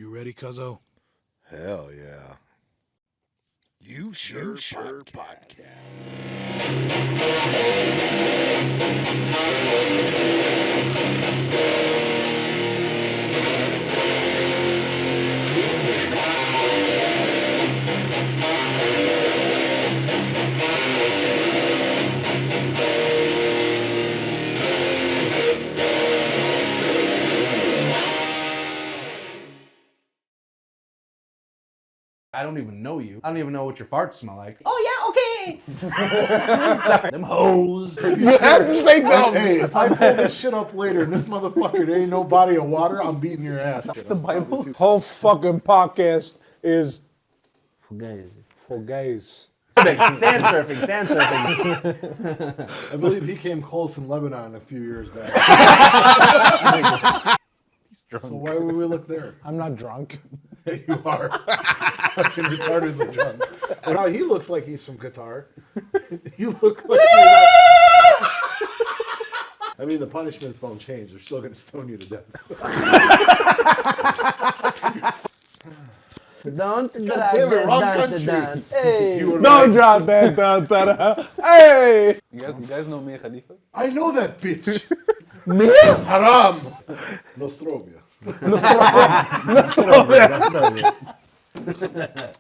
You ready, cuzzo? Hell yeah. You Sure Podcast. I don't even know you. I don't even know what your farts smell like. Oh yeah, okay. Sorry, them hoes. You have to say dumb. Hey, if I pull this shit up later and this motherfucker, there ain't no body of water, I'm beating your ass. That's the Bible. Whole fucking podcast is For guys. for gays. Sand surfing. I believe he came close in Lebanon a few years back. He's drunk. So why would we look there? I'm not drunk. You are fucking retardedly drunk. But now he looks like he's from Qatar. You look like you're not... I mean, the punishments don't change. They're still going to stone you to death. Don't God damn it, wrong country. Hey. You were Don't right. drop that. Da. Hey! You guys know me, Khalifa? I know that bitch. Me? Haram. Nostrovia.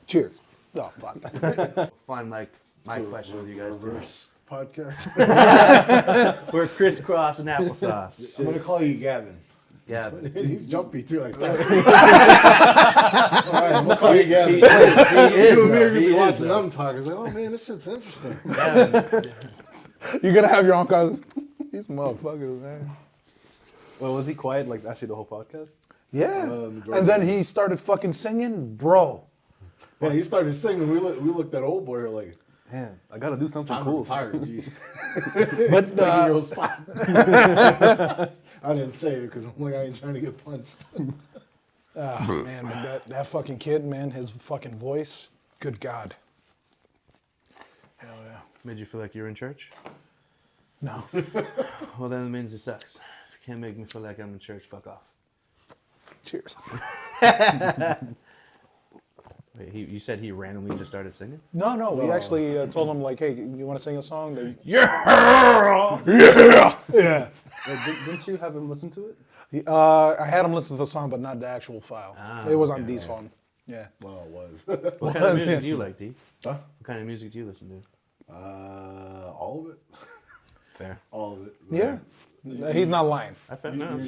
Cheers. Oh, fuck. Fun, like, my question with you guys, too. Reverse podcast. We're crisscrossing applesauce. I'm going to call you Gavin. Yeah. He's jumpy too. All right, I'm gonna call you Gavin. He is, You and me though. are gonna He be is, watching though. them talk. It's like, oh man, this shit's interesting. You're gonna have your own cousin. These motherfuckers, man. Well, was he quiet like actually the whole podcast? Yeah. majority And then of he started fucking singing, bro. Yeah, he started singing. We looked at old boy like, Man, I gotta do something I'm cool. tired, G. But Taking your spot. I didn't say it because I'm like, I ain't trying to get punched. man, but that fucking kid, man, his fucking voice, good God. Hell yeah. Made you feel like you're in church? No. Well, then it means it sucks. If you can't make me feel like I'm in church, fuck off. Cheers. Wait, you said he randomly just started singing? No, we actually told him, like, hey, you want to sing a song? Yeah! Yeah. Didn't you have him listen to it? I had him listen to the song, but not the actual file. It was on D's phone. Yeah. Well, it was. What kind of music do you like, D? Huh? What kind of music do you listen to? All of it. Fair. All of it. Yeah. He's not lying. I felt no.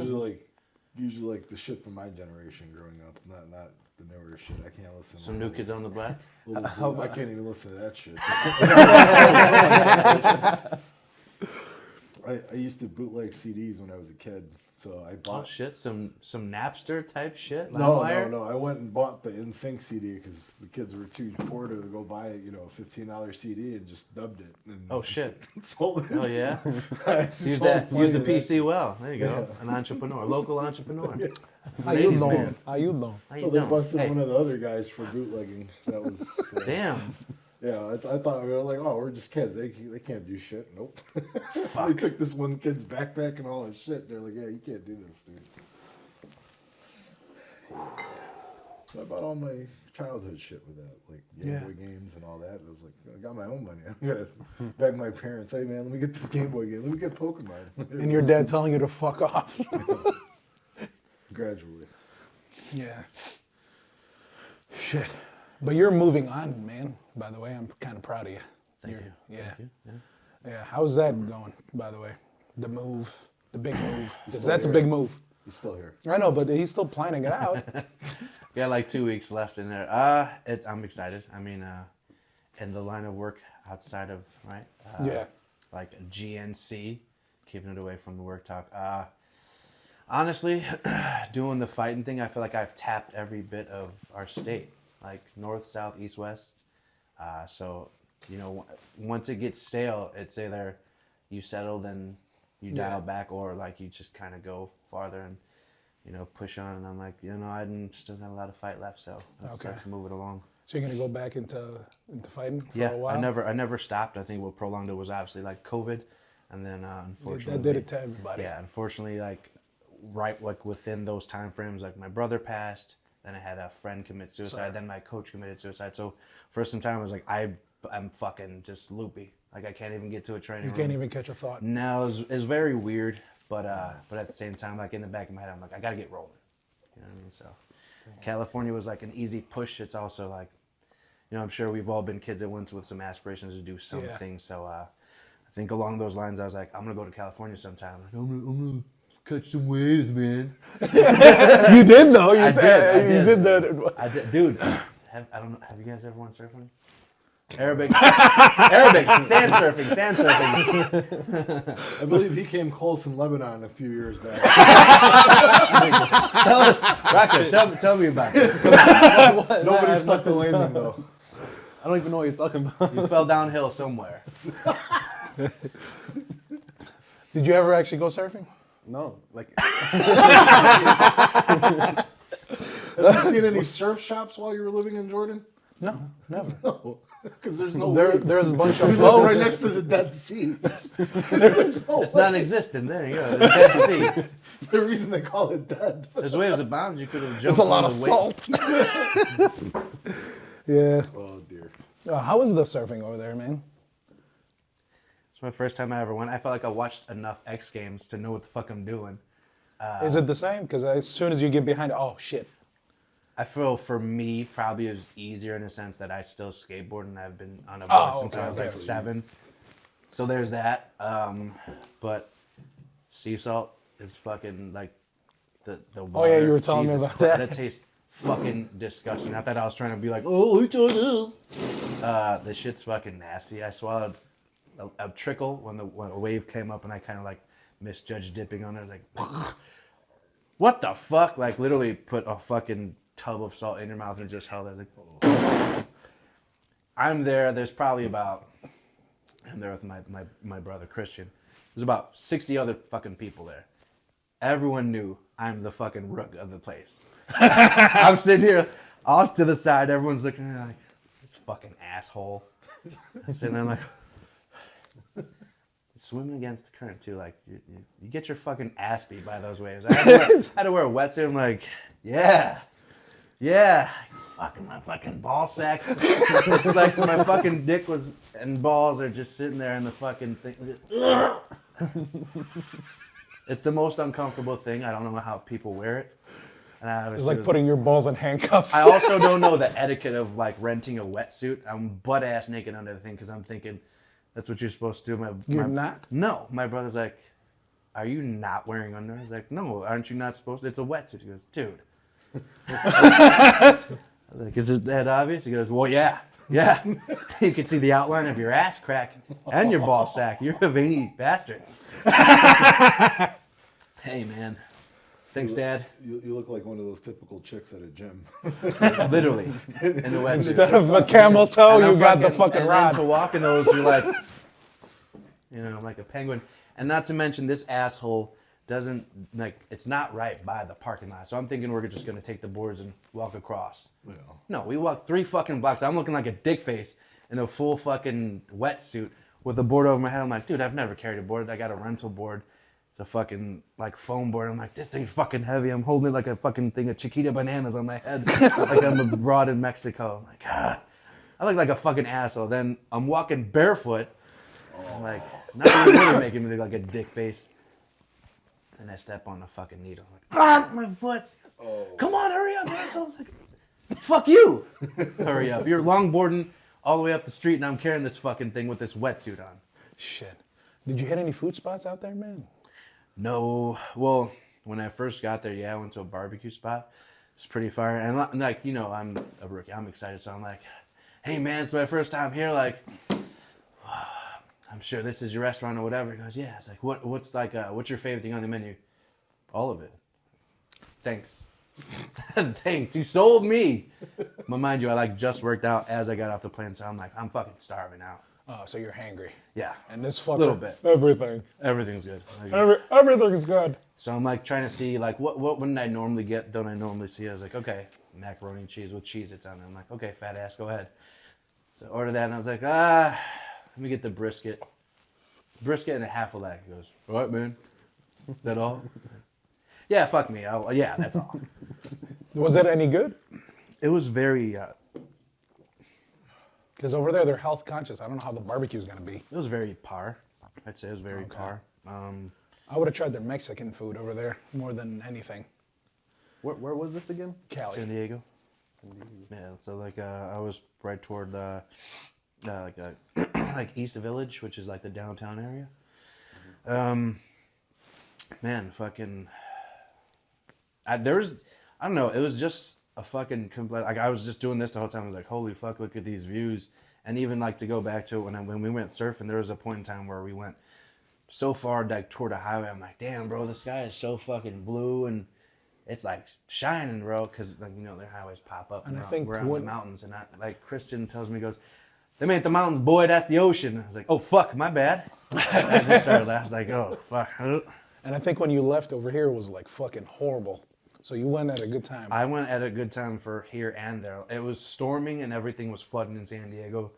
Usually like the shit from my generation growing up, not the newer shit. I can't listen. Some New Kids on the Block? I can't even listen to that shit. I used to bootleg CDs when I was a kid, so I Oh bought. shit, some Napster type shit? No. LimeWire? I went and bought the NSYNC CD because the kids were too poor to go buy a $15 CD and just dubbed it. And Oh shit. sold it. Oh yeah? I just Use sold that. plenty Use the of that PC shit. well. There you go. An entrepreneur, local entrepreneur. How you Ladies know? man. How you know? How So you they doing? busted Hey, one of the other guys for bootlegging. That was damn. Yeah, I thought we were like, oh, we're just kids. They can't do shit. Nope. They took this one kid's backpack and all his shit. They're like, yeah, you can't do this, dude. So I bought all my childhood shit with that, like Game Boy games and all that. It was like, I got my own money. I gotta beg my parents, hey man, let me get this Game Boy game. Let me get Pokemon. And your dad telling you to fuck off. Gradually. Yeah. Shit. But you're moving on, man. By the way, I'm kind of proud of you. Thank you. Yeah. Thank you. Yeah. Yeah. How's that going, by the way? The move, the big move. 'Cause still that's a here. big move. He's still here. I know, but he's still planning it out. Got like 2 weeks left in there. I'm excited. I mean, in the line of work outside of right. Yeah. Like GNC, keeping it away from the work talk. Honestly, doing the fighting thing, I feel like I've tapped every bit of our state, like north, south, east, west. So, once it gets stale, it's either you settle, then you dial back, or like you just kind of go farther and, push on. And I'm like, I still got a lot of fight left, so let's move it along. So you're gonna go back into fighting for Yeah, a while? I never stopped. I think what prolonged it was obviously like COVID, and then unfortunately That did it to everybody. Yeah, unfortunately, like right like within those time frames, like my brother passed, Then I had a friend commit suicide. Then my coach committed suicide. So for some time I was like, I'm fucking just loopy. Like I can't even get to a training room. You can't even catch a thought. No, it was very weird. But at the same time, like in the back of my head, I'm like, I gotta get rolling. You know what I mean? So California was like an easy push. It's also like, you know, I'm sure we've all been kids at once with some aspirations to do something. So I think along those lines, I was like, I'm gonna go to California sometime. Like, I'm gonna catch some waves, man. You did though. I did. You did that. I did, dude. I don't know. Have you guys ever went surfing? Arabic, sand surfing. I believe he came close in Lebanon a few years back. Tell us, Rocket. Tell me about this. Nobody stuck the landing though. I don't even know what he's talking about. You fell downhill somewhere. Did you ever actually go surfing? No, like Have you seen any surf shops while you were living in Jordan? No, never. No, because there's no waves. There's a bunch of We live right next to the Dead Sea. There's no It's way. non-existent. There you go. The Dead Sea. It's the reason they call it dead. There's waves abound. You could have jumped. There's a lot on of the wave. salt. Yeah. Oh dear. How was the surfing over there, man? It's my first time I ever went. I felt like I watched enough X Games to know what the fuck I'm doing. Is it the same? Because as soon as you get behind, oh shit. I feel for me probably it was easier in the sense that I still skateboard and I've been on a board since I was like 7. So there's that. But sea salt is fucking like the water. Oh yeah, you were telling me Jesus about Christ, that. It tastes fucking disgusting. Not that I was trying to be like, oh, look at this. The shit's fucking nasty. I swallowed a trickle when a wave came up and I kind of like misjudged dipping on it. I was like, what the fuck? Like literally put a fucking tub of salt in your mouth and just held it. I was like, oh. I'm there. There's probably about, I'm there with my brother Christian. There's about 60 other fucking people there. Everyone knew I'm the fucking rook of the place. I'm sitting here off to the side. Everyone's looking at me like, this fucking asshole. Sitting there like, swimming against the current too. Like, you get your fucking ass beat by those waves. I had to wear a wetsuit. I'm like, yeah. Fucking my fucking ball sacks. It's like my fucking dick and balls are just sitting there in the fucking thing. It's the most uncomfortable thing. I don't know how people wear it. And It's like putting your balls in handcuffs. I also don't know the etiquette of like renting a wetsuit. I'm butt ass naked under the thing because I'm thinking that's what you're supposed to do. You're not? No. My brother's like, are you not wearing underwear? I was like, no, aren't you not supposed to? It's a wetsuit. He goes, dude. I was like, is it that obvious? He goes, well, yeah. You can see the outline of your ass crack and your ball sack. You're a veiny bastard. Hey, man. Thanks, Dad. You look like one of those typical chicks at a gym. Literally. In the wetsuit. Instead of a camel toe, And you I'm got the fucking and rod. then to walk in those, you're like, you know, like a penguin. And not to mention, this asshole doesn't, like, it's not right by the parking lot. So I'm thinking we're just going to take the boards and walk across. Yeah. No, we walked 3 fucking blocks. I'm looking like a dick face in a full fucking wetsuit with a board over my head. I'm like, dude, I've never carried a board. I got a rental board. It's a fucking, like, foam board. I'm like, this thing's fucking heavy. I'm holding it like a fucking thing of Chiquita bananas on my head. Like I'm abroad in Mexico. I'm like, I look like a fucking asshole. Then I'm walking barefoot. I'm like, now you're really making me look like a dick face. And I step on the fucking needle. I'm like, my foot. Come on, hurry up, asshole. I was like, fuck you. Hurry up. You're longboarding all the way up the street and I'm carrying this fucking thing with this wetsuit on. Shit. Did you hit any food spots out there, man? No. Well, when I first got there, I went to a barbecue spot. It's pretty fire. And like, you know, I'm a rookie. I'm excited. So I'm like, hey, man, it's my first time here. Like, I'm sure this is your restaurant or whatever. He goes, yeah. It's like, what's your favorite thing on the menu? All of it. Thanks. Thanks. You sold me. But mind you, I like just worked out as I got off the plane. So I'm like, I'm fucking starving out. Oh, so you're hangry. Yeah. And this fucker. Little bit. Everything. Everything's good. Everything's good. So I'm like trying to see like what wouldn't I normally get? Don't I normally see? I was like, okay, macaroni and cheese with Cheez-Its on it. I'm like, okay, fat ass, go ahead. So I ordered that and I was like, let me get the brisket. Brisket and a half a leg. He goes, all right, man. Is that all? Yeah, fuck me. Yeah, that's all. Was it any good? It was very, Because over there, they're health conscious. I don't know how the barbecue's going to be. it was very par. I'd say it was very par. I would have tried their Mexican food over there more than anything. Where was this again? Cali. San Diego. Yeah, so like I was right toward like like East Village, which is like the downtown area. Man, fucking. I don't know. It was just a fucking complete. Like I was just doing this the whole time. I was like, holy fuck, look at these views. And even like to go back to it when we went surfing, there was a point in time where we went so far like toward the highway. I'm like, damn, bro, the sky is so fucking blue and it's like shining, bro, because like you know their highways pop up and I think we're out in the mountains. And like Christian tells me, he goes, "Them ain't the mountains, boy. That's the ocean." I was like, "Oh fuck, my bad." I just started laughing. I was like, "Oh fuck." And I think when you left over here, it was like fucking horrible. So you went at a good time. I went at a good time for here and there. It was storming and everything was flooding in San Diego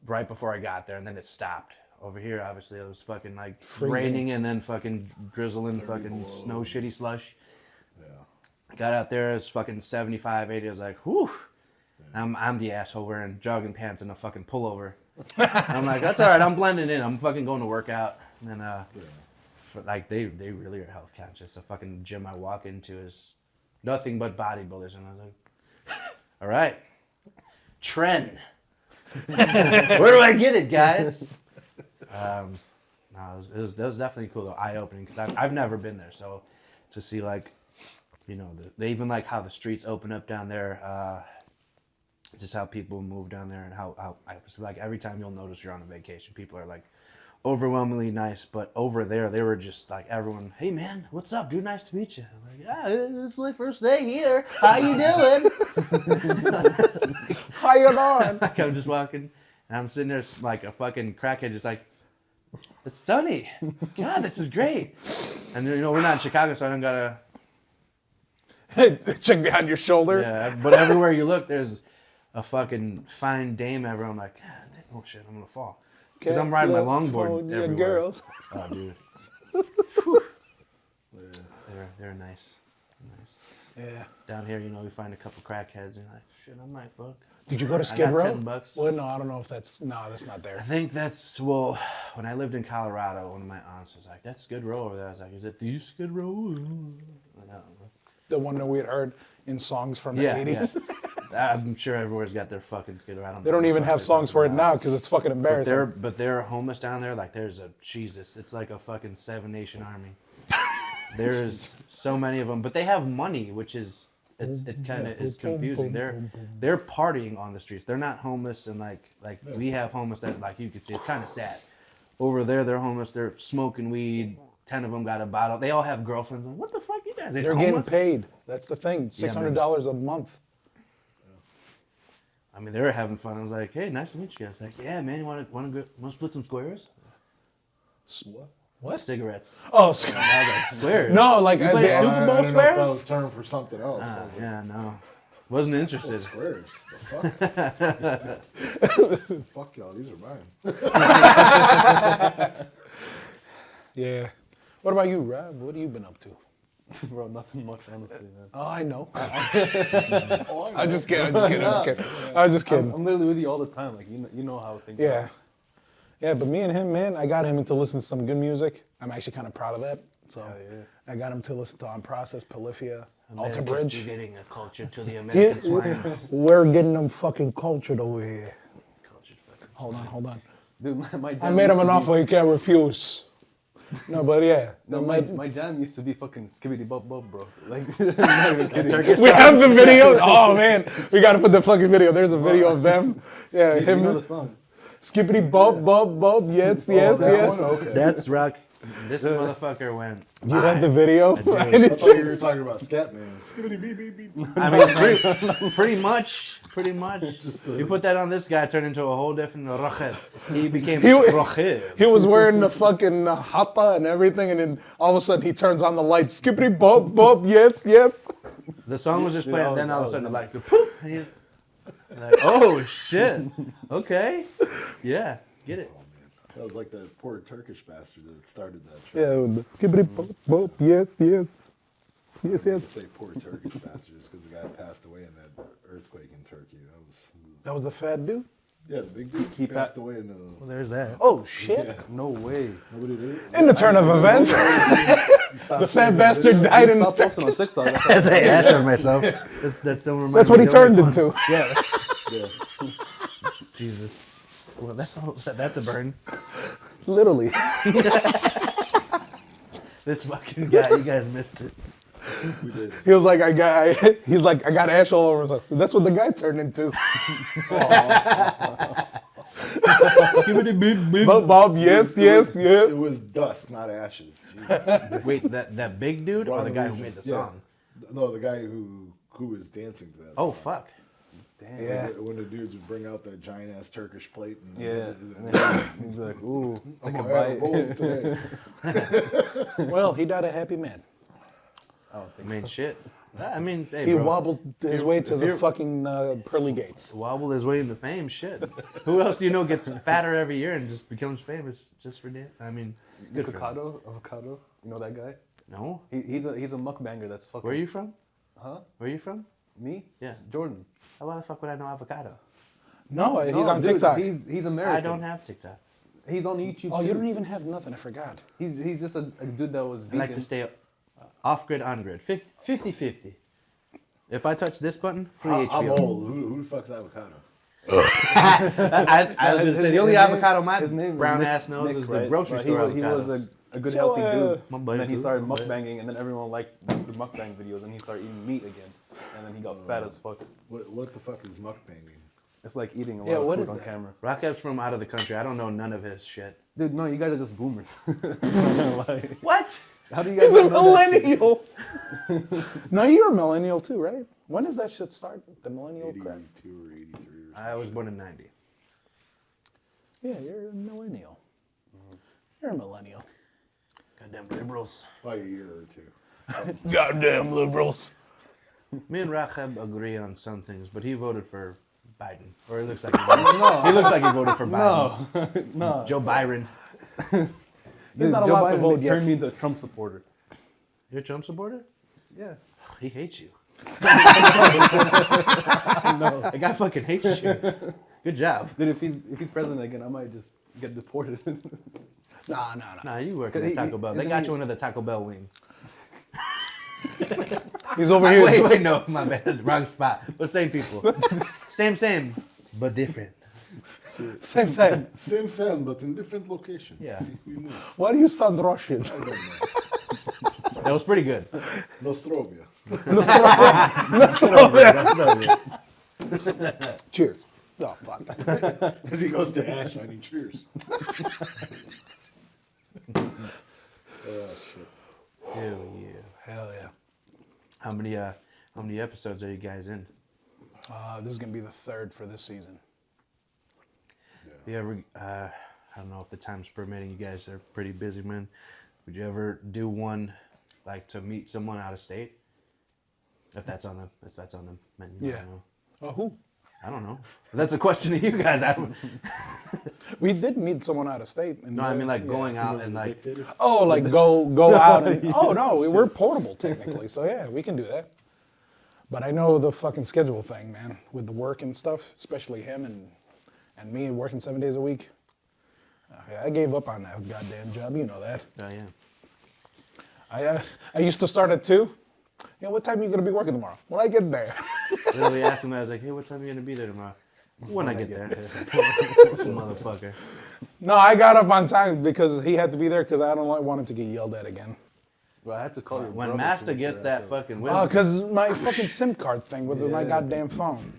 right before I got there, and then it stopped. Over here, obviously, it was fucking like Freezing. raining and then fucking drizzling, fucking below. snow, shitty slush. Yeah. Got out there, it was fucking 75, 80. I was like, whew. I'm the asshole wearing jogging pants and a fucking pullover. I'm like, that's all right. I'm blending in. I'm fucking going to work out. And then, like, they really are health conscious. The fucking gym I walk into is nothing but bodybuilders. And I was like, all right, trend. Where do I get it, guys? No, it was definitely cool, though, eye-opening, because I've never been there. So to see, like, you know, they even like how the streets open up down there, just how people move down there, and how like every time you'll notice you're on a vacation, people are like overwhelmingly nice. But over there, they were just like everyone, "Hey man, what's up, dude? Nice to meet you." I'm like, "Yeah, it's my first day here. How you doing?" How you doing? Like I'm just walking, and I'm sitting there like a fucking crackhead, just like, "It's sunny. God, this is great." And you know we're not in Chicago, so I don't gotta. Check behind your shoulder. Yeah, but everywhere you look, there's a fucking fine dame everywhere. I'm like, God, oh shit, I'm gonna fall. Because I'm riding my longboard Your everywhere. girls. Oh, dude. Whew. They're nice. Yeah. Down here, you know, we find a couple crackheads and you're like, shit, I might fuck. Did you go to I Skid got Row? $10. Well, no, I don't know if that's that's not I there. think that's, well, when I lived in Colorado, one of my aunts was like, that's Skid Row over there. I was like, is it the Skid Row? Like, I don't know. The one that we had heard in songs from the 80s. Yeah. I'm sure everywhere's got their fucking Skid Row. I don't They know don't what even the fuck have they're songs for it talking now about. because it's fucking embarrassing. But they're homeless down there. Like there's a Jesus. It's like a fucking 7-nation army. There's so many of them, but they have money, which is it kind of is confusing. They're partying on the streets. They're not homeless and like we have homeless that like you could see. It's kind of sad. Over there, they're homeless. They're smoking weed. 10 of them got a bottle. They all have girlfriends. Like, what the fuck, you guys? They're getting paid. That's the thing. $600 a month. I mean, they were having fun. I was like, hey, nice to meet you guys. Like, yeah, man, you want to split some squares? What? What? Cigarettes. Oh, I was like, squares? no, like You play I- Super Bowl I don't know if that squares? was term for something else. I was like, Yeah, no. Wasn't interested. squares. The fuck? Fuck y'all. These are mine. yeah. What about you, Rob? What have you been up to? Bro, nothing much, honestly, man. Oh, I know. Oh, I'm just kidding. I'm just kidding. I'm literally with you all the time. Like, you know how things Yeah. are. Yeah, but me and him, man, I got him into listening to some good music. I'm actually kind of proud of that. So yeah. I got him to listen to On Process, Polyphia, Alter American- Bridge. You're getting a culture to the American swines. We're getting them fucking cultured over here. Cultured fucking Hold on. Dude, my I jam made used him to an be- offer he can't refuse. No, but yeah. No, my- my jam used to be fucking skibbity bop bop, bro. Like, I'm not even kidding. we have the video. Oh man, we gotta put the fucking video. There's a video of them. Yeah, You him. know the song. Skippity bop bop bop. Yes, yes, that yes. one? Okay. That's rock. This motherfucker went. You had the video. I do. I I didn't thought see- you were talking about Scatman. Skibbity beep beep beep. I mean, pretty much. Just the- You put that on this guy, turned into a whole different rocher. He became He- rocher. He was wearing the fucking hata and everything, and then all of a sudden he turns on the light. Skippity bop bop. Yes, yes. The song was just Dude, playing, I then was- all I of a sudden was the light goes poop. And he's like, oh shit. Okay. Yeah. Get it. That was like the poor Turkish bastard that started that. Yeah, with the skippity bop bop. Yes, yes. Yes, I yes. say poor Turkish bastards because the guy passed away in that earthquake in Turkey. That was the fat dude? Yeah, the big dude. He passed away in the. Well, there's that. Oh, shit. Yeah. No way. Nobody did. In the turn of events, the fat bastard died in Stop the posting on TikTok. That's That's how hey, that's myself. That's so reminds That's what me he of turned one. into. Yeah. Yeah. Jesus. Well, that's a burn. Literally. This fucking guy, you guys missed it. We did. He was like, I got ash all over himself. That's what the guy turned into. Bob, yes. It was dust, not ashes. Jesus. Wait, that big dude or the guy who made the Yeah. song? No, the guy who was dancing to that. Oh, song. fuck. Damn. Yeah. When the dudes would bring out that giant ass Turkish plate. And Yeah. He'd be like, ooh, I'm take a gonna have a bite. roll today. Well, he died a happy man. I don't I think mean, so. shit. I mean, hey, He bro. wobbled his way to if the you're- fucking pearly gates. Wobble his way into fame. Shit. Who else do you know gets fatter every year and just becomes famous just for dance? I mean, good for him. Avocado. You know that guy? No. He's a mukbanger. That's fucking. Where are you from? Huh? Where are you from? Me? Yeah. Jordan. Why the fuck would I know avocado? No, he's No, on dude, TikTok. He's American. I don't have TikTok. He's on YouTube. Oh, too. you don't even have nothing. I forgot. He's just a dude that was I vegan. like to stay off grid, on grid. 50-50. If I touch this button, free I'm HBO. old. Who the fuck's avocado? I was going to say, the only His name- avocado my his name is brown Nick- ass knows Nick, is the right? grocery But store he avocados. was a good, Joe, healthy dude. My And boy then he too. started My boy. mukbanging, and then everyone liked the mukbang videos, and he started eating meat again. And then he got fat as fuck. What the fuck is mukbanging? It's like eating a Yeah, lot what of is food on that? camera. Rockhead's from out of the country. I don't know none of his shit. Dude, no, you guys are just boomers. Like, What? how do you guys He's a not know that shit? millennial. No, you're a millennial too, right? When does that shit start? The millennial 82 crap. or 83 or something. I was born in 90. Yeah, you're a millennial. You're a millennial. Goddamn liberals. By a year or two. Goddamn liberals. Me and Rakheb agree on some things, but he voted for Biden. Or it looks like he voted, he looks like he voted for Biden. No. Joe Byron. He's Dude, not Joe allowed to Biden vote yet. turned me into a Trump supporter. You're a Trump supporter? Yeah. He hates you. No. The guy fucking hates you. Good job. Dude, if he's president again, I might just get deported. Nah. Nah, you work at He- the Taco Bell. They isn't got he- you into the Taco Bell wing. He's over here. Wait, no, my bad. Wrong spot. But same people. Same, but different. Same. Same sound, but in different location. Yeah. We moved. Why do you sound Russian? I don't know. That was pretty good. Nostrovia. Cheers. Oh, fuck. As he goes to Ash, I need cheers. Oh, shit. Hell yeah. Hell yeah. How many episodes are you guys in? This is going to be the third for this season. You ever, I don't know if the time's permitting, you guys are pretty busy, man. Would you ever do one, like, to meet someone out of state? If that's on the menu. I Yeah. don't know. Oh, who? I don't know. That's a question to you guys. We did meet someone out of state. And No, I mean, like, going out and, like, Oh, like go out and oh no, we're portable technically, so yeah, we can do that. But I know the fucking schedule thing, man, with the work and stuff, especially him and me working 7 days a week. I gave up on that goddamn job, you know that. oh, yeah. I used to start at 2. You know, what time are you gonna be working tomorrow? When I get there. Literally asked him, I was like, hey, what time are you going to be there tomorrow? When I get there. Some motherfucker. No, I got up on time because he had to be there because I don't want him to get yelled at again. Well, I had to call you. When brother Master to make gets sure that that's fucking Oh, win. because my fucking SIM card thing with my Yeah. goddamn phone.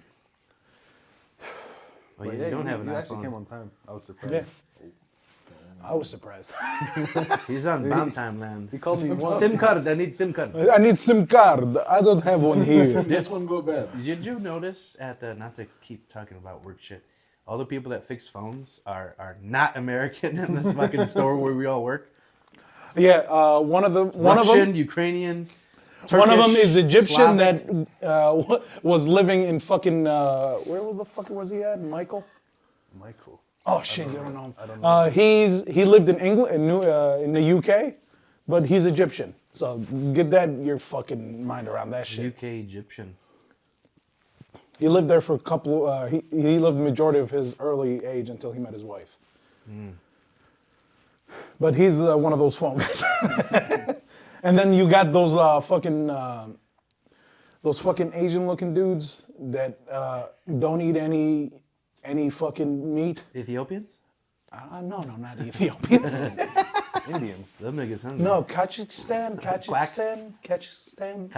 Well, But you yeah, don't have you an actually came iPhone. on time. I was surprised. Yeah. I was surprised. He's on Bomb Time Land. He called me once. SIM card. I need SIM card. I need SIM card. I don't have one here. This one go bad. Did you notice at the, not to keep talking about work shit, all the people that fix phones are not American in this fucking store where we all work? Yeah, one of them. Russian, Ukrainian, Turkish, One of them is Egyptian Slavic. that was living in fucking where the fuck was he at? Michael. Michael. Oh shit, you don't know him. I don't know. He lived in England, in the UK, But he's Egyptian, so get your fucking mind around that shit. UK Egyptian. He lived there for a couple. He lived the majority of his early age until he met his wife. But he's one of those phone guys. And then you got those fucking Asian-looking dudes that don't eat any fucking meat. Ethiopians? No, not Ethiopians. Indians. Them niggas hungry. No, Kazakhstan. Kazakhstan? Kazakhstan?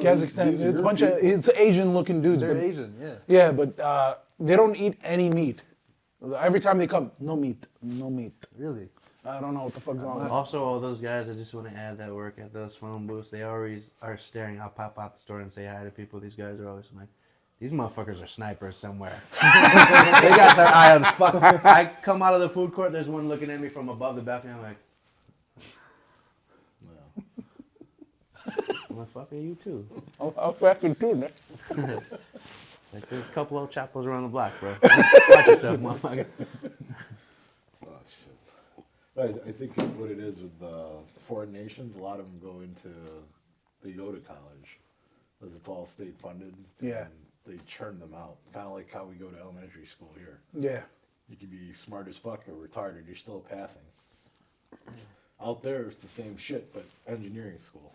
Kazakhstan. It's a bunch of Asian-looking dudes. They're but- Asian, yeah. Yeah, but they don't eat any meat. Every time they come, no meat. Really? I don't know what the fuck's going on. Also, all those guys, I just want to add that work at those phone booths, they always are staring. I'll pop out the store and say hi to people. These guys are always like, these motherfuckers are snipers somewhere. They got their eye on fuck. I come out of the food court, there's one looking at me from above the balcony. I'm like, well, fuck are you too? I'm fucking too, man. It's like, there's a couple of chapels around the block, bro. Watch yourself, motherfucker. Oh, shit. I think what it is with foreign nations, a lot of them go into they go to college because it's all state funded. Yeah. And they churn them out, kind of like how we go to elementary school here. Yeah. You can be smart as fuck or retarded, you're still passing. Out there, it's the same shit, but engineering school.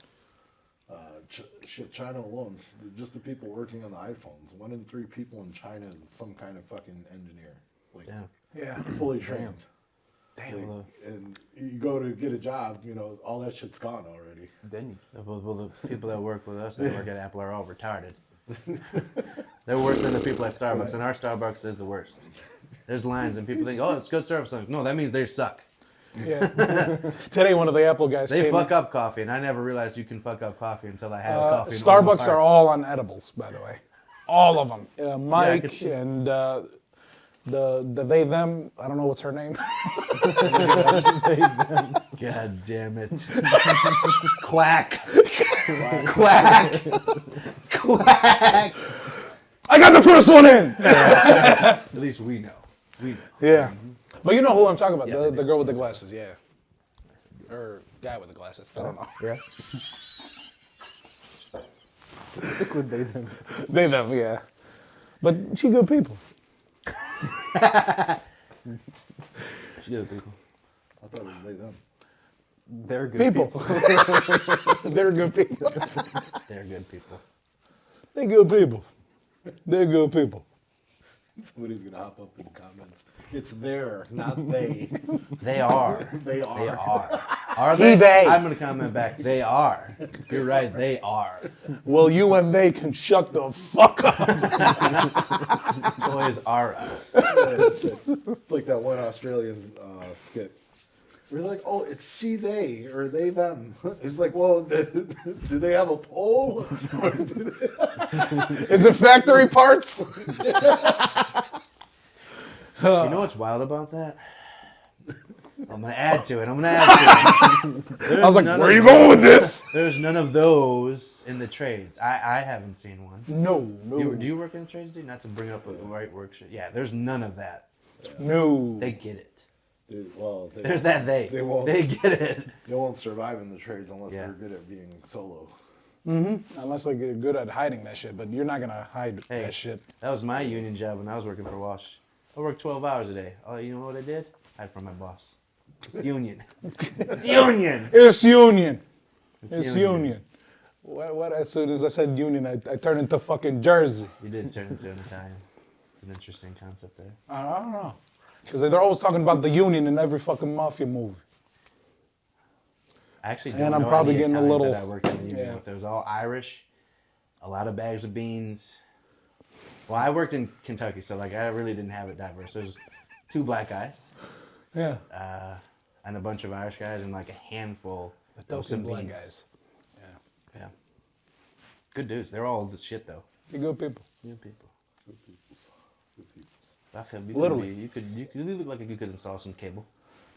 China alone, just the people working on the iPhones. 1 in 3 people in China is some kind of fucking engineer, like Yeah. fully trained. Damn. Like, and you go to get a job, all that shit's gone already. Denny. Well, the people that work with us, that work at Apple, are all retarded. They're worse than the people at Starbucks, and our Starbucks is the worst. There's lines, and people think, oh, it's good service. Like, no, that means they suck. Yeah. Today, one of the Apple guys They came fuck up coffee, and I never realized you can fuck up coffee until I had coffee. in Starbucks Overland are Park. all on edibles, by the way. All of them. I Mike could see. and the they them. I don't know what's her name. God damn it. Quack. Quack. Quack. I got the first one in. At least we know. We know. Yeah. But you know who I'm talking about? Yes, I the do. girl with the glasses. Yeah. Or guy with the glasses. I don't know. Yeah. Stick with they them. They them. Yeah. But she good people. She good people. I thought it was they them. They're good People. people. They're good people. They're good people. They good people. They're good people. Somebody's gonna hop up in the comments. It's there, not they. They are. They are. They are. Are they? They. I'm gonna comment back. They are. You're right. They are. Well, you and they can shut the fuck up. Toys are us. It's like that one Australian skit. We're like, oh, it's she, they, or they, them. It's like, well, do they have a pole? Or do they... Is it factory parts? You know what's wild about that? I'm gonna add to it. I was like, where are you going with this? There's none of those in the trades. I haven't seen one. No. Do you work in the trades, dude? Not to bring up the right work shit. Yeah, there's none of that. No. They get it. They There's that they. They won't. They get it. They won't survive in the trades unless Yeah. they're good at being solo. Unless they're good at hiding that shit, but you're not gonna hide Hey. that shit. That was my union job when I was working for Walsh. I worked 12 hours a day. Oh, you know what I did? Hide from my boss. It's union. It's union. It's union. It's It's union. What? As soon as I said union, I turned into fucking Jersey. You did turn into an Italian. It's an interesting concept there. I don't know. Because they're always talking about the union in every fucking mafia movie. I actually And don't I'm know probably any getting a Italians little- that I worked in the union yeah. with. It was all Irish, a lot of bags of beans. Well, I worked in Kentucky, so like I really didn't have it diverse. There's 2 black guys, Yeah. and a bunch of Irish guys, and like a handful of Token some black beans. guys. Yeah. Good dudes. They're all the shit though. They're good people. Good people. Good peoples. Good peoples. Literally. You could look like you could install some cable.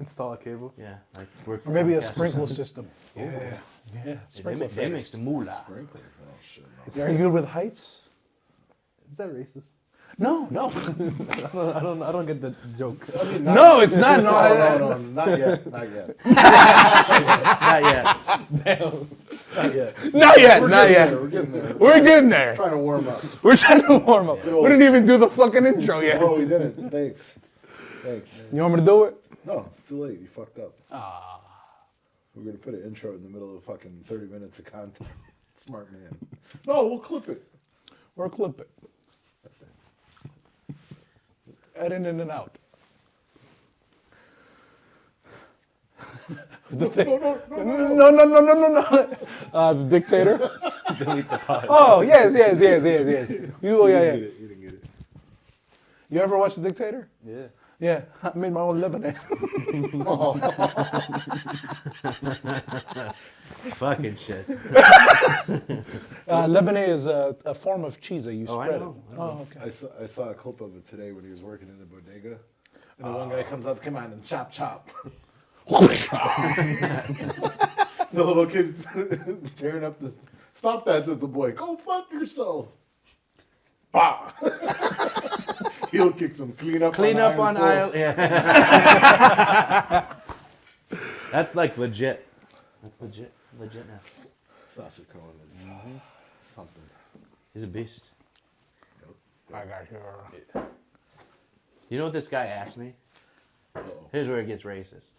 Install a cable. Yeah, like work for Or maybe a Comcast or sprinkler something. system. Yeah. Yeah. They Sprinkler. makes the moolah. Sprinkler. Oh, shit. No. Are you good with heights? Is that racist? No, no. I don't get the joke. I mean, No, it's not. No, no, not yet. Not yet. Not yet. not yet. We're Not getting yet. there, We're getting there. We're getting there. Trying to warm up. We're trying to warm up. We didn't even do the fucking intro yet. Oh, we didn't. Thanks. You want me to do it? No, it's too late. You fucked up. We're gonna put an intro in the middle of fucking 30 minutes of content. Smart man. No, we'll clip it. Or clip it. Edit in and out. No. The dictator. Delete the pod. Oh, yes. You, yeah. You didn't get it. You ever watch The Dictator? Yeah. Yeah, I made my own lemonade. Fucking shit. Lemonade is a form of cheese that you Oh, I spread. know. Oh, okay. I saw a clip of it today when he was working in the bodega. And the one guy comes up, come on, and chop. The little kid tearing up the... Stop that, the boy. Go fuck yourself. Bah! Heel kicks him. Clean up on aisle. Yeah. That's like legit. That's legit now. Sasha Cohen is something. He's a beast. I got here. You know what this guy asked me? Here's where it gets racist.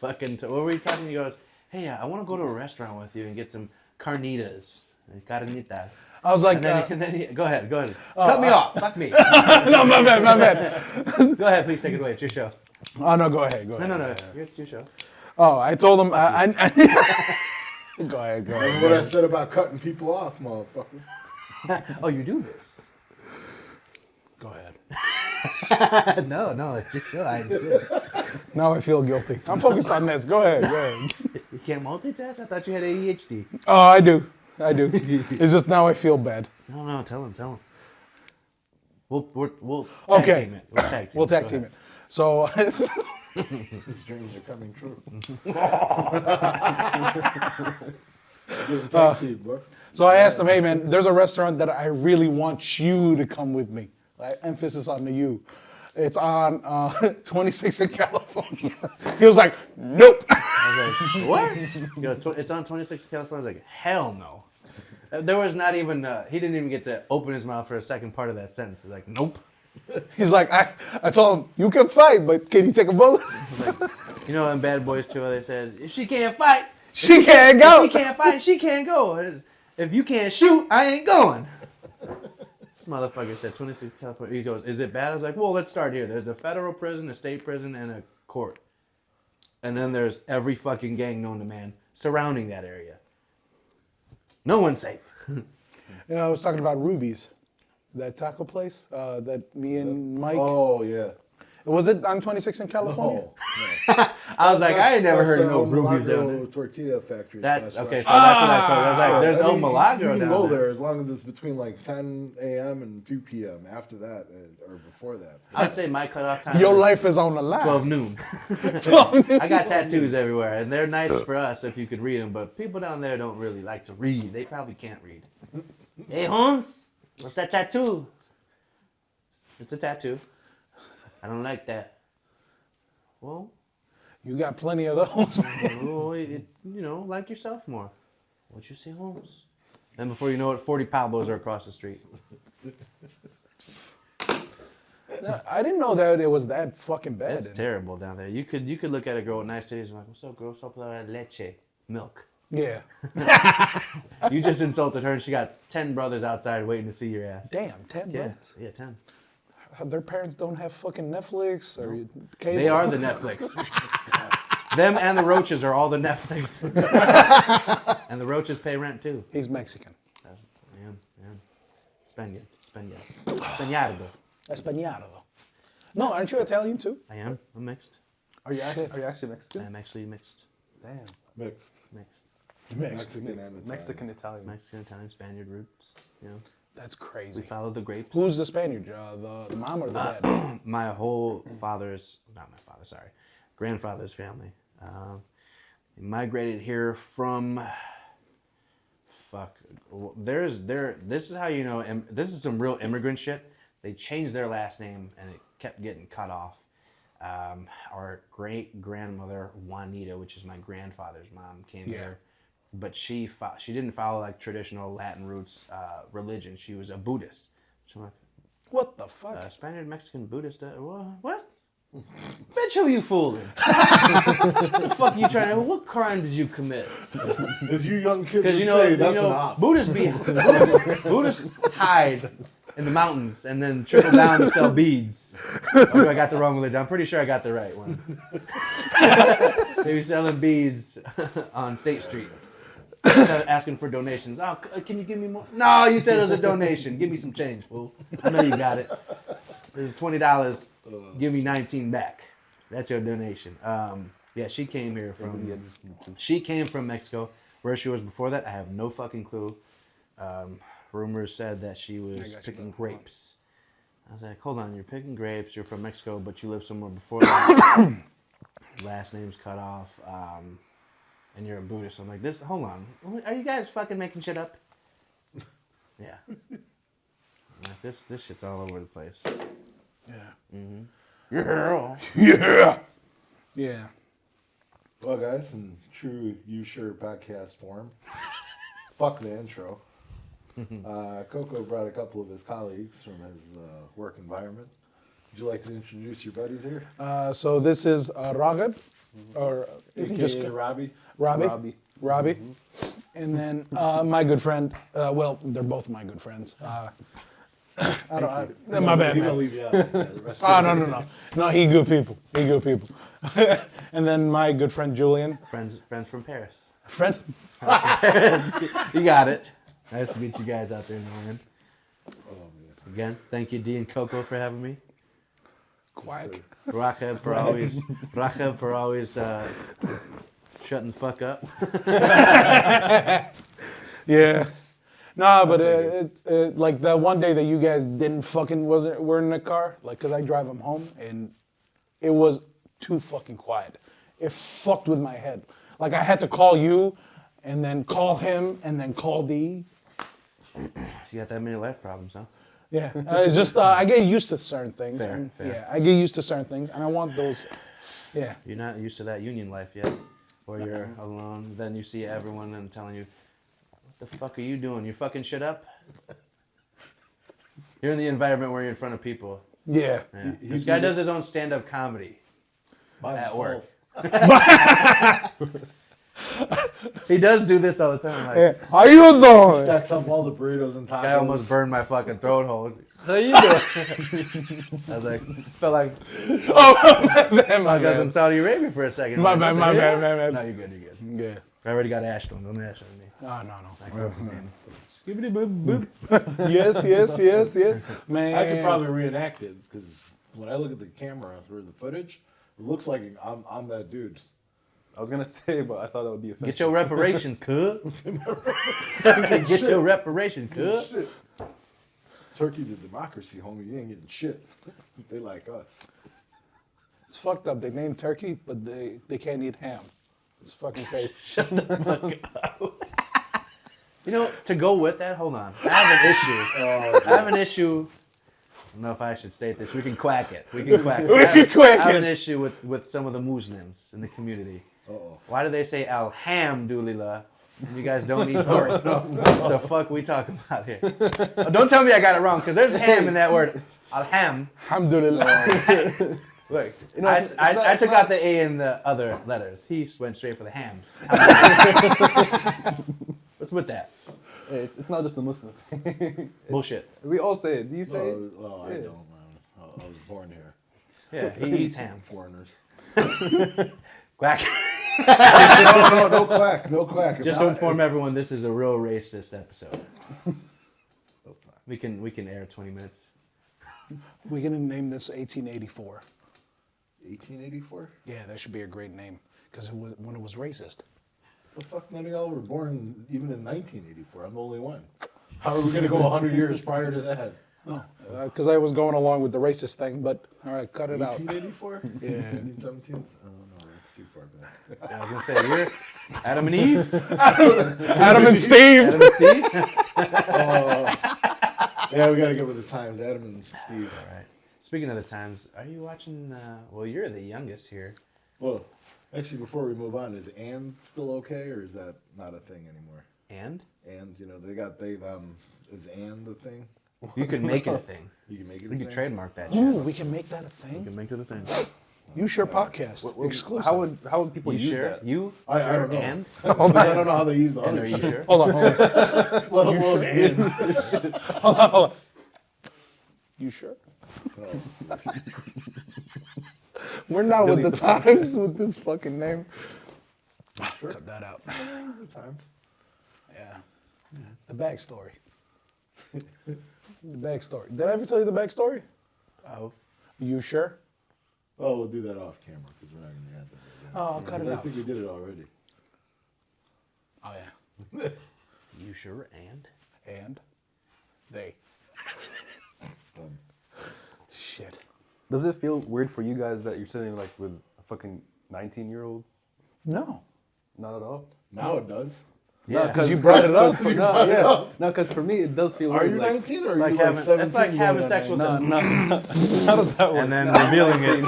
Fucking, what were we talking? He goes, hey, I want to go to a restaurant with you and get some carnitas. Carnitas. I was like, And then he, go ahead. Cut me off. Fuck me. no, my bad. Go ahead, please take it away. It's your show. Oh, no, go ahead. No. It's your show. Oh, I told him, Go ahead. Remember what I said about cutting people off, motherfucker? Oh, you do this? Go ahead. No, it's your show. I insist. Now I feel guilty. I'm focused on this. Go ahead. You can't multitask? I thought you had ADHD. Oh, I do. It's just now I feel bad. No, tell him. We'll Okay. tag team it. We'll tag team it. So, His dreams are coming true. so I asked him, hey man, there's a restaurant that I really want you to come with me. Emphasis on the you. It's on 26th in California. He was like, nope. I was like, what? It's on 26th California. I was like, hell no. There was not even, he didn't even get to open his mouth for a second part of that sentence. He's like, nope. He's like, I told him, you can fight, but can you take a bullet? Like, you know in Bad Boys 2 they said, if she can't fight, She can't go. If she can't fight, she can't go. If you can't shoot, I ain't going. This motherfucker said 26th California. He goes, is it bad? I was like, well, let's start here. There's a federal prison, a state prison, and a court. And then there's every fucking gang known to man surrounding that area. No one's safe. I was talking about Ruby's, that taco place that me and Mike. Oh, yeah. Was it on 26th in California? No. I was like, I ain't never heard of no El Ruby's down Milagro there. Tortilla factory. That's slash okay. So restaurant. that's what I told. I was like, "There's I El mean, Milagro you can down go there." there as long as it's between like 10 a.m. and 2 p.m. After that, or before that. I'd say my cutoff time. Your is life is on the line. 12 noon. I got tattoos everywhere, and they're nice for us if you could read them. But people down there don't really like to read. They probably can't read. Hey, Holmes, what's that tattoo? It's a tattoo. I don't like that. Well, You got plenty of those. like yourself more. What you say, Holmes? Then before you know it, 40 Pablos are across the street. I didn't know that it was that fucking bad. It's terrible down there. You could look at a girl with nice titties and like, what's up, girl? Sopla leche, milk. Yeah. You just insulted her and she got 10 brothers outside waiting to see your ass. Damn, 10 Yeah, bucks. yeah, 10. Their parents don't have fucking Netflix or cable. They are the Netflix. Them and the roaches are all the Netflix. And the roaches pay rent too. He's Mexican. Yeah. Spaniardo. Españado. No, aren't you Italian too? I am. I'm mixed. Are you actually Mexican? I'm actually mixed. Damn. Mixed. Mexican. Mexican Italian. Mexican, Italian, Spaniard roots. You know, That's we crazy. follow the grapes. Who's the Spaniard? The mom or the dad? My whole grandfather's family. They migrated here from fuck. This is how you know. This is some real immigrant shit. They changed their last name and it kept getting cut off. Our great grandmother Juanita, which is my grandfather's mom, came here, but she didn't follow like traditional Latin roots religion. She was a Buddhist. So I'm like, What the fuck? Spaniard, Mexican, Buddhist. What? Bitch, who you fooling? What the fuck you trying to? What crime did you commit? As you young kids would Because say, that's an op. Buddhists hide in the mountains and then trickle down to sell beads. Or do I got the wrong religion? I'm pretty sure I got the right ones. They were selling beads on State Street. Asking for donations. Oh, can you give me more? No, you said it was a donation. Give me some change, fool. I know you got it. This is $20. Give me 19 back. That's your donation. Yeah, she came here from. She came from Mexico. Where she was before that, I have no fucking clue. Rumors said that she was picking grapes. I was like, hold on, you're picking grapes. You're from Mexico, but you lived somewhere before that. Last name's cut off. And you're a Buddhist. I'm like, hold on. Are you guys fucking making shit up? Yeah. Like, this shit's all over the place. Yeah. Yeah. Yeah. Yeah. Well, guys, in true You Sure podcast form, fuck the intro. Coco brought a couple of his colleagues from his work environment. Would you like to introduce your buddies here? So this is Ragib, or you can just Robby. Robbie. And then my good friend. Well, they're both my good friends. My bad, He gonna man. leave you out. Yeah, the rest Oh, no, he good people. And then my good friend Julian. Friends from Paris. Friend? You got it. Nice to meet you guys out there in the land. Again, thank you, D and Coco, for having me. Quack. Racheb for always shutting the fuck up. Yeah. No, but like that one day that you guys didn't fucking were in the car, like, cause I drive them home and it was too fucking quiet. It fucked with my head. Like I had to call you, and then call him, and then call D. You got that many life problems, huh? Yeah, it's just I get used to certain things. Fair. Yeah, I get used to certain things, and I want those. Yeah. You're not used to that union life yet, where you're alone. Then you see everyone and telling you, "What the fuck are you doing? You fucking shit up." You're in the environment where you're in front of people. Yeah. Yeah. This guy does his own stand-up comedy at work. He does do this all the time. Like, Yeah. How you doing? Stacks up all the burritos and tacos. I almost burned my fucking throat hole. How you doing? I was like, felt like Oh, man, I was in Saudi Arabia for a second. My Like, bad. No, you're good. Yeah. I already got ashed on. Don't ash on me. Oh, no. Like, what's his name? Skibbity boop boop. Yes. Man. I could probably reenact it because when I look at the camera or the footage, it looks like I'm that dude. I was gonna say, but I thought that would be offensive. Get your reparations, Cuhh. Get your reparations, Cuhh. Shit. Turkey's a democracy, homie. You ain't getting shit. They like us. It's fucked up. They named turkey, but they can't eat ham. It's fucking crazy. You know, to go with that, hold on. I have an issue. I have an issue. I don't know if I should state this. We can quack it. I have an issue with some of the Muslims in the community. Uh-oh. Why do they say alhamdulillah? You guys don't eat pork. What the fuck we talking about here? Oh, don't tell me I got it wrong, because there's ham in that word. Alham. Alhamdulillah. Look, You know, I took out the A in the other letters. He went straight for the ham. What's with that? It's not just a Muslim thing. Bullshit. We all say it. Do you say it? Well, I Yeah. don't, man. I was born here. Yeah, he eats ham. Foreigners. Quack. No quack. No quack. Just to inform everyone, this is a real racist episode. That's not. We can air 20 minutes. We're gonna name this 1884. 1884? Yeah, that should be a great name because when it was racist. The fuck, none of y'all were born even in 1984. I'm the only one. How are we gonna go 100 years prior to that? Because I was going along with the racist thing, but all right, cut it out. 1884? Yeah. 1917? Oh no, that's too far back. I was gonna say you're Adam and Eve. Adam and Steve. Adam and Steve. Yeah, we gotta get with the times. Adam and Steve. All right. Speaking of the times, are you watching? Well, you're the youngest here. Well, actually, before we move on, is and still okay, or is that not a thing anymore? And And is and the thing? you can make it a thing. You can make it. We a could thing? trademark that Ooh, shit. we can make that a You thing. can make it a thing. You Sure podcast. Exclusive. How would people You use sure? that? You I sure? don't know. And I don't know how they use the and other are you shit. sure? Hold on. Let alone and. Hold on. You sure? We're not with the times with this fucking name. Sure. Cut that out. The times. Yeah. The backstory. The backstory. Did I ever tell you the backstory? Oh, You sure? Oh, we'll do that off camera because we're not going to add that. Oh, cut it I out. think we did it already. Oh yeah. you sure? And And they. Done. Shit. Does it feel weird for you guys that you're sitting like with a fucking 19-year-old? No. Not at all. Now it does. yeah, because You brought it up. No, because for me it does feel Are weird. you like, 19 or it's are like you having 17? it's like having sex with No, someone no, no. How does that work? and then revealing it.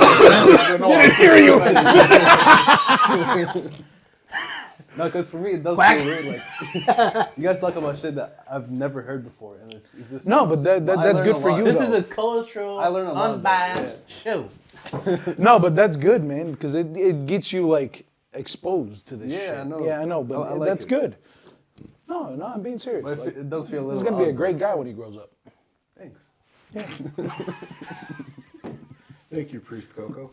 No, because for me it does Quack. feel weird. Like you guys talk about shit that I've never heard before, and it's just No, but I that's learn good a for lot. you This though. is a cultural, I learn a lot about it, unbiased show. No, but that's good, man, because it gets you like exposed to this Yeah, shit. I know. Yeah, I know, but I like that's it. good. No, I'm being serious. But Like, it does feel a little. he's gonna be a odd, great guy when he grows up. but Thanks. Thank you, Priest Coco.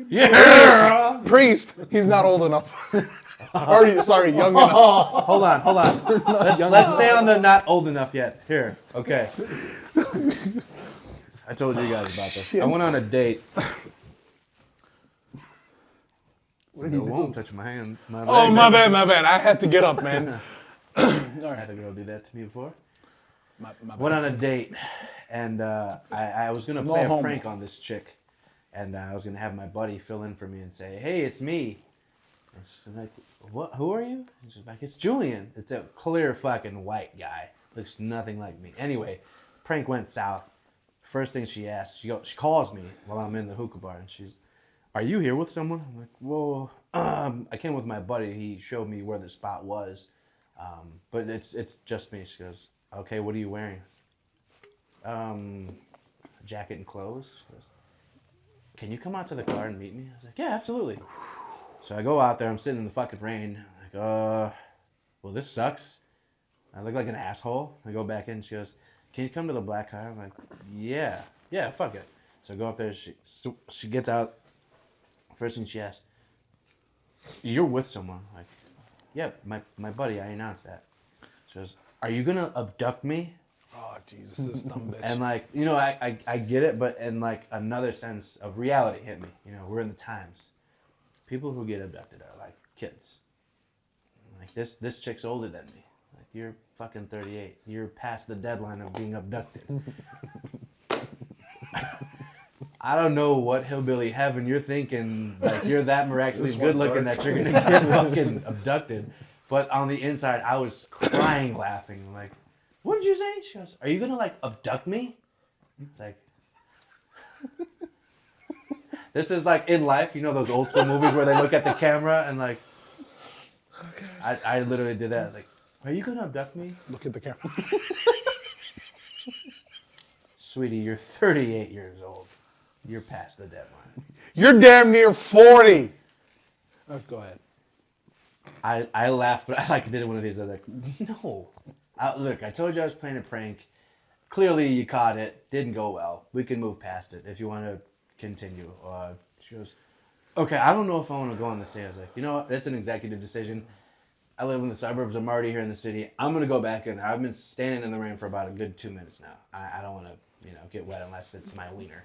Yeah. Priest, he's not old enough. Sorry, young enough. Hold on. Let's stay on the not old enough yet. Here, okay. I told you guys about this. I went on a date. What did It you do? won't touch my hand. My Oh, leg. my bad. I had to get up, man. I had a girl do that to me before. My Went bad. on a date, and I was gonna No play a homo. prank on this chick, and I was gonna have my buddy fill in for me and say, "Hey, it's me." And she's like, "What? Who are you?" And she's like, "It's Julian." It's a clear fucking white guy. Looks nothing like me. Anyway, prank went south. First thing she asks, she calls me while I'm in the hookah bar, and she's, "Are you here with someone?" I'm like, "Well, I came with my buddy. He showed me where the spot was, but it's just me." She goes, "Okay, what are you wearing?" Jacket and clothes. She goes, "Can you come out to the car and meet me?" I was like, "Yeah, absolutely." So I go out there. I'm sitting in the fucking rain. I'm like, well, this sucks. I look like an asshole. I go back in. She goes, "Can you come to the black car?" I'm like, yeah, fuck it. So I go up there. She gets out. First thing she asks, "You're with someone?" I'm like, "Yeah, my buddy. I announced that." She goes, "Are you gonna abduct me?" Oh, Jesus, this dumb bitch. And like, you know, I get it, but in like another sense of reality hit me. You know, we're in the times. People who get abducted are like kids. Like this chick's older than me. Like, you're fucking 38. You're past the deadline of being abducted. I don't know what hillbilly heaven you're thinking. Like, you're that miraculously good looking that you're gonna get fucking abducted. But on the inside, I was crying, laughing. Like, what did you say? She goes, "Are you gonna like abduct me?" It's like, this is like in life, you know those old school movies where they look at the camera and like, I literally did that. Like, "Are you gonna abduct me?" Look at the camera. Sweetie, you're 38 years old. You're past the deadline. You're damn near 40. Go ahead. I laughed, but I like did one of these. I was like, no. Look, I told you I was playing a prank. Clearly you caught it. Didn't go well. We can move past it if you want to continue. She goes, "Okay, I don't know if I want to go on this day." I was like, "You know what? That's an executive decision. I live in the suburbs. I'm already here in the city. I'm going to go back in there. I've been standing in the rain for about a good 2 minutes now. I don't want to, get wet unless it's my wiener."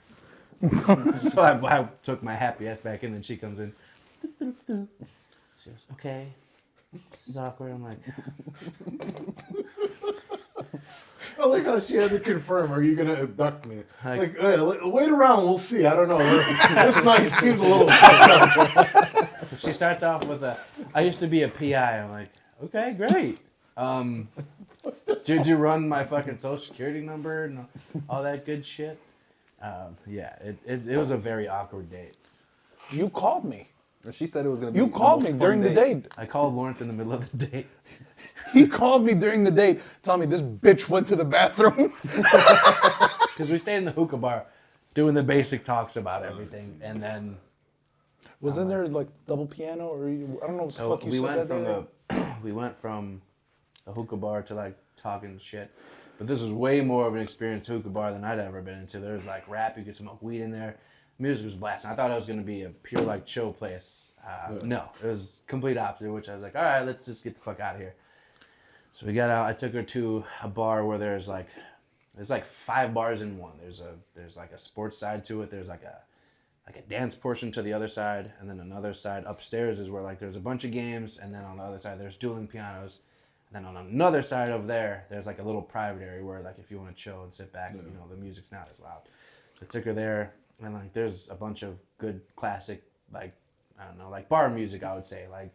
So I took my happy ass back in, and she comes in. She goes, "Okay, this is awkward." I'm like, I like how she had to confirm, are you going to abduct me? Like- Hey, wait around, we'll see. I don't know. This night seems a little fucked up. She starts off with I used to be a PI. I'm like, okay, great. Did you run my fucking social security number and all that good shit? Yeah, it was a very awkward date. You called me. She said it was gonna be. You called the me most during fun the date. date. I called Lawrence in the middle of the date. He called me during the date, telling me this bitch went to the bathroom. Because we stayed in the hookah bar doing the basic talks about everything. And then Was in there like double piano or I don't know what the so fuck you we said went that from day? we went from the hookah bar to like talking shit. But this was way more of an experienced hookah bar than I'd ever been into. There was like rap, you could smoke weed in there. Music was blasting. I thought it was going to be a pure like chill place. No, it was complete opposite, which I was like, all right, let's just get the fuck out of here. So we got out. I took her to a bar where there's like 5 bars in one. There's like a sports side to it. There's like a dance portion to the other side, and then another side upstairs is where like there's a bunch of games, and then on the other side there's dueling pianos. And then on another side over there's like a little private area where like if you want to chill and sit back, you know, the music's not as loud. So I took her there, and like there's a bunch of good classic, like, I don't know, like bar music, I would say, like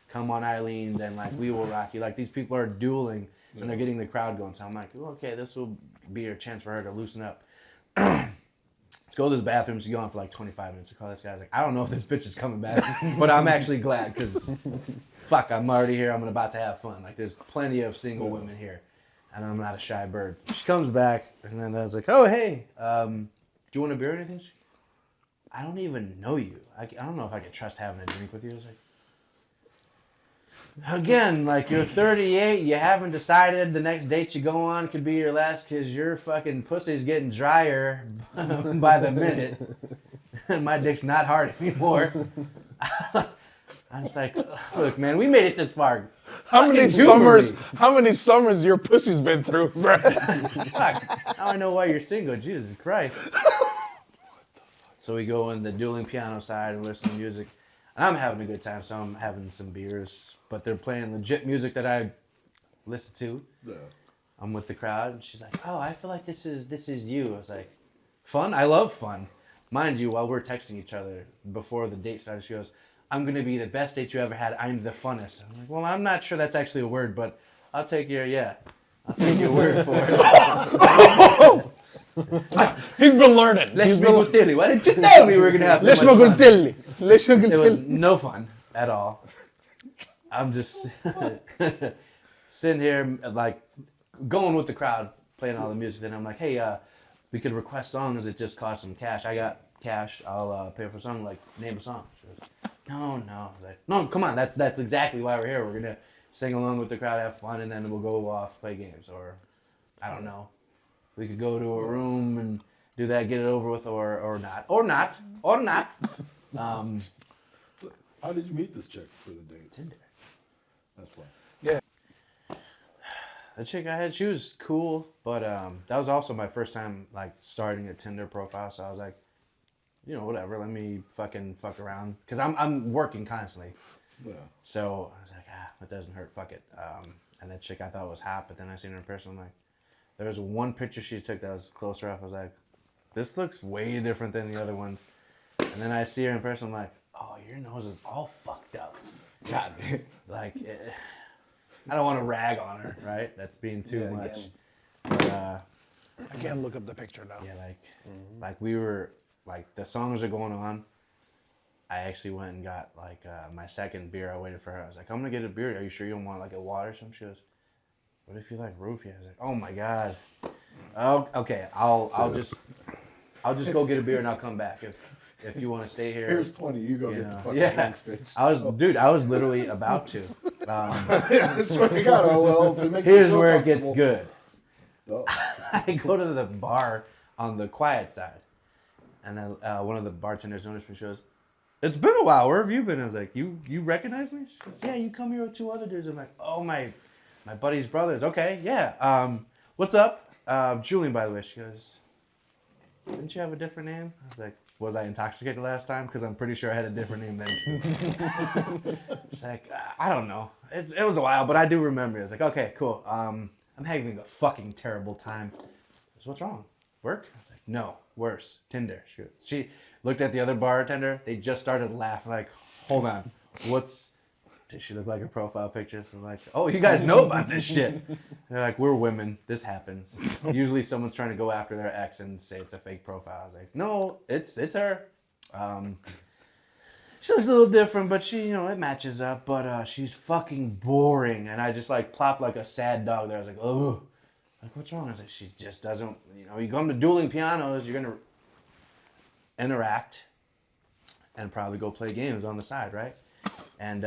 Come On Eileen, then like We Will Rock You. Like these people are dueling and they're getting the crowd going. So I'm like, oh, okay, this will be a chance for her to loosen up. Let's go to this bathroom. She's gone for like 25 minutes. I call this guy. I was like, I don't know if this bitch is coming back, but I'm actually glad because fuck, I'm already here. I'm about to have fun. Like there's plenty of single women here, and I'm not a shy bird. She comes back, and then I was like, oh hey, do you want a beer or anything? I don't even know you. I don't know if I could trust having a drink with you. I was like, again, like you're 38, you haven't decided the next date you go on could be your last because your fucking pussy's getting drier by the minute. And my dick's not hard anymore. I'm just like, look, man, we made it this far. How many Fucking summers your pussy's been through, bro? Fuck. Now I know why you're single. Jesus Christ. So we go in the dueling piano side and listen to music. And I'm having a good time, so I'm having some beers. But they're playing legit music that I listen to. Yeah. I'm with the crowd, and she's like, oh, I feel like this is you. I was like, fun? I love fun. Mind you, while we're texting each other before the date started, she goes, I'm going to be the best date you ever had. I'm the funnest. I'm like, well, I'm not sure that's actually a word, but I'll take your word for it. He's been learning. Let's be Gutilli. Why didn't you tell me we were going to have so Let's much fun? Gutilli. Let's It was Gutilli. no fun at all. I'm just sitting here, like, going with the crowd, playing all the music. Then I'm like, hey, we could request songs. It just costs some cash. I got cash. I'll pay for a song. Like, name a song. She goes, no. I was like, no, come on. That's exactly why we're here. We're going to sing along with the crowd, have fun, and then we'll go off, play games. Or, I don't know. We could go to a room and do that, get it over with, or not. Or not. So how did you meet this chick for the date? Tinder. That's why. Yeah. The chick I had, she was cool, but that was also my first time like starting a Tinder profile. So I was like, you know, whatever. Let me fuck around because I'm working constantly. Yeah. So I was like, it doesn't hurt. Fuck it. And that chick I thought was hot, but then I seen her in person. I'm like, there was one picture she took that was closer up. I was like, this looks way different than the other ones. And then I see her in person. I'm like, oh, your nose is all fucked up. God, like, I don't want to rag on her, right? That's being too much. again. But, I can't look up the picture now. yeah, like we were, like the songs are going on. I actually went and got like my second beer. I waited for her. I was like, I'm gonna get a beer. Are you sure you don't want like a water or something? She goes, what if you like roofie? I was like, oh my god. Oh, okay. I'll just go get a beer and I'll come back if you want to stay here. Here's 20. You go get the fucking drinks, bitch. I was literally about to. I swear to God. Oh well. If it makes you Here's feel where it gets comfortable. good. Oh. I go to the bar on the quiet side, and then one of the bartenders noticed me. She goes, "It's been a while. Where have you been?" I was like, "You recognize me?" She goes, "Yeah, you come here with 2 other dudes." I'm like, "Oh my buddy's brothers." Okay, yeah. What's up? Julian, by the way. She goes, "Didn't you have a different name?" I was like, "Was I intoxicated last time? Because I'm pretty sure I had a different name then too." She's like, "I don't know. It was a while, but I do remember." I was like, "Okay, cool. I'm having a fucking terrible time. I said, what's wrong? Work? I was like, no, worse. Tinder. She looked at the other bartender. They just started laughing. Like, hold on. Does she look like her profile picture? So I'm like, oh, you guys know about this shit. They're like, we're women. This happens. Usually someone's trying to go after their ex and say it's a fake profile. I was like, no, it's her. She looks a little different, but she, it matches up. But she's fucking boring. And I just like plopped like a sad dog there. I was like, oh, like what's wrong? I was like, she just doesn't, you come to dueling pianos, you're gonna interact and probably go play games on the side, right? And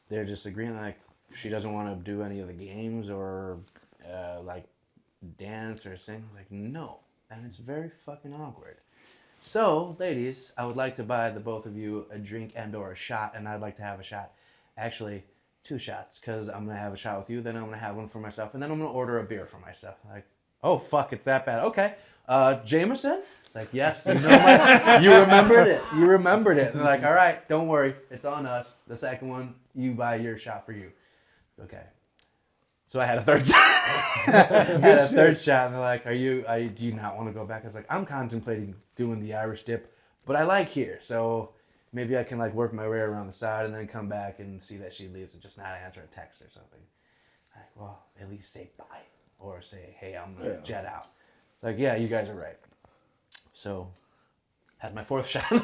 they're just agreeing like she doesn't want to do any of the games or like dance or sing. I was like, no. And it's very fucking awkward. So, ladies, I would like to buy the both of you a drink and or a shot, and I'd like to have a shot. Actually, 2 shots, because I'm going to have a shot with you, then I'm going to have one for myself, and then I'm going to order a beer for myself. Like, oh, fuck, it's that bad. Okay. Jameson? It's like, yes, you remembered it. You remembered it. And they're like, all right, don't worry. It's on us. The second one, you buy your shot for you. Okay. So I had a third shot, and they're like, do you not want to go back? I was like, I'm contemplating doing the Irish dip, but I like here, so maybe I can like work my way around the side and then come back and see that she leaves and just not answer a text or something. Like, well, at least say bye or say, hey, I'm gonna jet out. Like, yeah, you guys are right. So, had my 4th shot, and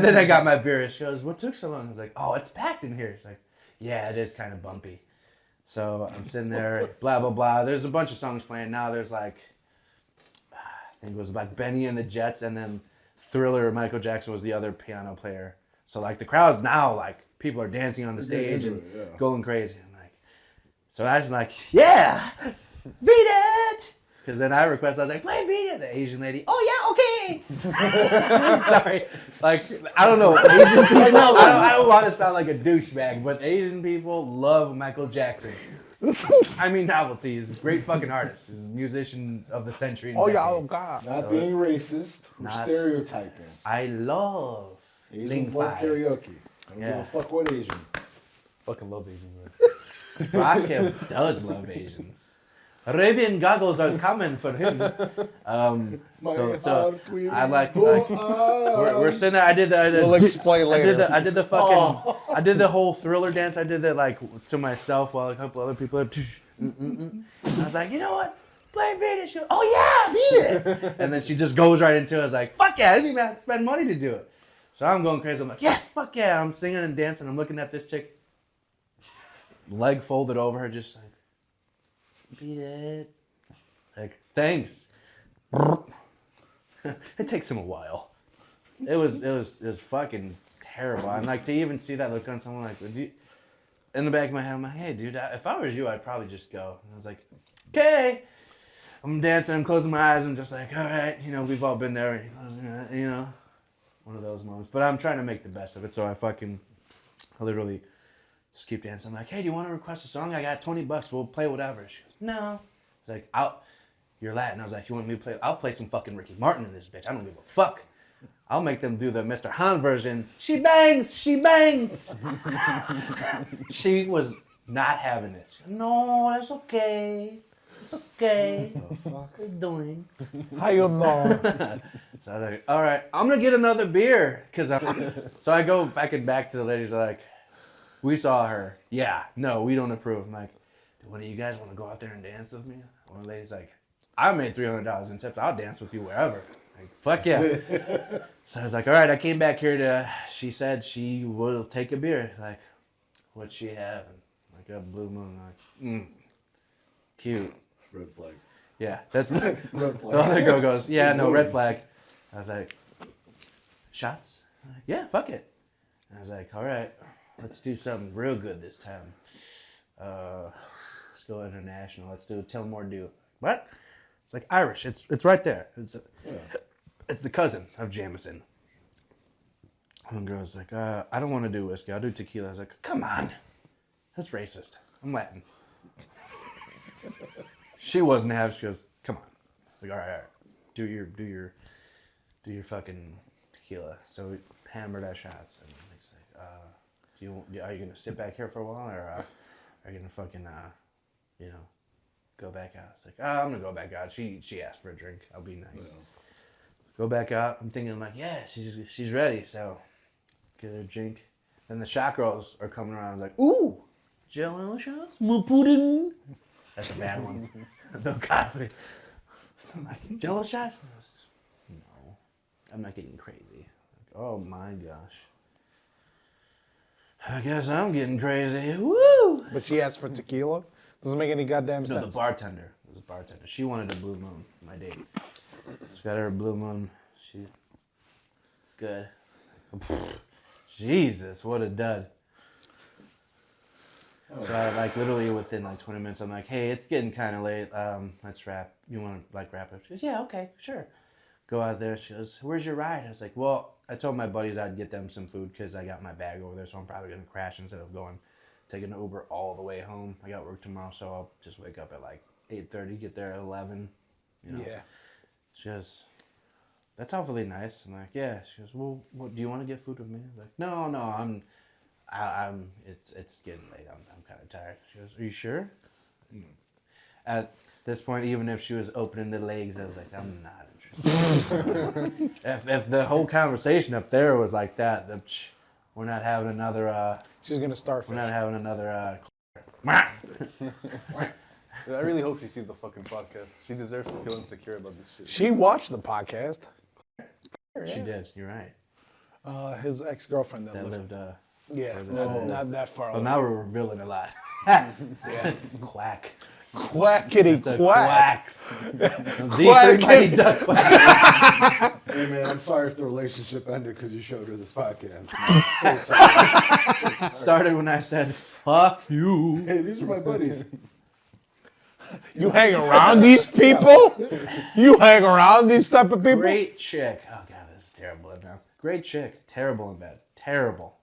then I got my beer. She goes, what took so long? I was like, oh, it's packed in here. She's like, yeah, it is kind of bumpy. So I'm sitting there, blah, blah, blah. There's a bunch of songs playing. Now there's like, I think it was like Benny and the Jets, and then Thriller, Michael Jackson was the other piano player. So like the crowd's now like, people are dancing on the stage and going crazy. I'm like, so I was like, yeah, beat it. Because then I was like, play beat it. The Asian lady, oh yeah, okay. Sorry. Like, I don't know. Asian people, I don't want to sound like a douchebag, but Asian people love Michael Jackson. I mean, novelty. He's a great fucking artist. He's a musician of the century. Oh yeah, oh god. Not being racist or stereotyping. I love Asians love karaoke. I don't give a fuck what Asian. Fucking love Asian. Rakim does love Asians. Arabian goggles are coming for him. So I like we're sitting there. I did the. We'll explain later. I did the fucking. I did the whole Thriller dance. I did that like to myself while a couple other people. I was like, you know what? Play beat it. She goes, oh yeah, beat it. And then she just goes right into it. I was like, fuck yeah, I didn't even have to spend money to do it. So I'm going crazy. I'm like, yeah, fuck yeah. I'm singing and dancing. I'm looking at this chick, leg folded over her, just like. Beat it. Like, thanks. It takes him a while. It was fucking terrible. And like to even see that look on someone like, in the back of my head, I'm like, hey dude, if I was you, I'd probably just go. And I was like, okay. I'm dancing, I'm closing my eyes, I'm just like, all right, we've all been there, one of those moments. But I'm trying to make the best of it, so I literally just keep dancing. I'm like, hey, do you want to request a song? I got $20. We'll play whatever. She goes, no. It's like, you're Latin. I was like, you want me to play? I'll play some fucking Ricky Martin in this bitch. I don't give a fuck. I'll make them do the Mr. Han version. She bangs, she bangs. She was not having this. No, that's okay. It's okay. What the fuck are you doing? How you know? So I was like, all right, I'm going to get another beer. So I go back to the ladies. I'm like, we saw her. Yeah, no, we don't approve. I'm like, what do you guys want to go out there and dance with me? One of the ladies like, I made $300 in tips. I'll dance with you wherever. Like, fuck yeah. So I was like, all right, I came back here she said she will take a beer. Like, what'd she have? Like a Blue Moon. Like, cute. Red flag. Yeah, that's Red flag. The other girl goes, yeah, no, red flag. I was like, shots? Like, yeah, fuck it. And I was like, all right. Let's do something real good this time. Let's go international. Let's do Tell More Do. What? It's like Irish. It's right there. It's the cousin of Jameson. One girl's like, I don't want to do whiskey. I'll do tequila. I was like, come on. That's racist. I'm Latin. She wasn't having. She goes, come on. I was like, all right. Do your fucking tequila. So we hammered our shots. And it's like, are you gonna sit back here for a while, or are you gonna fucking go back out. It's like, oh, I'm gonna go back out. She asked for a drink. I'll be nice. Yeah. Go back out. I'm thinking, like, yeah, she's ready. So get her a drink. Then the shot girls are coming around. I was like, ooh, Jello shots, more pudding. That's a bad one. Bill Cosby. I'm like, Jello shots? No, I'm not getting crazy. Like, oh my gosh. I guess I'm getting crazy. Woo! But she asked for tequila? Doesn't make any goddamn sense. No, the bartender. It was a bartender. She wanted a Blue Moon, my date. She got her a Blue Moon. It's good. Jesus, what a dud. So I like literally within like 20 minutes, I'm like, hey, it's getting kind of late. Let's wrap. You want to like wrap up? She goes, yeah, okay, sure. Go out there. She goes, where's your ride? I was like, well, I told my buddies I'd get them some food because I got my bag over there, so I'm probably gonna crash instead of taking an Uber all the way home. I got work tomorrow, so I'll just wake up at like 8:30, get there at 11. Yeah. She goes, that's awfully nice. I'm like, yeah. She goes, well, what, do you want to get food with me? I was like, no, it's getting late. I'm kind of tired. She goes, are you sure? At this point, even if she was opening the legs, I was like, I'm not interested. if the whole conversation up there was like that, we're not having another. She's gonna starfish. We're not having another. I really hope she sees the fucking podcast. She deserves to feel insecure about this shit. She watched the podcast. She did. You're right. His ex-girlfriend that lived. Yeah, not that far away. But now we're revealing a lot. Yeah. Quack. Quackity It's a quack. quacks. Quackity duck quack. Hey man, I'm sorry if the relationship ended because you showed her this podcast. I'm so sorry. Started when I said, fuck you. Hey, these are my buddies. You hang around these people? You hang around these type of people? Great chick. Oh god, this is terrible in mouth. Great chick. Terrible in bed. Terrible.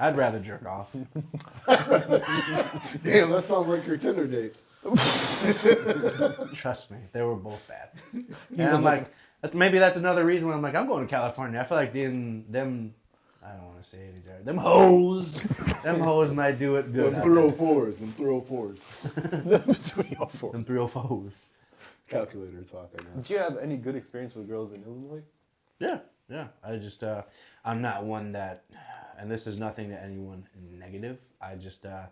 I'd rather jerk off. Damn, that sounds like your Tinder date. Trust me, they were both bad. And I'm like, maybe that's another reason why I'm like, I'm going to California. I feel like them I don't want to say it either. Them hoes might do it good. Them 304s. Them 304s. Calculator talk, I guess. Did you have any good experience with girls in Illinois? Yeah. I just, I'm not one that, and this is nothing to anyone negative. I just, I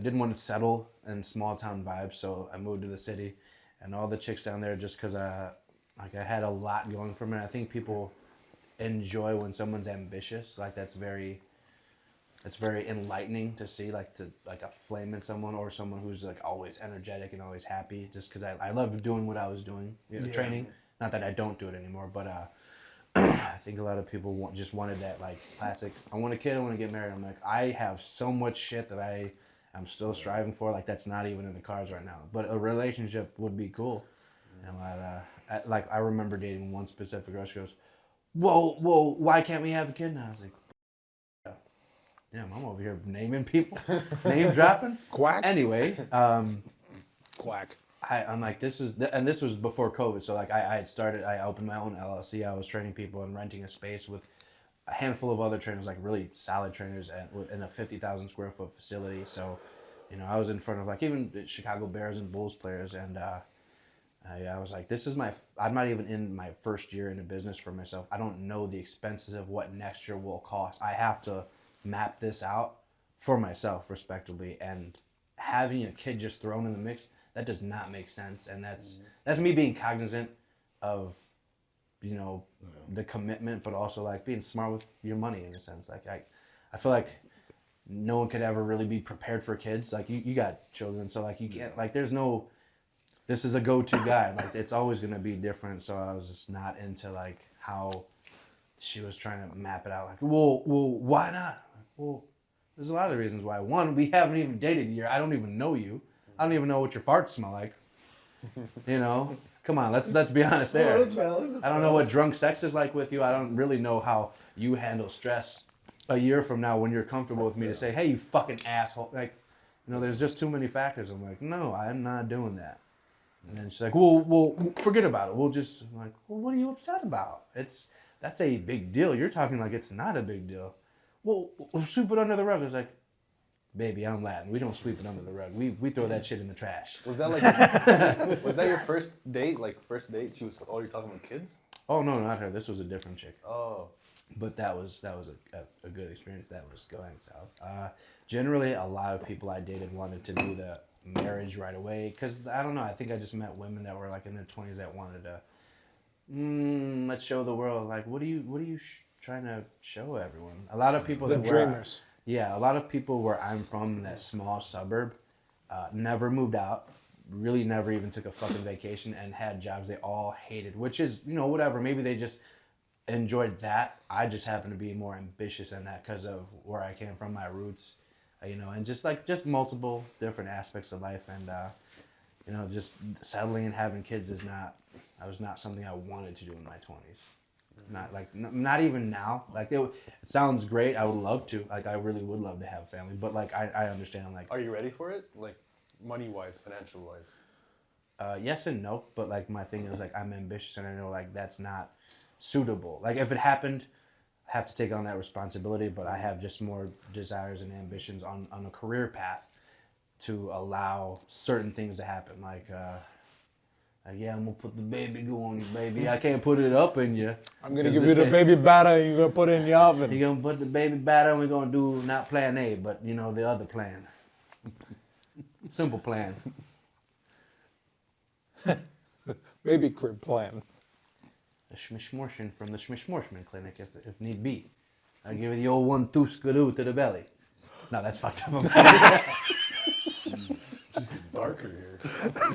didn't want to settle in small town vibes, so I moved to the city, and all the chicks down there just because I had a lot going for me. I think people enjoy when someone's ambitious. Like that's very enlightening to see, like a flame in someone or someone who's like always energetic and always happy. Just because I loved doing what I was doing, training. Not that I don't do it anymore, but I think a lot of people just wanted that like classic. I want a kid. I want to get married. I'm like, I have so much shit that I'm still striving for. Like that's not even in the cards right now. But a relationship would be cool. And I remember dating one specific girl. She goes, whoa, why can't we have a kid now? I was like, damn, I'm over here naming people, name dropping. Quack. Anyway, Quack. I'm like, this was before COVID. So like I opened my own LLC. I was training people and renting a space with a handful of other trainers, like really solid trainers in a 50,000 square foot facility. So, I was in front of like even the Chicago Bears and Bulls players. And I was like, I'm not even in my first year in a business for myself. I don't know the expenses of what next year will cost. I have to map this out for myself respectively. And having a kid just thrown in the mix, that does not make sense. And that's me being cognizant of, the commitment, but also like being smart with your money in a sense. Like I feel like no one could ever really be prepared for kids. Like you got children, so like you can't, like there's no, this is a go-to guy. Like it's always going to be different. So I was just not into like how she was trying to map it out. Like, well, why not? Well, there's a lot of reasons why. One, we haven't even dated a year. I don't even know you. I don't even know what your farts smell like. Come on, let's be honest there. No, that's valid. I don't know what drunk sex is like with you. I don't really know how you handle stress a year from now when you're comfortable with me to say, hey, you fucking asshole. Like, there's just too many factors. I'm like, no, I'm not doing that. And then she's like, well, forget about it. I'm like, well, what are you upset about? That's a big deal. You're talking like it's not a big deal. Well, sweep it under the rug. It's like, baby, I'm Latin. We don't sweep it under the rug. We throw that shit in the trash. Was that like, was that your first date? Like first date, she was already talking about kids? Oh no, not her. This was a different chick. Oh. But that was a good experience. That was going south. Generally, a lot of people I dated wanted to do the marriage right away because I don't know. I think I just met women that were like in their 20s that wanted to. Let's show the world. Like, what are you trying to show everyone? A lot of people The that dreamers. Yeah, a lot of people where I'm from, that small suburb, never moved out. Really, never even took a fucking vacation and had jobs they all hated. Which is, whatever. Maybe they just enjoyed that. I just happen to be more ambitious than that because of where I came from, my roots, and just multiple different aspects of life, and just settling and having kids was not something I wanted to do in my 20s. Not even now. Like it sounds great. I would love to. Like I really would love to have a family, but like I understand. Like, are you ready for it? Like money wise, financial wise. Yes and no. But like my thing is like I'm ambitious and I know like that's not suitable. Like if it happened, I have to take on that responsibility. But I have just more desires and ambitions on a career path to allow certain things to happen. Like yeah, I'm gonna put the baby go on you, baby. I can't put it up in you. I'm gonna give you the baby batter and you're gonna put it in the oven. You're gonna put the baby batter and we're gonna do not plan A, but the other plan. Simple plan. Baby crib plan. A schmishmortion from the schmishmorshman clinic if need be. I give it the old 1-2 skidoo to the belly. No, that's fucked up. Darker here.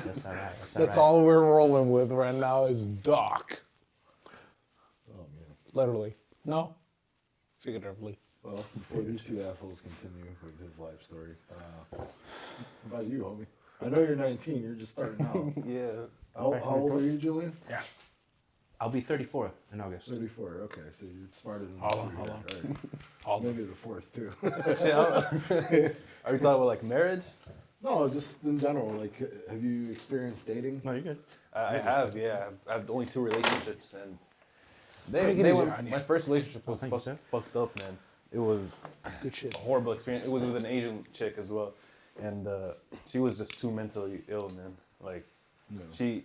That's all right. That's all we're rolling with right now is dark. Oh man. Literally. No? Figuratively. Well, before these two assholes continue with his life story, how about you, homie? I know you're 19. You're just starting out. Yeah. How old are you, Julian? Yeah. I'll be 34 in August. 34. Okay, so you're smarter than Hold on, the hold three, on. right? Maybe the fourth too. Are we talking about like marriage? No, just in general. Like, have you experienced dating? No, you're good. I have, yeah. I've only 2 relationships, and Make it they easier were, on you. my first relationship was thank you, sir. fucked up, man. It was Good shit. a horrible experience. It was with an Asian chick as well, and she was just too mentally ill, man. Like, No. she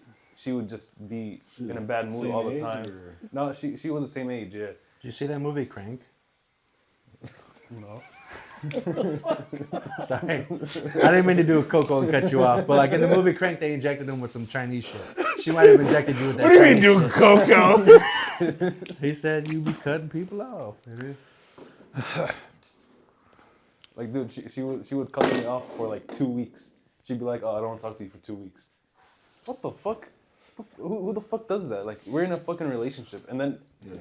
would just be She in a was bad mood same all the age, time. or- No, she was the same age, yeah. Did you see that movie Crank? No. Sorry. I didn't mean to do a Coco and cut you off, but like in the movie Crank, they injected him with some Chinese shit. She might have injected you with that. What do you mean, Chinese dude, shit. Coco? He said you be cutting people off. Like, dude, she would cut me off for like 2 weeks. She'd be like, "Oh, I don't want to talk to you for 2 weeks." What the fuck? Who the fuck does that? Like, we're in a fucking relationship, and then Yeah.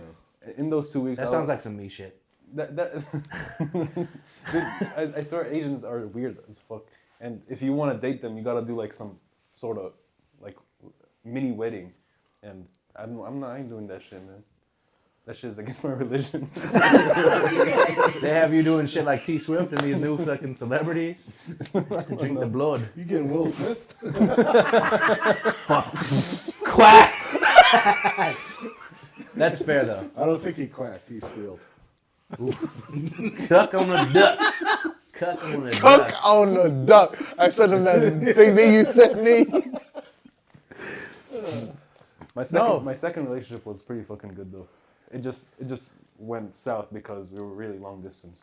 in those 2 weeks, That sounds like some me shit. that. Dude, I swear Asians are weird as fuck. And if you want to date them, you gotta do like some sort of like mini wedding. And I ain't doing that shit, man. That shit is against my religion. They have you doing shit like T Swift and these new fucking celebrities. Drink the blood. You getting Will Smith? Quack! That's fair though. I don't think he quacked. He squealed. Cuck on the duck. Cuck on the Cook duck. on the duck. I sent him that thing that you sent me. My second relationship was pretty fucking good though. It just went south because we were really long distance.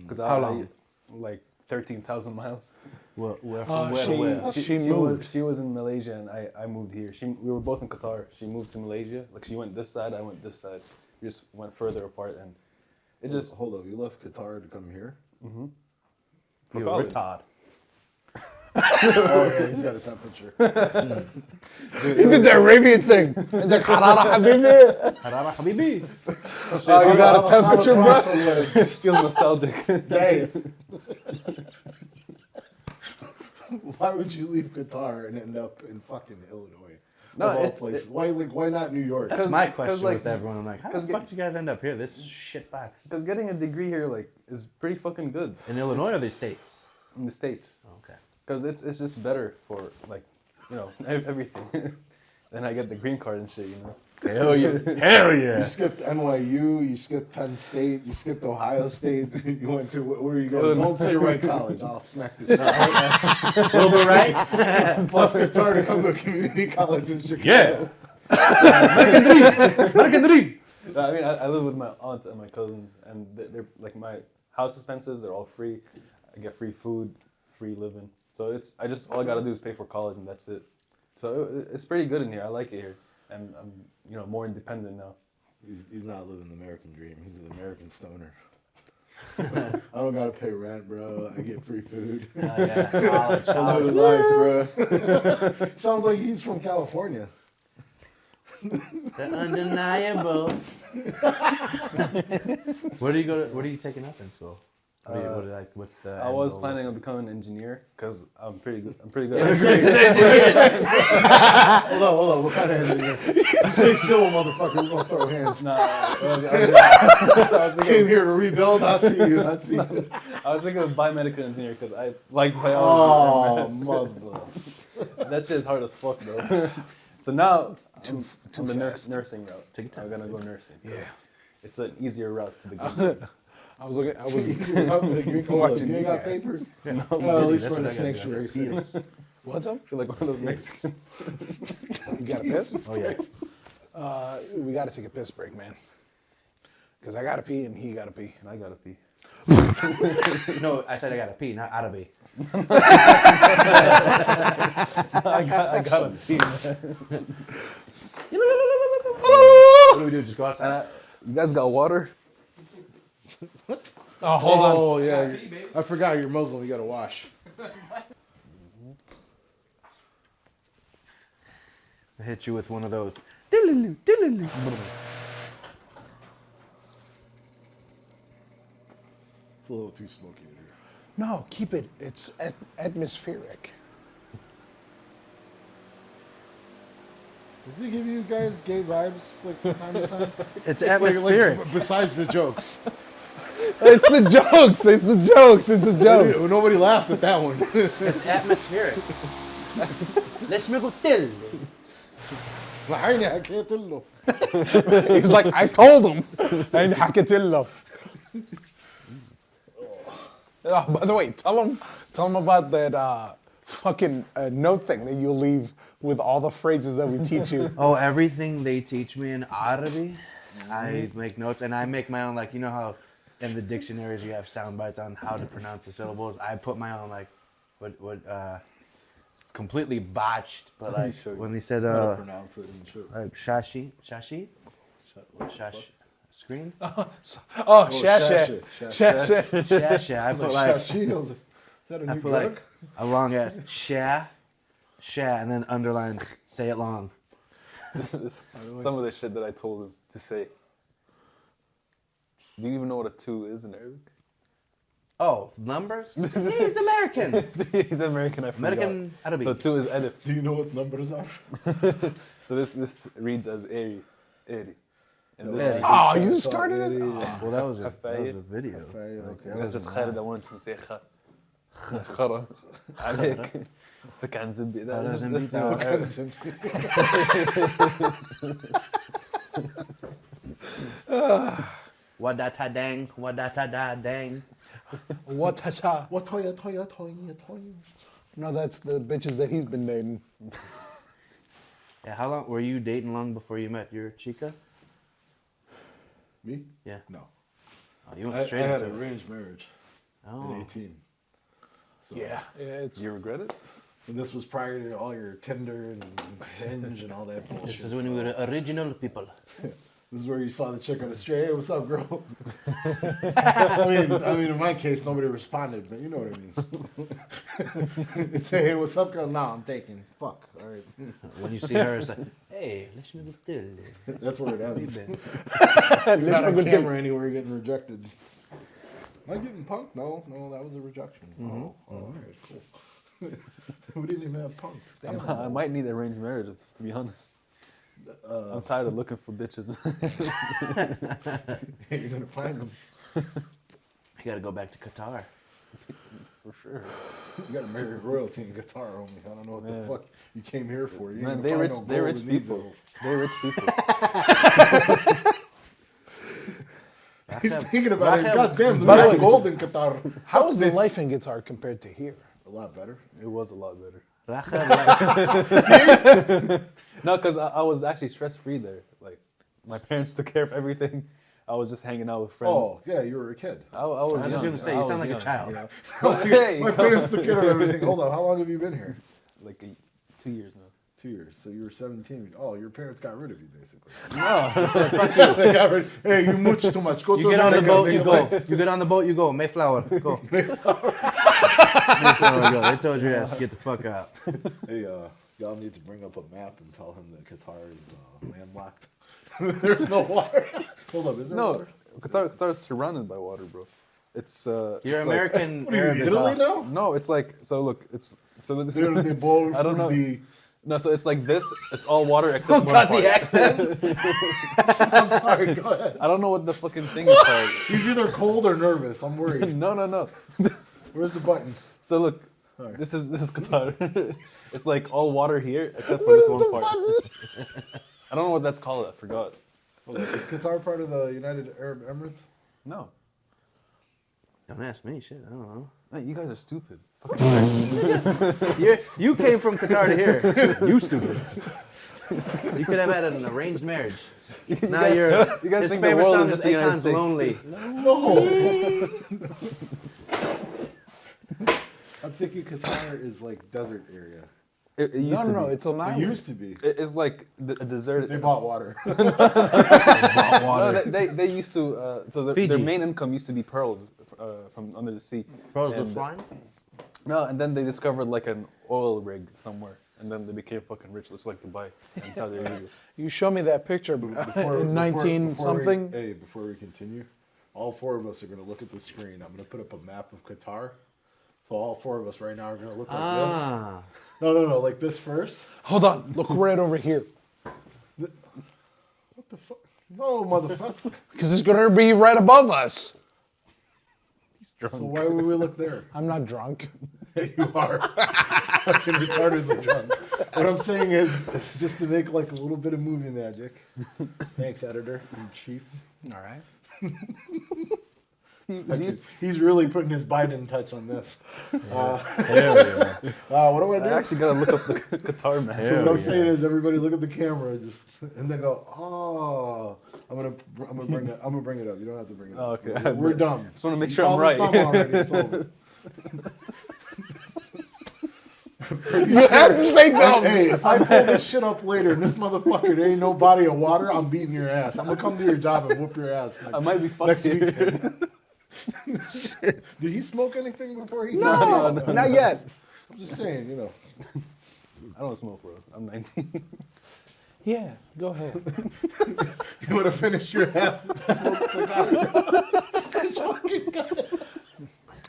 Because How long? Like 13,000 miles. Where Oh, from where to where? She moved. She was in Malaysia and I moved here. We were both in Qatar. She moved to Malaysia. Like she went this side, I went this side. We just went further apart and it just Hold up. You left Qatar to come here? for You college. retard. Oh yeah, he's got a temperature. He did the Arabian thing. The Karara Habibi. Harara Habibi. Oh, you got a temperature, bro? It feels nostalgic. Damn. Why would you leave Qatar and end up in fucking Illinois? No, Of all it's- places. Why not New York? That's my question like- with everyone. I'm like, how the 'cause fuck did you guys end up here? This shit box. Because getting a degree here like is pretty fucking good In Illinois or the States? in the States. Okay. Because it's just better for like, everything. Then I get the green card and shit, Hell yeah. Hell yeah. You skipped NYU, you skipped Penn State, you skipped Ohio State, you went to, where are you going? Don't say Wright College, I'll smack the shit out of Wilbur Wright? you. Left guitar to come to a community college in Chicago. Yeah. American dream. I mean, I live with my aunt and my cousins, and they're like my house expenses. They're all free. I get free food, free living. So all I gotta do is pay for college, and that's it. So it's pretty good in here. I like it here, and I'm more independent now. He's not living the American dream. He's an American stoner. I don't gotta pay rent, bro. I get free food. Yeah. I live life, bro. Sounds like he's from California. The undeniable. What are you taking up in school? What's the? I end was goal? planning on becoming an engineer because I'm pretty good. I'm pretty good. Hold on. What kind of engineer? Say civil, motherfucker. We're gonna throw hands. I Came here to rebuild. I see you. was thinking of biomedical engineer because I like Oh, biology. mother. That shit is hard as fuck though. So now I'm the fast. nursing route. I'm gonna go nursing. Yeah. It's an easier route to begin. I was looking. I was You ain't got papers? No, At least That's for what the I gotta do. sanctuary cities. What's up? I feel like one of those Mexicans. You got a piss? Oh yeah. We got to take a piss break, man. Because I got to pee and he got to pee. I gotta pee. No, I said I gotta pee, not oughta be. I gotta pee. Man. What do we do? Just go outside? You guys got water? Oh, hold on. Oh, yeah. I forgot you're Muslim. You gotta wash. I hit you with one of those. It's a little too smoky in here. No, keep it. It's atmospheric. Does he give you guys gay vibes like from time to time? It's Like, atmospheric. besides the jokes. It's the jokes. It's the jokes. It's the jokes. Nobody laughed at that one. It's atmospheric. Let's make a till. I can't tell you. He's like, I told him. And Haketillo. Oh, by the way, tell him about that fucking note thing that you leave with all the phrases that we teach you. Oh, everything they teach me in Arabic, I make notes, and I make my own, like, you know how in the dictionaries you have sound bites on how to pronounce the syllables? I put my own, like, it's completely botched, but like, when they said, How to pronounce it and shit. like, shashi, screen? Oh, Shasha. Shasha. Shasha, I put like, Shashi. I was like, is that a I new put drug? like a long ass sha, and then underline, say it long. Some of the shit that I told him to say. Do you even know what a 2 is in Arabic? Oh, numbers? He's American. He's American, I forgot. American Arabic. So 2 is Alif. Do you know what numbers are? So this reads as Eri. And Eri. this Oh, you started it? Well, that was a Affair. video. Okay. is just Khalid. I wanted to say Kha. Khara. عليك. فكان زبي. This is Wadata dang, wadata da dang. Watacha. What toya. No, that's the bitches that he's been dating. Yeah, how long were you dating long before you met your chica? Me? Yeah. No. Oh, you I went straight had into an it. arranged marriage Oh. at 18. So, Yeah, it's Do you regret it? And this was prior to all your Tinder and Hinge and all that bullshit. This is when we were original people. This is where you saw the chick on the street. Hey, what's up, girl? I mean, in my case, nobody responded, but you know what I mean. They say, hey, what's up, girl? No, I'm taking. Fuck. All right. When you see her, it's like, hey, let's move still. That's where it ends. Been. You're not on camera anywhere getting rejected. Am I getting punked? No, that was a rejection. Oh, all right, cool. We didn't even have punked. Damn. I might need arranged marriage, to be honest. I'm tired of looking for bitches. You're gonna find them. You gotta go back to Qatar. for sure. You gotta marry royalty in Qatar, homie. I don't know what the Man. fuck you came here for. You Man, ain't they gonna rich. find no They're gold rich in these people. hills. They're rich people. He's thinking about it. Rahel- Goddamn, By the there's way- gold in Qatar. How is the life in guitar compared to here? A lot better. It was a lot better. Rahel, No, because I was actually stress free there. Like, my parents took care of everything. I was just hanging out with friends. Oh, yeah, you were a kid. I was I was just young. gonna say, I you was sound like a young, child. you know? Hey, My parents took care of everything. Hold on, how long have you been here? like 2 years now. 2 years. So you were 17. Oh, your parents got rid of you, basically. No, They got rid. Hey, you mooch too much. Go you to get on the America, boat, make you a go. life. You get on the boat, you go. Mayflower, go. Mayflower, go. They told your ass to get the fuck out. Hey, y'all need to bring up a map and tell him that Qatar is landlocked. There's no water. Hold up, is there no. water? Qatar is surrounded by water, bro. It's You're it's American. What are you, Arab is Italy off. now? Like, no, it's like so. Look, it's so this. They both I don't know. the. No, so it's like this. It's all water except one Got part. the accent. I'm sorry, go ahead. I don't know what the fucking thing is called. He's either cold or nervous. I'm worried. No. Where's the button? So look, Alright. this is Qatar. It's like all water here except for this one part. I don't know what that's called. I forgot. Hold on, is Qatar part of the United Arab Emirates? No, Don't ask me, shit. I don't know. man, you guys are stupid. You came from Qatar to here. You stupid. You could have had an arranged marriage. Now you're. You guys his think the favorite world song is is just the United Akon's States. Lonely. No. I'm thinking Qatar is like desert area. It used No, to no, be. it's an It island. used to be. It's like a desert. They bought water. No, they used to. So their Fiji. main income used to be pearls from under the sea. Pearls of And- swine? No, and then they discovered like an oil rig somewhere, and then they became fucking rich, just like Dubai and Saudi Arabia. You show me that picture in 19 something. Hey, before we continue, all four of us are going to look at the screen. I'm going to put up a map of Qatar. So all four of us right now are going to look like Ah. this. No, like this first. Hold on, look right over here. What the fuck? No, motherfucker. Because it's gonna be right above us. So why would we look there? I'm not drunk. You are fucking retardedly drunk. What I'm saying is, just to make like a little bit of movie magic. Thanks, editor in chief. All right. He's really putting his Biden touch on this. There we go. What do I do? I actually gotta look up the Qatar map. So what I'm saying is, everybody look at the camera, just and then go, oh, I'm gonna bring it up. You don't have to bring it up. Oh, okay. We're dumb. Just want to make You sure I'm called us right. dumb already. It's over. You have to say dumb. Hey, if I pull this shit up later and this motherfucker, there ain't no body of water, I'm beating your ass. I'm gonna come to your job and whoop your ass next, I might be fucked next here. weekend. Did he smoke anything before he? No, not yet. I'm just saying, you know. I don't smoke, bro. I'm 19. Yeah, go ahead. You would have finished your half smoked cigar. It's fucking good.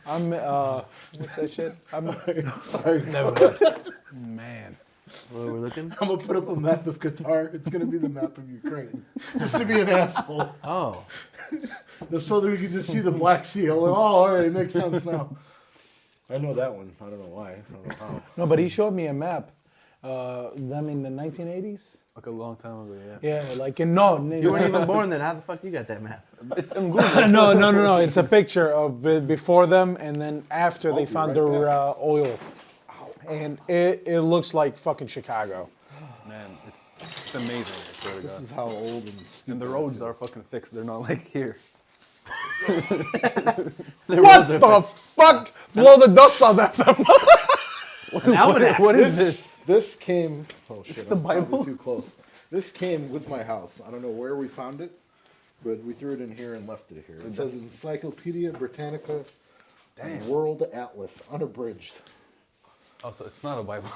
I'm what's that shit? I'm Sorry. never mind. Man. Where we're looking? I'm gonna put up a map of Qatar. It's gonna be the map of Ukraine, just to be an asshole, Oh. just so that we can just see the Black Sea. I'm like, oh, all right, it makes sense now. I know that one. I don't know why. I don't know how. No, but he showed me a map. Them in the 1980s. Like a long time ago, yeah. Yeah, like in no. You weren't even born then. How the fuck you got that map? It's in Google. No. It's a picture of before them and then after they I'll be found right their oil, and it looks like fucking Chicago. Man, it's amazing. I swear to This God. is how old and stupid. And the roads are fucking fixed. They're not like here. What the fuck? Blow the dust on that. An almanac. What is this? This came. Oh shit! the I'm probably Bible? too close. This came with my house. I don't know where we found it, but we threw it in here and left it here. It says Encyclopedia Britannica, World Atlas, unabridged. Oh, so it's not a Bible.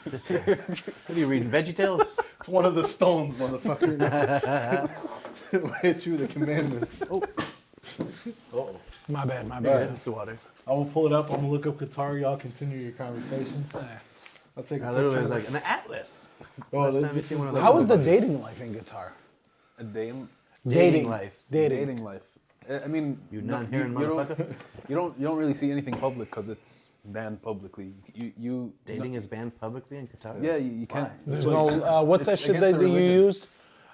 This here. What are you reading? VeggieTales? It's one of the stones, motherfucker. It'll hit you with the commandments. Oh. Uh-oh. My bad. Yeah, it's the water. I will pull it up. I'm gonna look up Qatar. Y'all continue your conversation. I'll take a I quick literally time. was like, an atlas. Oh, last this time you is seen one of like- How is the dating life in Qatar? A day in Dating life. Dating. dating life. I mean, You no, non-hearing you motherfucker. you don't really see anything public because it's banned publicly. You Dating is banned publicly in Qatar? Yeah, you can't. There's no, what's that it's shit against that the you religion. used?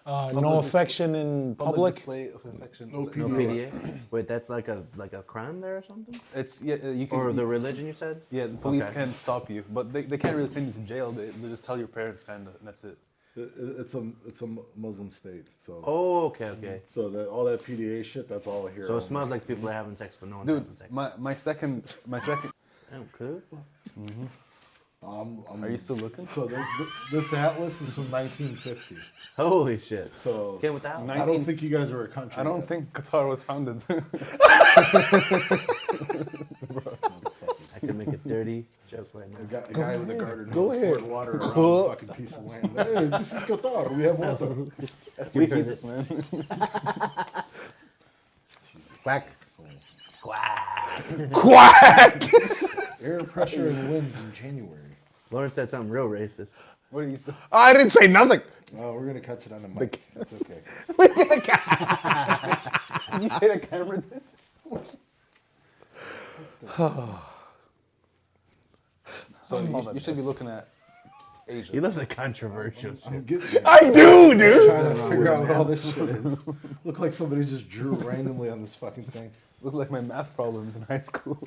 No dis- affection in Public public? display of affection. No It's- No PDA. PDA? Wait, that's like a crime there or something? It's you can. Or the religion you said? yeah, the police Okay. can't stop you, but they can't really send you to jail. They just tell your parents, kind of, and that's it. It's a Muslim state, so Oh, okay, okay. so that all that PDA shit, that's all here. So it smells like people are having sex, but no one's Dude, having sex. my second. Oh, cool. Are you still looking? So this atlas is from 1950. Holy shit. So Came with that one. I don't think you guys are a country. I don't yet. think Qatar was founded. I can make a dirty joke right now. A guy with a garden Go hose ahead. poured water around a fucking piece of land. Hey, this is Qatar. We have water. That's We your heard Jesus, man. Quack. Quack. Quack! Air pressure and winds in January. Lauren said something real racist. What do you say? I didn't say nothing. Oh, we're gonna catch it on the mic. That's okay. Did you say the camera did? So you should be looking at Asia. You love the controversial shit. I'm getting I do, dude. trying to figure out what all this shit is. Look like somebody just drew randomly on this fucking thing. Looks like my math problems in high school.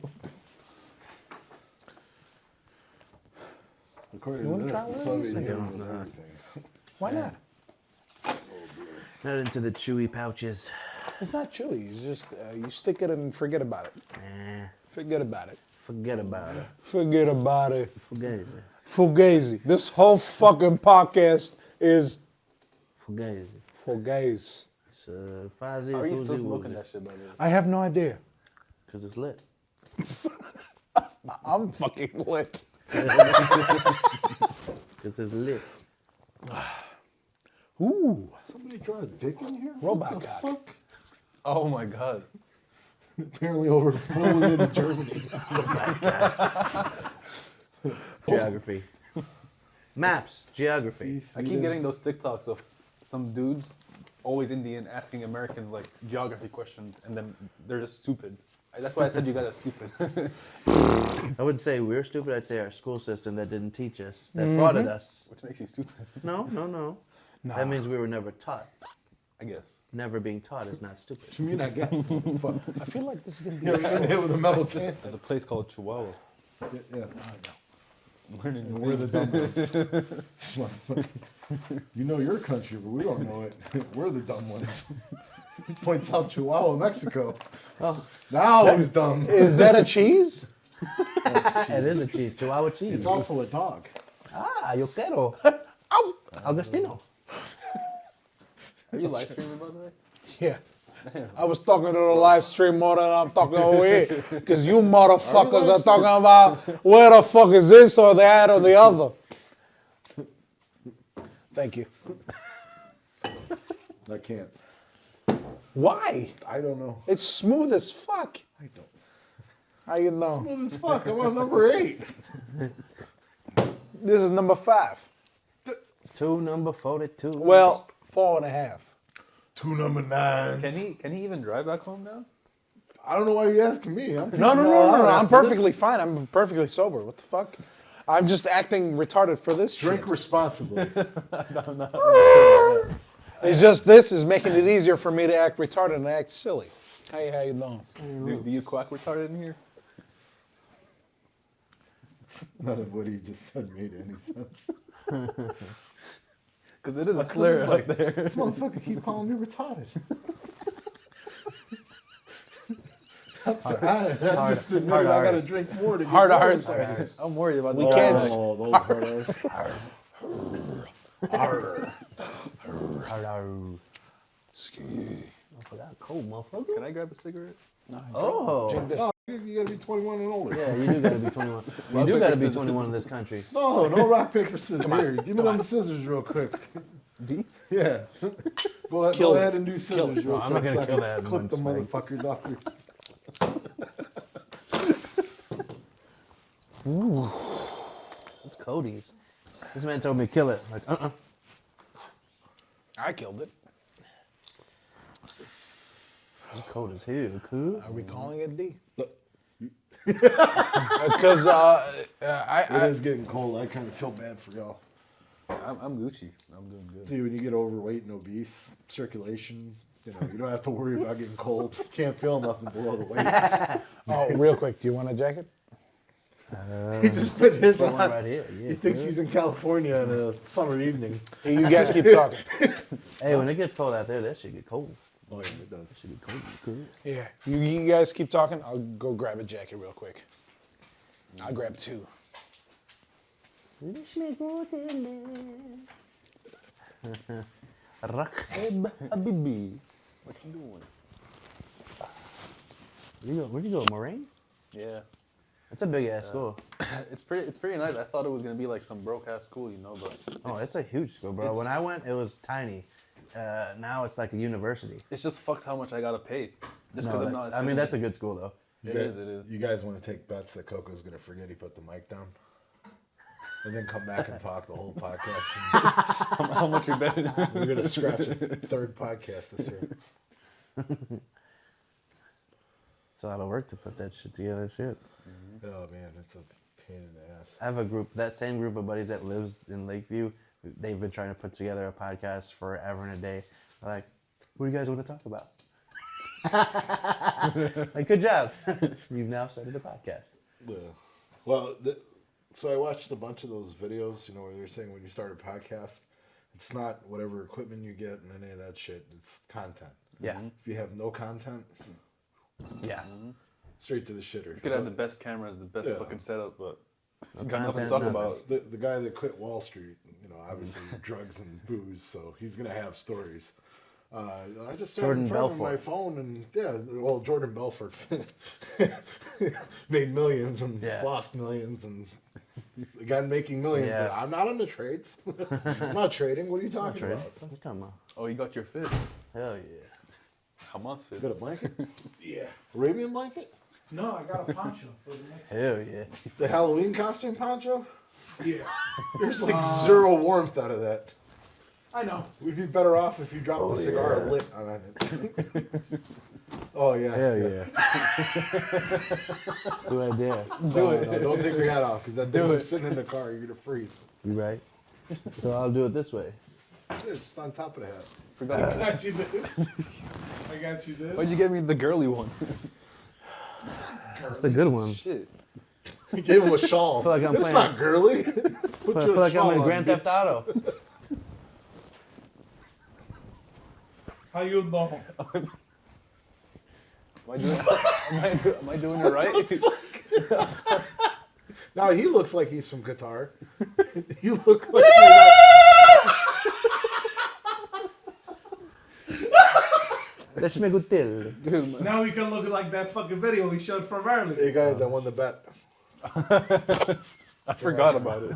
According You to wanna this, try the one of Soviet those? Union was everything. Why not? Not into the chewy pouches. It's not chewy. It's just you stick it and forget about it. Forget about it. Forget about it. Forget about it. Forget it. Fugazi. This whole fucking podcast is Forget it. fugazi. It's 5-0 How are you still smoking that shit, by the way? I have no idea. Because it's lit. I'm fucking lit. Because it's lit. Ooh, Somebody draw a dick in here? Robot What the cock. fuck? Oh my god. Apparently over Poland and Germany. Geography. Maps. Geography. I keep getting those TikToks of some dudes, always Indian, asking Americans like geography questions, and then they're just stupid. That's why I said you guys are stupid. I wouldn't say we're stupid. I'd say our school system that didn't teach us, that frauded us. Which makes you stupid, No. That means we were never taught. I guess. Never being taught is not stupid. To me, I guess. Fuck. I feel like this is gonna be. You ever been hit with a metal can? There's a place called Chihuahua. Yeah. Learning We're the things. dumb ones. This motherfucker. You know your country, but we don't know it. We're the dumb ones. He points out Chihuahua, Mexico. Oh, Now who's dumb? Is that a cheese? it is a cheese. Chihuahua cheese. It's also a dog. Ah, yo quiero. Augustino. Are you live streaming, by the way? Yeah. I was talking to the live stream more than I'm talking over here. Because you motherfuckers are talking about where the fuck is this or that or the other. Thank you. I can't. Why? I don't know. It's smooth as fuck. I don't. How you know? Smooth as fuck. I'm on number 8. This is number 5. Number 42. Well, 4.5. 2 number 9s. Can he even drive back home now? I don't know why you're asking me. I'm No. I'm after this. perfectly fine. I'm perfectly sober. What the fuck? I'm just acting retarded for this Drink shit. responsibly. It's just this is making it easier for me to act retarded and act silly. Hey, how you doing? Do you quack retarded in here? None of what he just said made any sense. Because it is a slur Like, out there. this motherfucker keep calling me retarded. I just admitted hard I gotta R's. drink more to get Hard more R's. retarded. I'm worried about We that. can't Oh, those hard R's. Arr. Ski. I forgot cold, motherfucker. Can I grab a cigarette? Oh. Drink this. Oh, you gotta be 21 and older. Yeah, you do gotta be 21. You do gotta be 21 in this country. No, no rock, paper, scissors. Here, give me them scissors real quick. These? Yeah. Go Kill ahead it. and do scissors real No, I'm not quick. gonna so I kill can that in Clip one the swing. motherfuckers off your... It's Cody's. This man told me to kill it. Like, I killed it. Cold as hell, Cuhh. Are we calling it D? Because It is getting cold. I kind of feel bad for y'all. I'm Gucci. I'm doing good. See, when you get overweight and obese, circulation, you don't have to worry about getting cold. Can't feel nothing below the waist. oh, real quick, do you want a jacket? He just put his Put one on. right here. Yeah, He thinks Cuhh. he's in California on a summer evening. Hey, you guys keep talking. Hey, when it gets cold out there, that shit get cold. Oh, yeah, it does. Shit get cold, Cuhh. Yeah, you guys keep talking. I'll go grab a jacket real quick. I'll grab two. Rakhib Habibi. What you doing? Where'd you go, Moraine? Yeah. That's a big ass school. It's pretty nice. I thought it was gonna be like some broke ass school, but Oh, it's a huge school, bro. When I went, it was tiny. Now it's like a university. it's just fucked how much I gotta pay. Just No, because I'm that's- not. I mean, that's a good school though. It is. It is. You guys want to take bets that Coco's going to forget he put the mic down? And then come back and talk the whole podcast. How much you betting? We're going to scratch a third podcast this year. It's a lot of work to put that shit together. Shit. Oh, man, it's a pain in the ass. I have a group, that same group of buddies that lives in Lakeview. They've been trying to put together a podcast forever and a day. They're like, what do you guys want to talk about? Like, good job. You've now started a podcast. Yeah. Well, so I watched a bunch of those videos, where they're saying when you start a podcast, it's not whatever equipment you get and any of that shit. It's content. Yeah. If you have no content, Yeah. straight to the shitter. You could have the best cameras, the best Yeah. fucking setup, but it's No got nothing to content, talk nothing. about. The guy that quit Wall Street, obviously drugs and booze, so he's gonna have stories. I just sat Jordan in front of Belfort. my phone and Jordan Belfort made millions and Yeah. lost millions and again making millions. Yeah. But I'm not in the trades. I'm not trading. What are you talking Trade. about? Come on. Oh, you got your fit. Hell yeah. Hamas fit. You got a blanket? Yeah. Arabian blanket? No, I got a poncho for the next. Hell yeah. The Halloween costume poncho? Yeah, There's like zero warmth out of that. I know. We'd be better off if you dropped the cigar lit on it. Oh yeah. Hell yeah. Good idea. No, don't take your hat off because that thing is sitting in the car. You're gonna freeze. You right? So I'll do it this way. Yeah, just on top of the hat. Forgot. I got you this. I got you this. Why'd you get me the girly one? That's the good one. Shit. You gave him a shawl. feel like I'm it's playing- not girly. Put I your feel like shawl I'm in on, Grand bitch. Theft Auto. How you know? Am I doing it right? Now he looks like he's from Qatar. You look like you're not. Let's make a tell. Now we can look like that fucking video we showed from earlier. Hey guys, I won the bet. I forgot about it.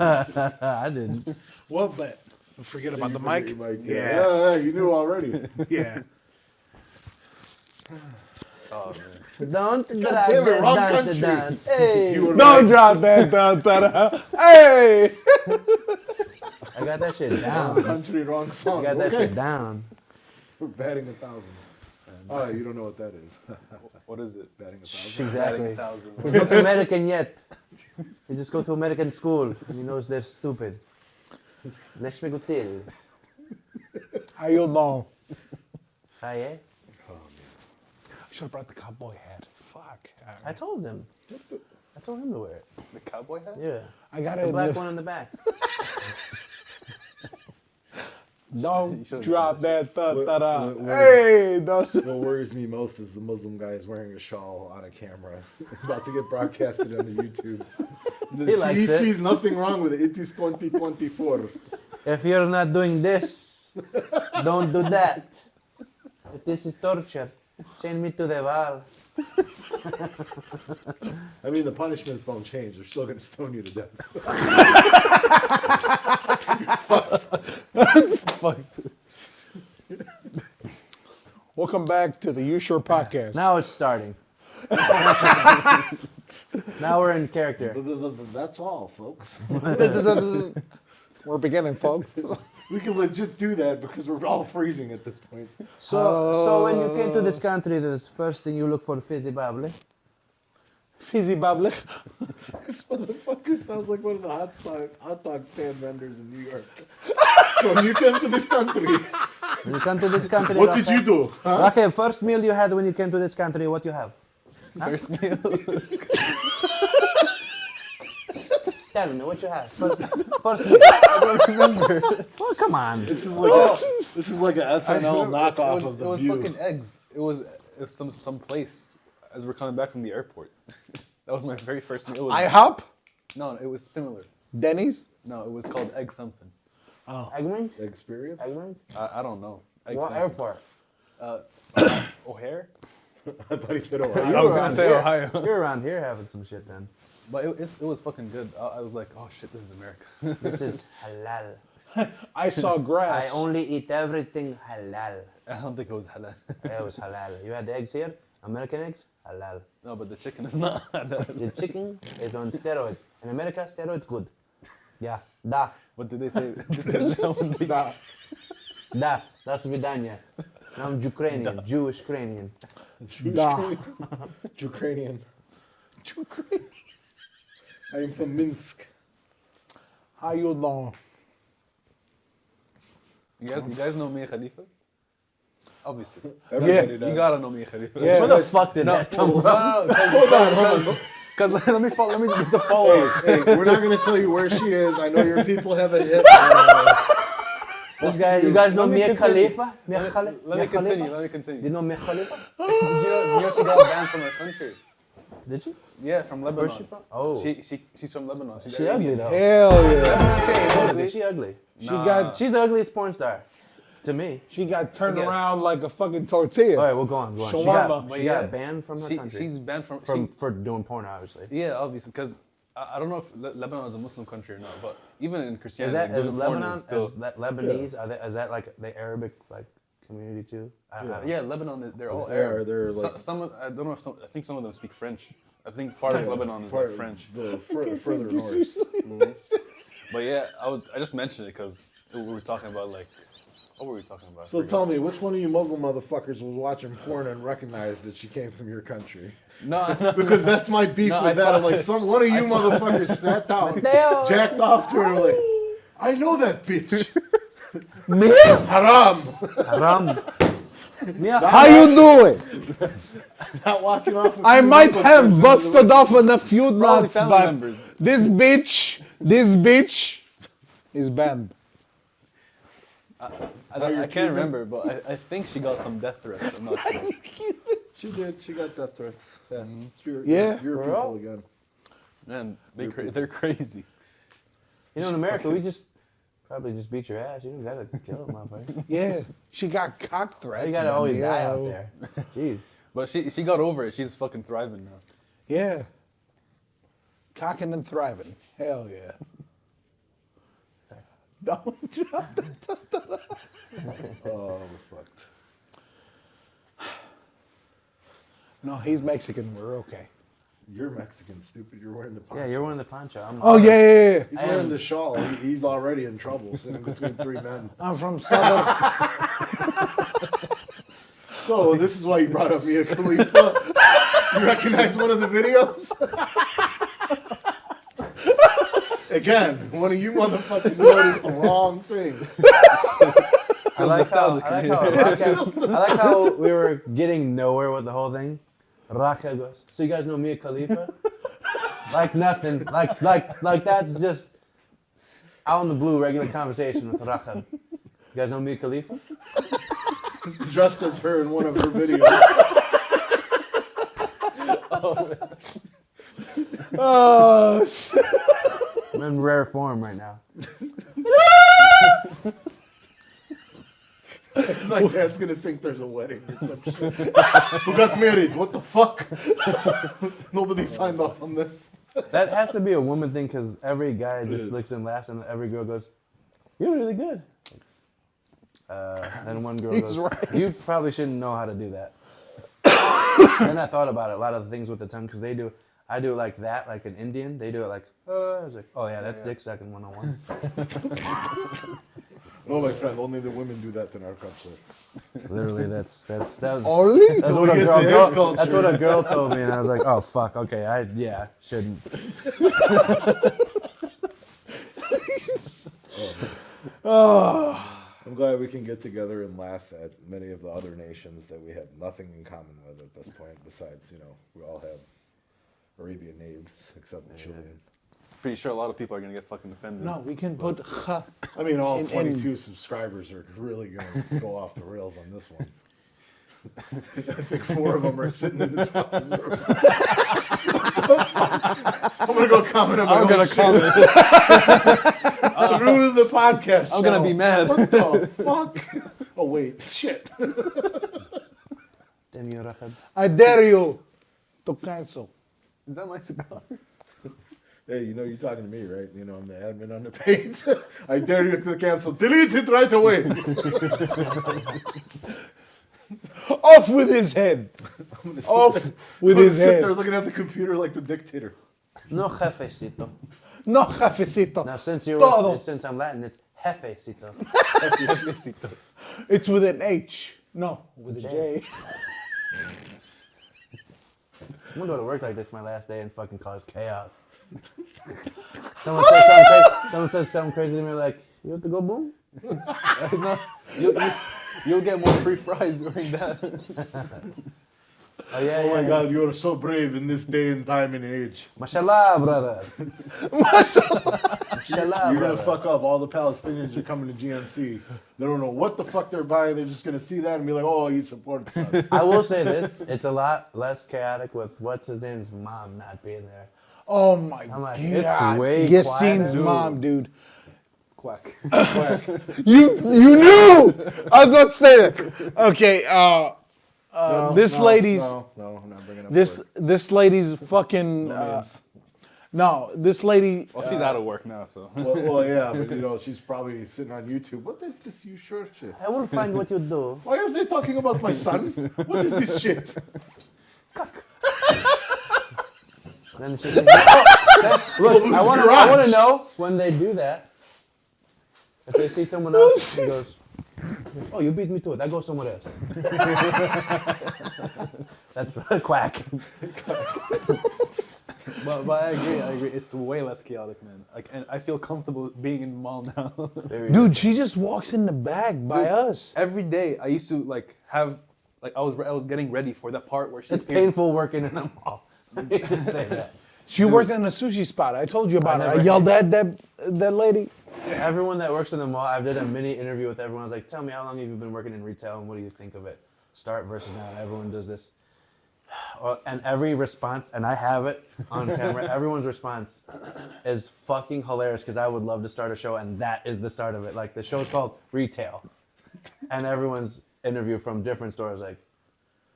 I didn't. What bet? Forget about the mic? Yeah, you knew already. Yeah. Oh man. Don't damn drop it, that wrong down to country. down. Hey. You were Don't right. drop that. Da. Hey. I got that shit Wrong down. country, wrong I song. got that Okay. shit down. We're batting 1,000. Oh, you don't know what that is. What is it? Batting 1,000. Exactly. 1,000. He's not American yet. He just go to American school. He knows they're stupid. Let's make a tell. How you know? Hi, eh? Should have brought the cowboy hat. Fuck. I told him. I told him to wear it. The cowboy hat? Yeah. I got The it. black one in the back. Don't should've drop that. Da. What- Hey. Don't. What worries me most is the Muslim guy is wearing a shawl on a camera, about to get broadcasted on the YouTube. He likes it. sees nothing wrong with it. It is 2024. If you're not doing this, don't do that. If this is torture, send me to the wall. I mean, the punishments don't change. They're still going to stone you to death. Fuck. Welcome back to the You Sure podcast. Now it's starting. Now we're in character. That's all, folks. We're beginning, folks. We can legit do that because we're all freezing at this point. So when you came to this country, the first thing you look for fizzy bubbly. Fizzy bubbly. This motherfucker sounds like one of the hot dog stand vendors in New York. So when you came to this country, When you come to this country, what did you do? Huh? Raquel, first meal you had when you came to this country, what you have? First meal. Tell me what you have. First meal. I don't remember. Well, come on. This is like a SNL knockoff of The It was View. fucking eggs. It was some place as we're coming back from the airport. That was my very first meal. It was, IHOP? no, it was similar. Denny's? No, it was called egg something. Eggman's? Experience? Eggman's? I don't know. Egg What something. airport? O'Hare? I thought he said I Ohio. was gonna say Ohio. You're around here having some shit then. But it was fucking good. I was like, oh shit, this is America. This is halal. I saw grass. I only eat everything halal. I don't think it was halal. It was halal. You had the eggs here? American eggs? Halal. No, but the chicken is not halal. The chicken is on steroids. In America, steroids good. Yeah. Da. What did they say? Da. Da. До свидания. I'm Ukrainian. Jewish Ukrainian. Ukrainian. I am from Minsk. How you doing? You guys know Mia Khalifa? Obviously. Everybody does. You gotta know Mia Khalifa. Yeah. Where the fuck did that come from? Hold on. Because let me get the follow. Hey, we're not going to tell you where she is. I know your people have a hit. This guy, you guys know Let me Mia continue. Khalifa? Mia Khalifa? Let me continue. You know Mia Khalifa? Did you know she got banned from her country? Did she? Yeah, from Lebanon. Where's she from? Oh. She's from Lebanon. She's She ugly Arabian. though. Hell yeah. She ain't ugly. She ugly. She's the ugliest porn star. To me. She got turned Yes. around like a fucking tortilla. All right, well, go on. She Shawarma. got banned from her country. She's banned from For doing porn, obviously. yeah, obviously, because I don't know if Lebanon is a Muslim country or not, but even in Is Christianity, that is doing porn Lebanon? is still, Is that Lebanese? Is that like the Arabic like community too? I don't know. yeah, Lebanon. They're all They are, Arab. they're like- I don't know if I think some of them speak French. I think part of Lebanon is like French. The further north. But yeah, I just mentioned it because we were talking about like, what were we talking about? So tell me, which one of you Muslim motherfuckers was watching porn and recognized that she came from your country? no, Because that's my beef No, with I that. saw I'm like, one of you motherfuckers sat down, jacked off to her, and like, I know that bitch. Haram. Haram. How you doing? Not walking off. I might have busted off on a few Probably nuts, family but members. this bitch is banned. I can't remember, but I think she got some death threats. I'm not sure. She did. She got death threats. Yeah. It's your Bro. people again. Man, they're crazy. You know, in America, we probably just beat your ass. You don't gotta kill them, motherfucker. Yeah, she got cock threats. You gotta man. always die Yeah. out there. Jeez. But she got over it. She's fucking thriving now. Yeah. Cocking and thriving. Hell yeah. Don't drop that. Oh, we're fucked. No, he's Mexican. We're okay. You're Mexican, stupid. You're wearing the poncho. Yeah, you're wearing the poncho. I'm Oh, yeah. He's wearing the shawl. He's already in trouble sitting between three men. I'm from Southern. So this is why you brought up Mia Khalifa. You recognize one of the videos? Again, one of you motherfuckers noticed the wrong thing. I like how we were getting nowhere with the whole thing. Raka goes, so you guys know Mia Khalifa? Like nothing. Like that's just out in the blue, regular conversation with Raka. You guys know Mia Khalifa? Dressed as her in one of her videos. Oh, I'm in rare form right now. My dad's gonna think there's a wedding or some shit. Who got married? What the fuck? Nobody signed off on this. That has to be a woman thing because every guy just is. looks and laughs and every girl goes, "You're really good." Then one girl goes, right. "You probably shouldn't know how to do that." Then I thought about it, a lot of the things with the tongue because I do it like that, like an Indian. They do it like, I was like, oh yeah, that's dick sucking 101. No, my friend, only the women do that in our culture. Literally, that was Only? that's Till what we a get girl, to his that's culture. what a girl told me, and I was like, oh fuck, okay, shouldn't. I'm glad we can get together and laugh at many of the other nations that we have nothing in common with at this point. Besides, we all have Arabian names except Julian. Pretty sure a lot of people are gonna get fucking offended. No, we can put Cuhh. I mean, all In- 22 subscribers are really going to go off the rails on this one. I think 4 of them are sitting in this fucking room. I'm gonna go comment on my own shit. Through the podcast. I'm gonna channel. be mad. What the fuck? Oh wait, shit. Damn you, Rahab. I dare you to cancel. Is that my cigar? Hey, you're talking to me, right? I'm the admin on the page. I dare you to cancel. Delete it right away. Off with his head. Off with his Sit head. there looking at the computer like the dictator. No jefecito. No cafecito. Now, since Todo. I'm Latin, it's jefecito. It's with an H. No, with a J. I'm gonna go to work like this my last day and fucking cause chaos. Someone says something crazy to me like, you have to go boom? No, you'll get more free fries during that. Oh yeah, Oh my yeah. God, you are so brave in this day and time and age. Mashallah, brother. Mashallah, You're gonna brother. fuck up. All the Palestinians are coming to GNC. They don't know what the fuck they're buying. They're just gonna see that and be like, "Oh, he supports us." I will say this, it's a lot less chaotic with what's his name's mom not being there. Oh my I'm like, God. it's way Yassine's quieter. mom, dude. Quack. You knew! I was about to say that. Okay, this lady's No, I'm not bringing up this work. this lady's fucking No names. no, this lady Well, she's out of work now, so. Well, yeah, but she's probably sitting on YouTube. What is this you sure shit? I will find what you do. Why are they talking about my son? What is this shit? Then she says, look, I want garage. to know when they do that. If they see someone else, he goes, oh, you beat me to it. I go somewhere else. That's quack. But I agree. It's way less chaotic, man. And I feel comfortable being in the mall now. dude, she just walks in the bag by Dude, us. Every day I used to have I was getting ready for that part where she It's painful working in a mall. I hate to say that. She worked in a sushi spot. I told you about her. I never- yelled at that lady. Everyone that works in the mall, I did a mini interview with everyone. I was like, tell me, how long have you been working in retail and what do you think of it? Start versus now. Everyone does this. And every response, and I have it on camera, everyone's response is fucking hilarious because I would love to start a show and that is the start of it. Like the show's called Retail. And everyone's interview from different stores, like,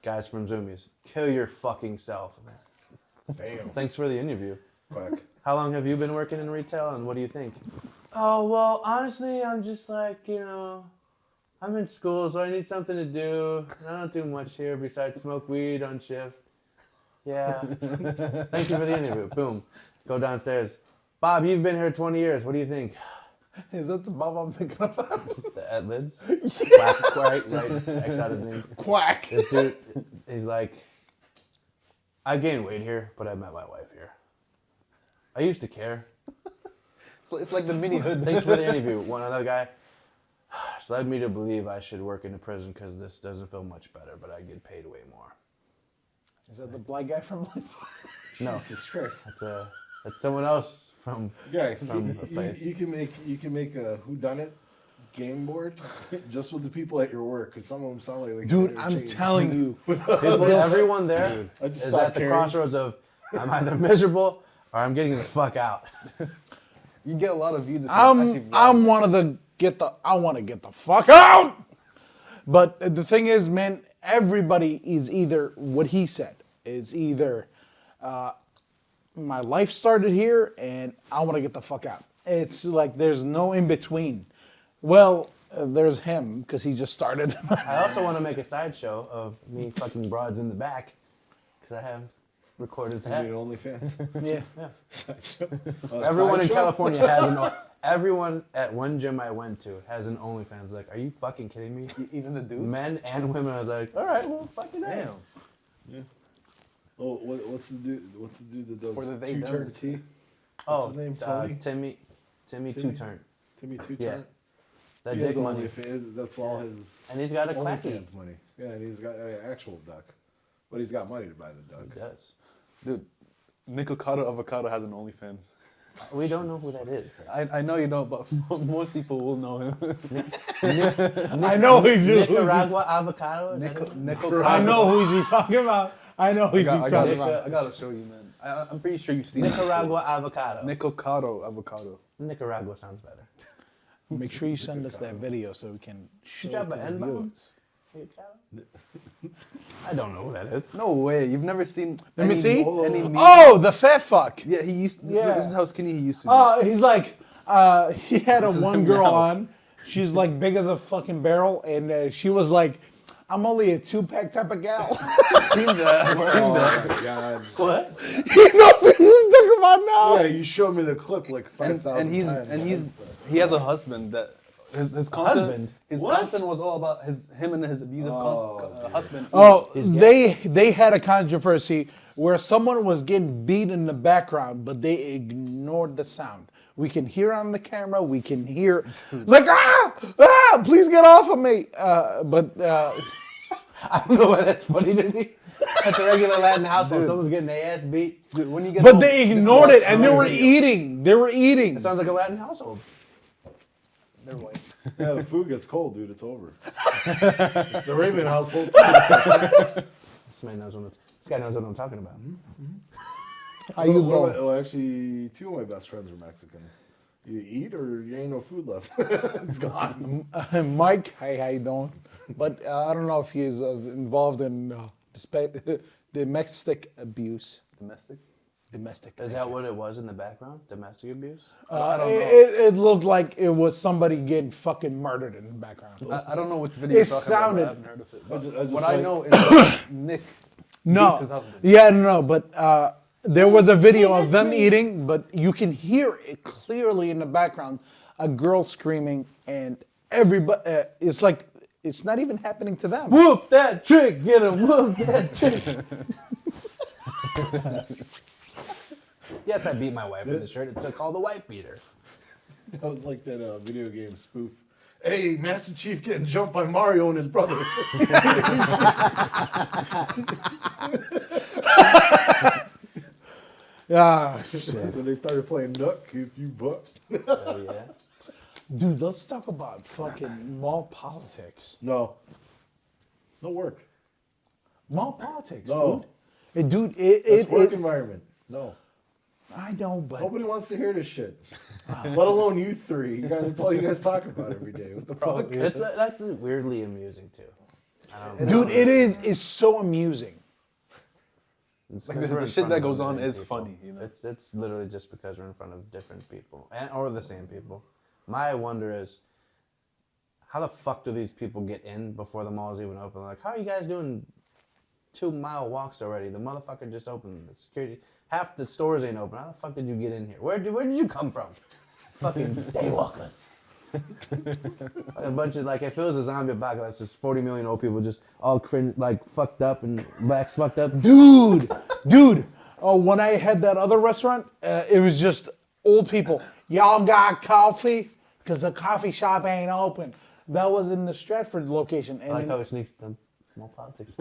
guys from Zoomies, kill your fucking self. Damn. Thanks for the interview. Quack. How long have you been working in retail and what do you think? Oh, well, honestly, I'm just like, I'm in school, so I need something to do. I don't do much here besides smoke weed on shift. Yeah. Thank you for the interview. Boom. Go downstairs. Bob, you've been here 20 years. What do you think? Is that the Bob I'm thinking about? The Edlids? Yeah. Quack, right? X out his name. Quack. This dude, he's like, I gained weight here, but I met my wife here. I used to care. So it's like the mini hood. Thanks for the interview. One other guy led me to believe I should work in a prison because this doesn't feel much better, but I get paid way more. Is that the black guy from Lights? No, Jesus Christ. that's someone else from. Yeah, From the place. you can make a whodunit game board just with the people at your work because some of them sound like Dude, they're I'm changed. telling you. Everyone there I just is stopped at the caring. crossroads of I'm either miserable or I'm getting the fuck out. You get a lot of views if you actually vlog. I want to get the fuck out. But the thing is, man, everybody is either what he said is either my life started here and I want to get the fuck out. It's like there's no in between. Well, there's him because he just started. I also want to make a sideshow of me fucking broads in the back because I have recorded You that. need OnlyFans. Yeah. Everyone in Sideshow? California has an. Everyone at one gym I went to has an OnlyFans. Like, are you fucking kidding me? Even the dudes. Men and women. I was like, all right, well, fucking Damn. damn. Oh, what's the dude? What's the dude that does for the they two-turn does. T? Oh, his name, Tony? Timmy Timmy? Two Turn. Timmy two-turn. Yeah. That He has dick money. OnlyFans. That's all his. And he's got a clacky. OnlyFans money. Yeah, and he's got an actual duck, but he's got money to buy the duck. He does. Dude, Nicocado Avocado has an OnlyFans. We don't know who that is. I know you know, but most people will know him. I know who he's Nicaragua avocado. Is that his name? I know who he's talking about. I know who he's I talking about. gotta show you, man. I'm pretty sure you've seen Nicaragua avocado. Nicocado Avocado. Nicaragua sounds better. Make sure you send us that video so we can show Should it drop to an the N-bomb? viewers. I don't know who that is. No way, you've never seen. Let me see. Any meme? Oh, the fat fuck. Yeah, he used. Yeah. This is how skinny he used to be. He's like, he had a This is one him girl now. on. She's like big as a fucking barrel, and she was like, "I'm only a 2-pack type of gal." I've seen that. I've seen Oh that. my god! What? He knows what you're talking about now. Yeah, you showed me the clip like 5,000 And times. he has a husband that his content. husband? His What? content was all about him and his abusive husband. Oh, they had a controversy where someone was getting beat in the background, but they ignored the sound. We can hear on the camera. We can hear like please get off of me. I don't know why that's funny to me. That's a regular Latin household. Someone's getting their ass beat. Dude, when you get But home, they this is ignored what- it, and they were eating. They were eating. It sounds like a Latin household. They're white. Yeah, the food gets cold, dude. It's over. The Raymond household. Too. This guy knows what I'm talking about. How you Well, doing? well, actually, two of my best friends are Mexican. You eat or you ain't no food left. It's gone. Mike, hey, how you doing? But I don't know if he's involved in domestic abuse. Domestic. Domestic. Is that what it was in the background? Domestic abuse? It looked like it was somebody getting fucking murdered in the background. I don't know which video you're talking sounded- about. I haven't heard of it. But I just what I like- know is that Nick No. beats his husband. Yeah, no, but there was a video of them eating, but you can hear it clearly in the background, a girl screaming, and everybody, it's like, it's not even happening to them. Whoop that trick, get him, whoop that trick. Yes, I beat my wife in the shirt. It's called a wife beater. That was like that video game spoof. Hey, Master Chief getting jumped by Mario and his brother. Ah, shit. Then they started playing Duck If You Buck. Oh, yeah. Dude, let's talk about fucking mall politics. No. No work. Mall politics, No. dude. It's work environment. No. I know, but Nobody wants to hear this shit. Let alone you three. You guys, that's all you guys talk about every day. What the fuck? That's weirdly amusing, too. dude, it's so amusing. It's Like 'cause we're the in shit front that of goes a on million is people. funny, you know. It's literally just because we're in front of different people or the same people. My wonder is, how the fuck do these people get in before the mall's even open? Like, how are you guys doing 2-mile walks already? The motherfucker just opened. The security, half the stores ain't open. How the fuck did you get in here? Where did you come from? Fucking daywalkers. Like a bunch of, like, if it was a zombie apocalypse, there's 40 million old people just all cringe, like fucked up and blacks fucked up. Dude. Oh, when I had that other restaurant, it was just old people. Y'all got coffee? Because the coffee shop ain't open. That was in the Stratford location. I And like how it sneaks them small politics.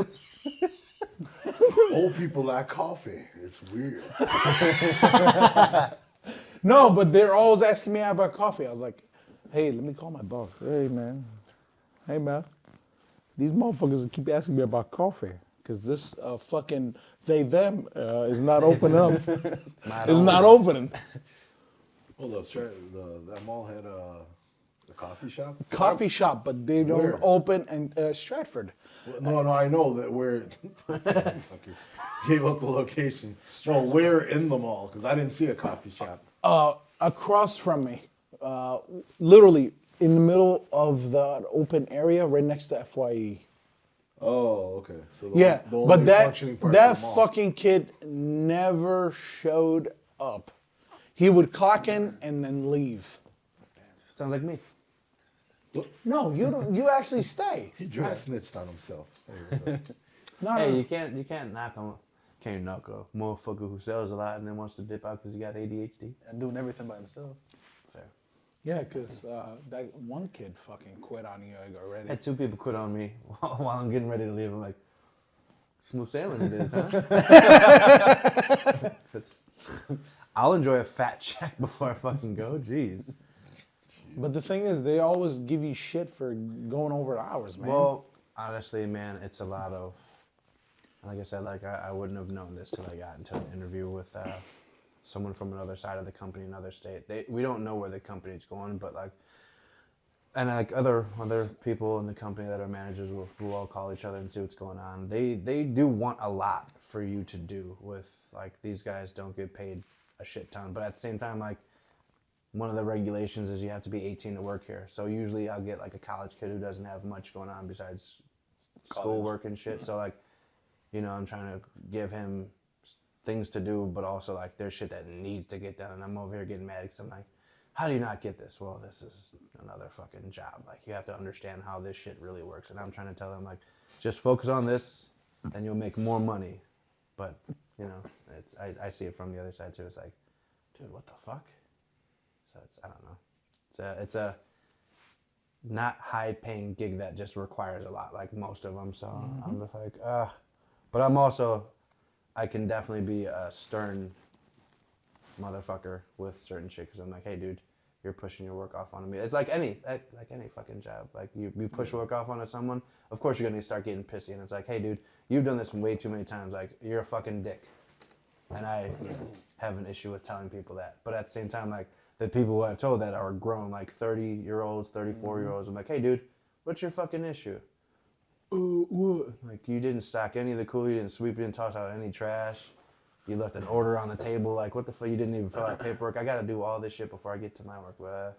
Old people like coffee. It's weird. no, but they're always asking me about coffee. I was like, hey, let me call my boss. Hey, man. These motherfuckers keep asking me about coffee. Because this fucking them is not opening up. It's not opening. Hold up, that mall had a coffee shop? Coffee shop, but they don't Where? open in Stratford. No, I know that where. Fucker. Gave up the location. No, where in the mall? Because I didn't see a coffee shop. Across from me, literally in the middle of the open area, right next to FYE. Oh, okay. So the, Yeah, the only but that functioning parts that are them all. fucking kid never showed up. He would clock in and then leave. Sounds like me. No, you don't. You actually stay. He dry snitched on himself. No, Hey, no. you can't knock on. Can't knock a motherfucker who sells a lot and then wants to dip out because he got ADHD. And doing everything by himself. Fair. Yeah, because that one kid fucking quit on you already. Had two people quit on me while I'm getting ready to leave. I'm like, smooth sailing it is, huh? I'll enjoy a fat check before I fucking go. Jeez. But the thing is, they always give you shit for going over hours, man. Well, honestly, man, it's a lot of. Like I said, like I wouldn't have known this till I got into an interview with someone from another side of the company, another state. We don't know where the company's going, but like, and like other people in the company that are managers will all call each other and see what's going on. They do want a lot for you to do with like these guys don't get paid a shit ton, but at the same time, like one of the regulations is you have to be 18 to work here. So usually I'll get like a college kid who doesn't have much going on besides schoolwork and shit. So like, you know, I'm trying to give him things to do, but also like there's shit that needs to get done, and I'm over here getting mad because I'm like, how do you not get this? Well, this is another fucking job. Like you have to understand how this shit really works, and I'm trying to tell them like, just focus on this, and you'll make more money. But you know, it's I see it from the other side too. It's like, dude, what the fuck? So it's I don't know. It's a not high paying gig that just requires a lot, like most of them. So I'm just like, but I'm also, I can definitely be a stern motherfucker with certain shit because I'm like, hey, dude, you're pushing your work off on me. It's like any fucking job. Like you push work off onto someone, of course you're gonna start getting pissy, and it's like, hey, dude, you've done this way too many times. Like you're a fucking dick, and I have an issue with telling people that. But at the same time, like the people who I've told that are grown, like 30-year-olds, 34-year-olds, I'm like, hey, dude, what's your fucking issue? What? Like you didn't stock any of the Cool, you didn't sweep, you didn't toss out any trash. You left an order on the table. Like what the fuck? You didn't even fill out paperwork. I gotta do all this shit before I get to my work. But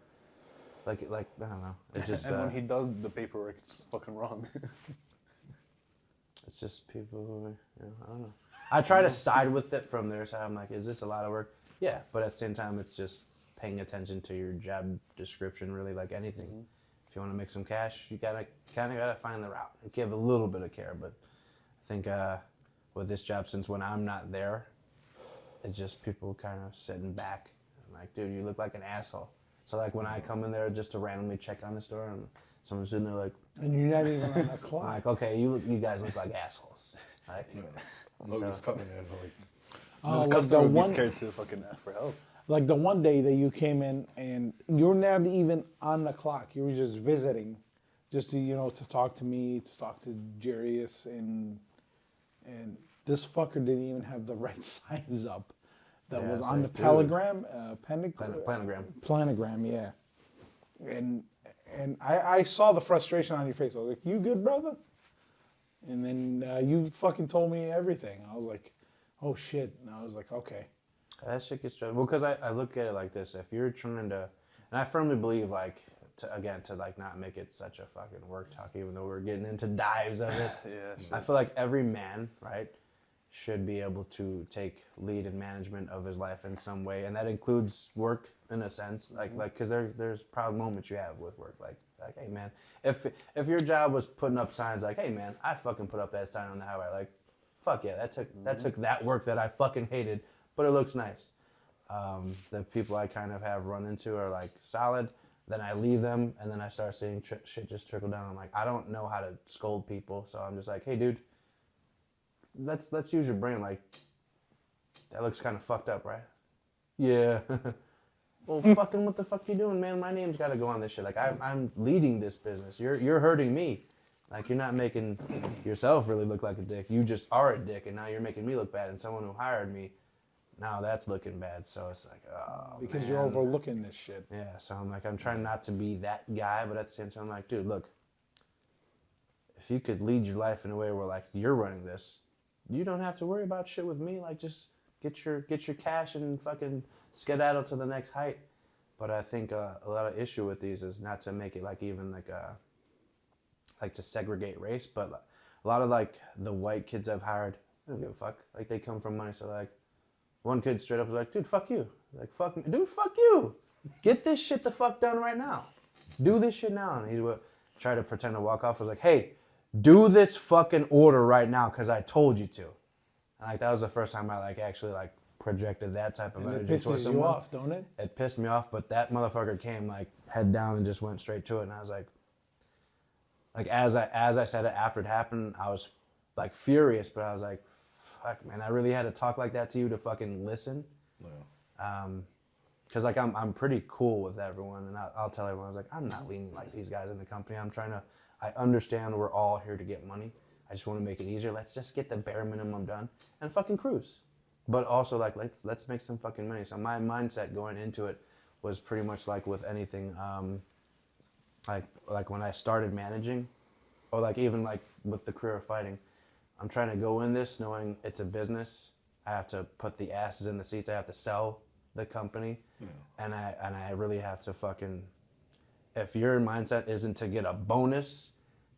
like I don't know. It's just And when he does the paperwork, it's fucking wrong. it's just people who are, I don't know. I try to side with it from their side. I'm like, is this a lot of work? Yeah, but at the same time, it's just paying attention to your job description. Really, like anything. Mm-hmm. If you want to make some cash, you kind of gotta find the route. Give a little bit of care, but I think with this job, since when I'm not there, it's just people kind of sitting back. I'm like, dude, you look like an asshole. So like when I come in there just to randomly check on the store, and someone's sitting there like, and you're not even on the clock. I'm like, okay, you guys look like assholes. Like, Nobody's coming in like. Oh, The like customer the would be one, scared to fucking ask for help. like the one day that you came in and you're not even on the clock. You were just visiting, just to to talk to me, to talk to Jarius, and this fucker didn't even have the right size up. That was on the planogram, planogram, yeah. And I saw the frustration on your face. I was like, "You good, brother?" And then you fucking told me everything. I was like, "Oh shit!" And I was like, "Okay." that shit gets stressful. Well, because I look at it like this: if you're trying to, and I firmly believe, like, to like not make it such a fucking work talk, even though we're getting into dives of it. Yeah, I feel like every man, right, should be able to take lead in management of his life in some way, and that includes work in a sense. Like, because there's proud moments you have with work, like, hey man, if your job was putting up signs like, hey man, I fucking put up that sign on the highway, like, fuck yeah, that took that work that I fucking hated, but it looks nice. The people I kind of have run into are like solid. Then I leave them, and then I start seeing shit just trickle down. I'm like, I don't know how to scold people, so I'm just like, hey dude, let's use your brain. Like, that looks kind of fucked up, right? Yeah. Well, fucking what the fuck you doing, man? My name's got to go on this shit. Like, I'm leading this business. You're hurting me. Like, you're not making yourself really look like a dick. You just are a dick, and now you're making me look bad. And someone who hired me, now that's looking bad. So it's like, oh, Because man. you're overlooking this shit. Yeah, so I'm like, I'm trying not to be that guy, but at the same time, I'm like, dude, look, if you could lead your life in a way where, like, you're running this, you don't have to worry about shit with me. Like, just get your cash and fucking skedaddle to the next height. But I think a lot of issue with these is not to make it like even like to segregate race, but a lot of like the white kids I've hired, I don't give a fuck. Like they come from money, so like one kid straight up was like, dude, fuck you. Like fuck me, dude, fuck you. Get this shit the fuck done right now. Do this shit now. And he would try to pretend to walk off. I was like, hey, do this fucking order right now because I told you to. And like that was the first time I like actually like projected that type of And it energy towards pisses you someone. off, don't it? It pissed me off, but that motherfucker came like head down and just went straight to it. And I was like as I said it after it happened, I was like furious, but I was like, fuck, man, I really had to talk like that to you to fucking listen. No. Cause like I'm pretty cool with everyone, and I'll tell everyone I was like I'm not leaning like these guys in the company. I understand we're all here to get money. I just want to make it easier. Let's just get the bare minimum done and fucking cruise. But also like let's make some fucking money. So my mindset going into it was pretty much like with anything, like when I started managing, or like even like with the career of fighting, I'm trying to go in this knowing it's a business. I have to put the asses in the seats. I have to sell the company, and I really have to fucking. If your mindset isn't to get a bonus,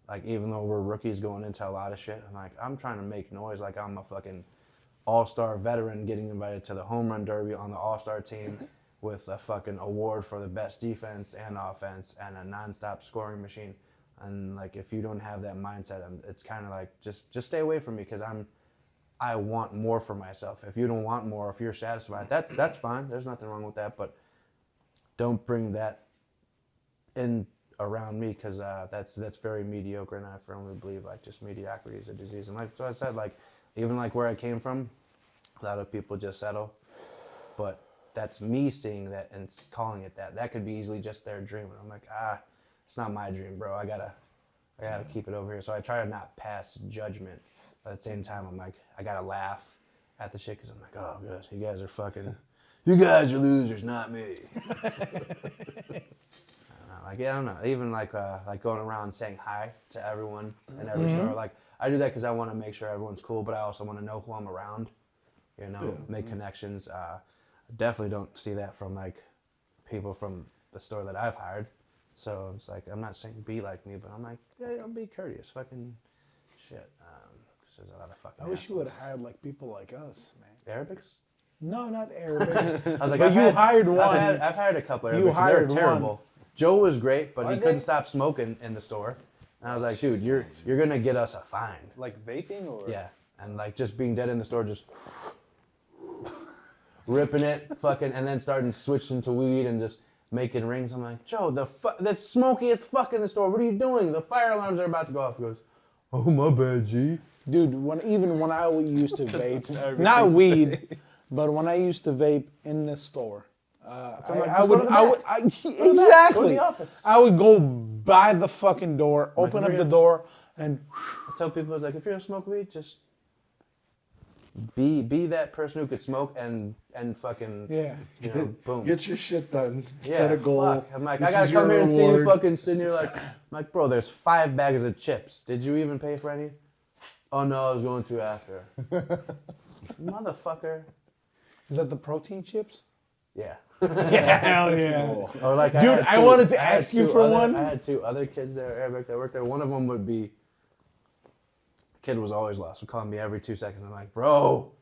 like even though we're rookies going into a lot of shit, I'm trying to make noise like I'm a fucking all-star veteran getting invited to the home run derby on the all-star team with a fucking award for the best defense and offense and a non-stop scoring machine. And like if you don't have that mindset, it's kind of like just stay away from me because I want more for myself. If you don't want more, if you're satisfied, that's fine. There's nothing wrong with that, but don't bring that in around me because that's very mediocre, and I firmly believe like just mediocrity is a disease. And like so I said, like even like where I came from, a lot of people just settle, but that's me seeing that and calling it that. That could be easily just their dream, and I'm like, it's not my dream, bro. I gotta keep it over here. So I try to not pass judgment. But at the same time, I'm like, I gotta laugh at the shit because I'm like, oh, gosh, you guys are losers, not me. I don't know. Even like going around saying hi to everyone in every store. Like I do that because I want to make sure everyone's cool, but I also want to know who I'm around. You know, make connections. I definitely don't see that from like people from the store that I've hired. So it's like I'm not saying be like me, but I'm like, yeah, don't be courteous. Fucking shit. There's a lot of fucking. I wish you would have assholes. hired like people like us, man. Arabics. No, not Arabics. I was like, But you hired one. I've hired a couple You Arabics. They're hired terrible. one. Joe was great, but Are he they? couldn't stop smoking in the store. And I was like, dude, you're gonna get us a fine. Like vaping or? Yeah, and like just being dead in the store, just ripping it, fucking, and then starting switching to weed and just making rings. I'm like, Joe, that's smoky as fuck in the store. What are you doing? The fire alarms are about to go off. He goes, oh my bad, G. Dude, even when I used to Such an vape, Arabic not thing to weed, but when I used to vape in the store, like, I just would, go to the I back. would, I, Go to exactly. the office. I would go by the fucking door, open up the door, and I tell people, it's like, if you're gonna smoke weed, just be that person who could smoke and fucking, yeah. you know, boom. Get your shit done. Yeah, Set a goal. fuck. I'm like, This I gotta is your come here and see you reward. fucking sitting here like, I'm like, bro, there's 5 bags of chips. Did you even pay for any? Oh no, I was going to after. Motherfucker. Is that the protein chips? Yeah. Yeah, hell yeah. Oh. Or like, Dude, I wanted to had ask you 2 for other- one. I had 2 other kids that were Arabic that worked there. One of them would be, kid was always lost. Would call me every 2 seconds. I'm like, bro,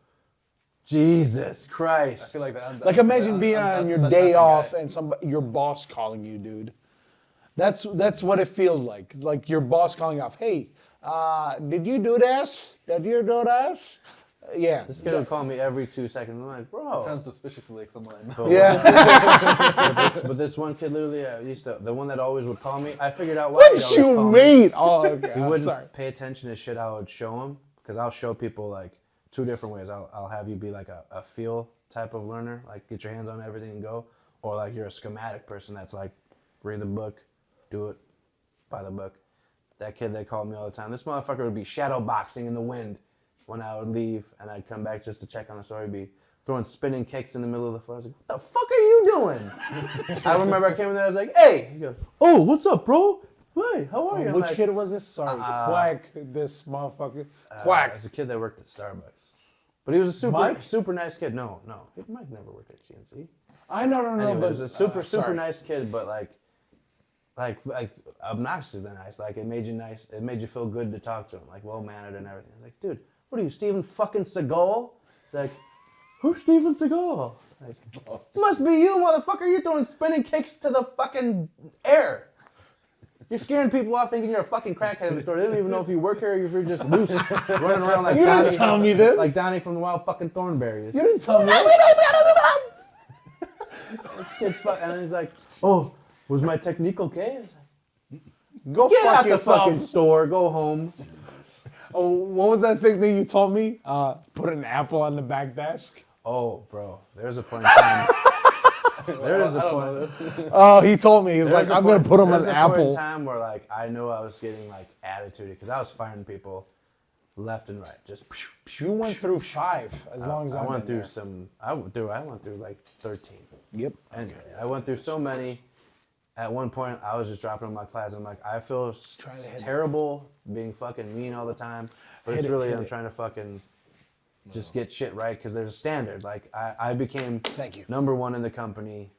Jesus Christ. I feel like that. Like imagine being on your that day type of off guy. and your boss calling you, dude. That's what it feels like. It's like your boss calling off. Hey, did you do this? Did you do this? Yeah. This kid would call me every 2 seconds. I'm like, bro. Sounds suspiciously like someone I know. But Yeah. but this one kid literally the one that always would call me. I figured out why he'd What always you call me. mean? Oh, okay. He I'm wouldn't sorry. pay attention to shit I would show him because I'll show people like 2 different ways. I'll have you be like a feel type of learner, like get your hands on everything and go, or like you're a schematic person that's like read the book, do it by the book. That kid that called me all the time, this motherfucker would be shadow boxing in the wind when I would leave and I'd come back just to check on the store. He'd be throwing spinning kicks in the middle of the floor. I was like, what the fuck are you doing? I remember I came in there, I was like, hey. He goes, oh, what's up, bro? Hey, how are you? I'm Which like, kid was this? Sorry. Quack, this motherfucker. Quack. Quack. As a kid that worked at Starbucks. But he was a Mike? super nice kid. No. Mike never worked at GNC. I know, Anyway, but he was a super sorry. nice kid, but like like obnoxiously nice. Like it made you nice. It made you feel good to talk to him. Like well mannered and everything. I was like, dude, what are you, Steven fucking Seagal? It's like, who's Steven Seagal? Like, must be you, motherfucker. You're throwing spinning kicks to the fucking air. You're scaring people off thinking you're a fucking crackhead in the store. They don't even know if you work here or if you're just loose, running around like You Donnie. didn't tell me this. Like Donnie from the Wild fucking Thornberrys. You didn't tell me. This kid's fucking, and he's like, oh, was my technique okay? I was like, Go get fuck out the yourself. fucking store. Go home. Oh, what was that thing that you told me? Put an apple on the back desk. Oh, bro, there's a point in time. There is a point. Oh, he told me. He's There's like, a I'm gonna point- put him on there's an a point in apple. time where like I know I was getting like attitude because I was firing people left and right. Just You went through 5 as long as I I've went been through there. some. I went through like 13. Yep. And I went through so many. At one point, I was just dropping on my class. I'm like, I feel Try to hit it. terrible being fucking mean all the time, but Hit it's it, really hit I'm it. trying to fucking just get shit right because there's a standard. Like I became Thank you. #1 in the company,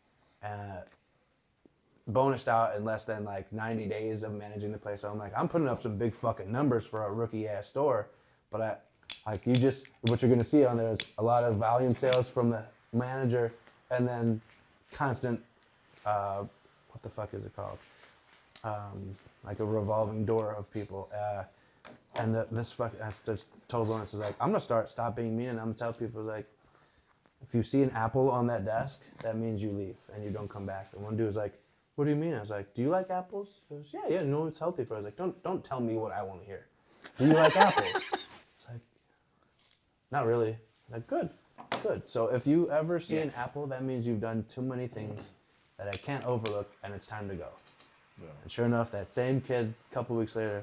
bonused out in less than like 90 days of managing the place. So I'm like, I'm putting up some big fucking numbers for a rookie ass store, but what you're gonna see on there is a lot of volume sales from the manager, and then constant, what the fuck is it called? Like a revolving door of people. And this told Lawrence, was like, I'm gonna stop being mean, and I'm gonna tell people like, if you see an apple on that desk, that means you leave and you don't come back. And one dude was like, what do you mean? I was like, do you like apples? He goes, yeah, no, it's healthy for us. I was like, don't tell me what I want to hear. Do you like apples? It's like, not really. I'm like, good. So if you ever see an apple, that means you've done too many things that I can't overlook, and it's time to go. Yeah. And sure enough, that same kid, a couple weeks later,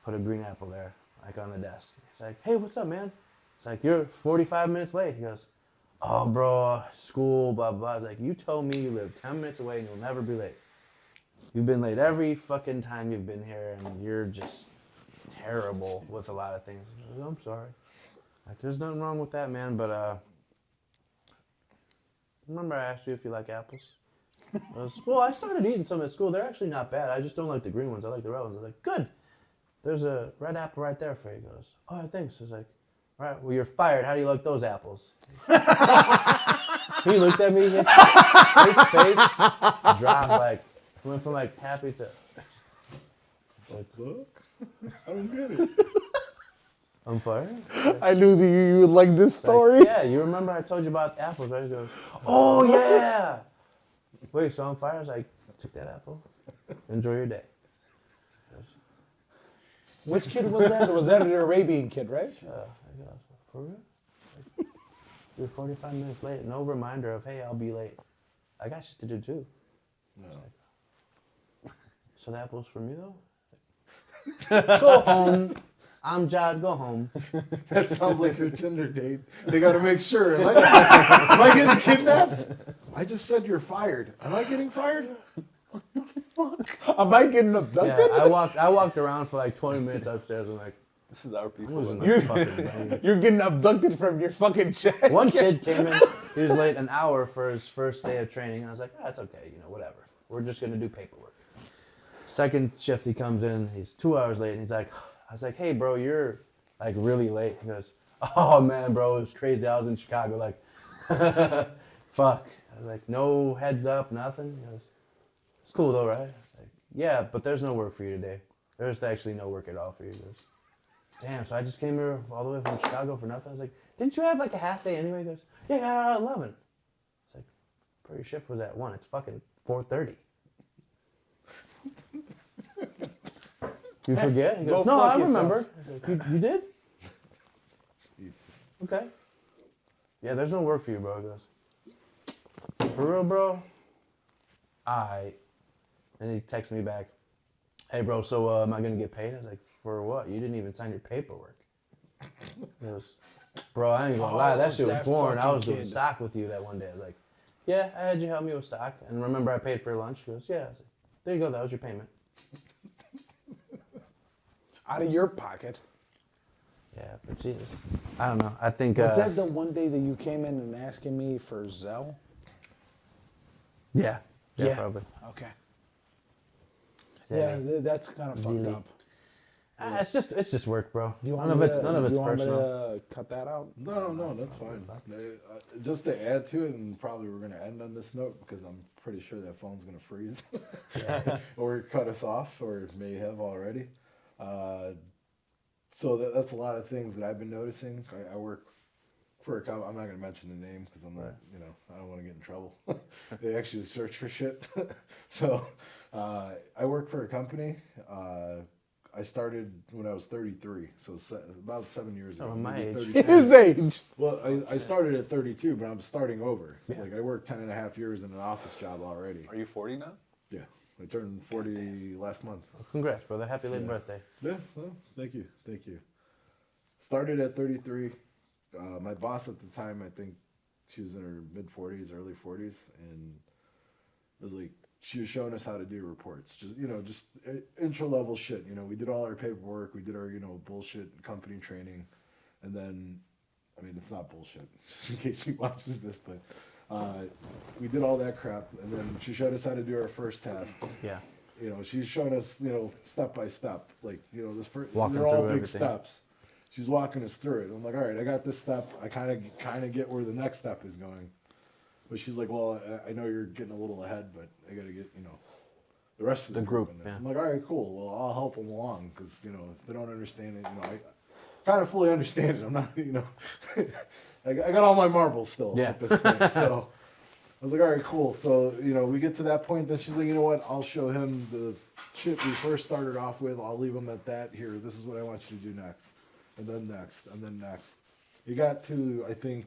put a green apple there, like on the desk. He's like, hey, what's up, man? It's like, you're 45 minutes late. He goes, oh, bro, school, blah, blah. I was like, you told me you live 10 minutes away and you'll never be late. You've been late every fucking time you've been here, and you're just terrible with a lot of things. He goes, I'm sorry. Like, there's nothing wrong with that, man, but, remember I asked you if you like apples? I was, well, I started eating some at school. They're actually not bad. I just don't like the green ones. I like the red ones. I was like, good. There's a red apple right there for you. He goes, oh, thanks. I was like, all right, well, you're fired. How do you like those apples? He looked at me. His face dropped, like, went from, like, happy to, like, Look, I don't get it. I'm fired? I knew that you would like this Like, story. yeah, you remember I told you about the apples, right? He goes, oh, yeah. Wait, so I'm fired? I was like, took that apple. Enjoy your day. He goes, Which kid was that? Was that an Arabian kid, right? I go, for real? Like, you're 45 minutes late. No reminder of, hey, I'll be late. I got shit to do, too. No. So the apple's for me, though? Go home. I'm Judd. Go home. That sounds like your Tinder date. They got to make sure. Am I getting kidnapped? I just said you're fired. Am I getting fired? Am I getting abducted? Yeah, I walked around for like 20 minutes upstairs. I'm like, This is our I'm people. losing my You're- fucking brain. You're getting abducted from your fucking check. One kid came in. He was late an hour for his first day of training. I was like, that's okay. Whatever. We're just gonna do paperwork. Second shift, he comes in. He's 2 hours late, and he's like, I was like, hey, bro, you're like really late. He goes, oh man, bro, it was crazy. I was in Chicago, like, fuck. I was like, no heads up, nothing. He goes, it's cool though, right? I was like, yeah, but there's no work for you today. There's actually no work at all for you. He goes, damn, so I just came here all the way from Chicago for nothing? I was like, didn't you have like a half day anyway? He goes, yeah, I got out at 11. I was like, bro, your shift was at 1. It's fucking 4:30. You forget? He goes, Go no, fuck I remember. yourself. I was like, you did? Jeez. Okay. Yeah, there's no work for you, bro. He goes, for real, bro? Alright. And he texts me back, hey, bro, so am I going to get paid? I was like, for what? You didn't even sign your paperwork. He goes, bro, I ain't going to lie. That it's shit was that boring. I fucking was doing kid. stock with you that one day. I was like, yeah, I had you help me with stock. And remember I paid for your lunch? He goes, yeah. I was like, there you go. That was your payment. Out of your pocket. Yeah, but Jesus. I don't know. I think... Was that the one day that you came in and asking me for Zelle? Yeah. Yeah, Yeah. probably. Okay. Yeah, that's kind of fucked up. It's just work, bro. Do you want None me of it's to- none of do it's you want me personal. to cut that out? No, that's fine. Just to add to it, and probably we're going to end on this note because I'm pretty sure that phone's going to freeze or cut us off, or may have already. So that's a lot of things that I've been noticing. I work for a company. I'm not going to mention the name because I'm not, I don't want to get in trouble. They actually search for shit. So I work for a company. I started when I was 33, so about 7 years ago. Oh, my maybe age. 32. His age. Well, I started at 32, but I'm starting over. Like I worked 10 and a half years in an office job already. Are you 40 now? Yeah, I turned 40 last month. Congrats, brother. Happy late birthday. Yeah, well, thank you. Started at 33. My boss at the time, I think she was in her mid 40s, early 40s, and it was like she was showing us how to do reports. Just intro level shit. We did all our paperwork, we did our bullshit company training, and then, I mean, it's not bullshit. Just in case she watches this, but we did all that crap, and then she showed us how to do our first tasks. Yeah. She's showing us, step by step, like, this first, Walking they're all through big everything. steps. She's walking us through it. I'm like, all right, I got this step. I kind of get where the next step is going. But she's like, well, I know you're getting a little ahead, but I got to get, the rest of the group, in this. yeah. I'm like, all right, cool. Well, I'll help them along because, if they don't understand it, I kind of fully understand it. I'm not, I got all my marbles still at this point. So I was like, all right, cool. So, we get to that point. Then she's like, you know what? I'll show him the shit we first started off with. I'll leave him at that. Here, this is what I want you to do next. And then next, and then next. You got to, I think,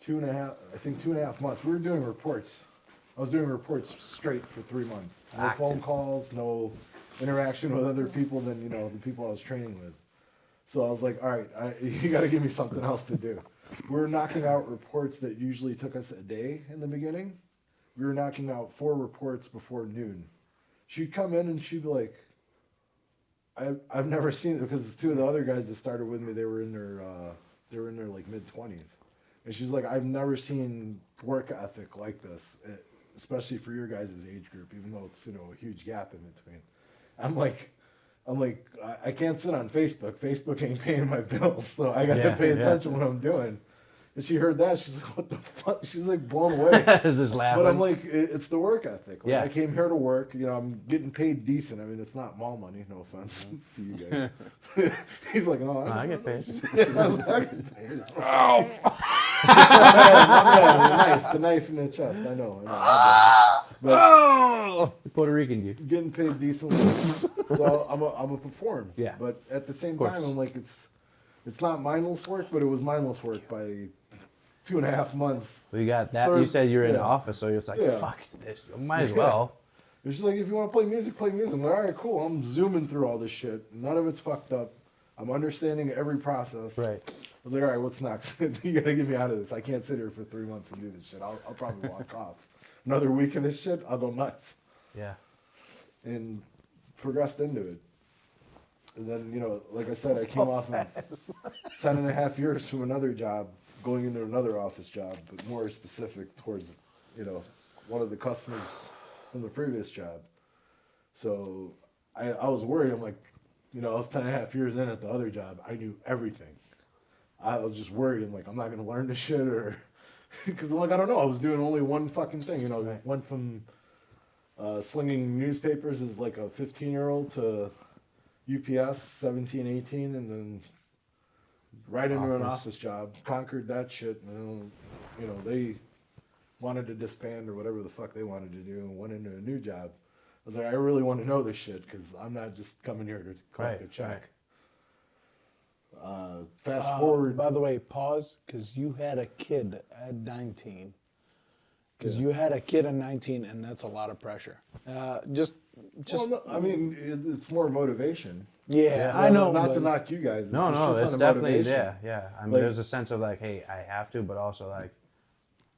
2.5 months. We were doing reports. I was doing reports straight for 3 months. No phone calls, no interaction with other people than, the people I was training with. So I was like, all right, you got to give me something else to do. We were knocking out reports that usually took us a day in the beginning. We were knocking out 4 reports before noon. She'd come in and she'd be like, I've never seen it because 2 of the other guys that started with me, they were in their like mid-20s. And she's like, I've never seen work ethic like this, especially for your guys' age group, even though it's, a huge gap in between. I'm like, I can't sit on Facebook. Facebook ain't paying my bills, so I got to pay attention what I'm doing. And she heard that, she's like, what the fuck? She's like blown away. Is this laughing? But I'm like, it's the work ethic. Like, Yeah. I came here to work. I'm getting paid decent. I mean, it's not mall money. No offense to you guys. He's like, oh, I get paid. I was like, I get paid. Oh, the knife in the chest. I know. But Puerto Rican you. getting paid decently, so I'm a perform. Yeah. But at the same course. time, I'm like, it's not mindless work, but it was mindless work by 2.5 months. We got that. Third- You said you're in the yeah. office, so you're just like, Yeah. fuck this. Might as well. It's just like, if you want to play music, play music. I'm like, all right, cool. I'm zooming through all this shit. None of it's fucked up. I'm understanding every process. Right. I was like, all right, what's next? You got to get me out of this. I can't sit here for 3 months and do this shit. I'll probably walk off. Another week of this shit, I'll go nuts. Yeah. And progressed into it. And then, like I said, I came off of 10 and a half years from another job, going into another office job, but more specific towards, one of the customers from the previous job. So I was worried. I'm like, I was 10 and a half years in at the other job. I knew everything. I was just worried. I'm like, I'm not going to learn this shit or, because I'm like, I don't know. I was doing only one fucking thing, went from slinging newspapers as like a 15-year-old to UPS, 17, 18, and then right into an office job. Conquered that shit. And, they wanted to disband or whatever the fuck they wanted to do and went into a new job. I was like, I really want to know this shit because I'm not just coming here to collect a check. Fast forward. By the way, pause, because you had a kid at 19. Because you had a kid at 19, and that's a lot of pressure. Just. Well, no, I mean, it's more motivation. Yeah, I know. Not to but- knock you guys. No, a no, shit ton it's of definitely, motivation. yeah. I mean, Like- there's a sense of like, hey, I have to, but also like,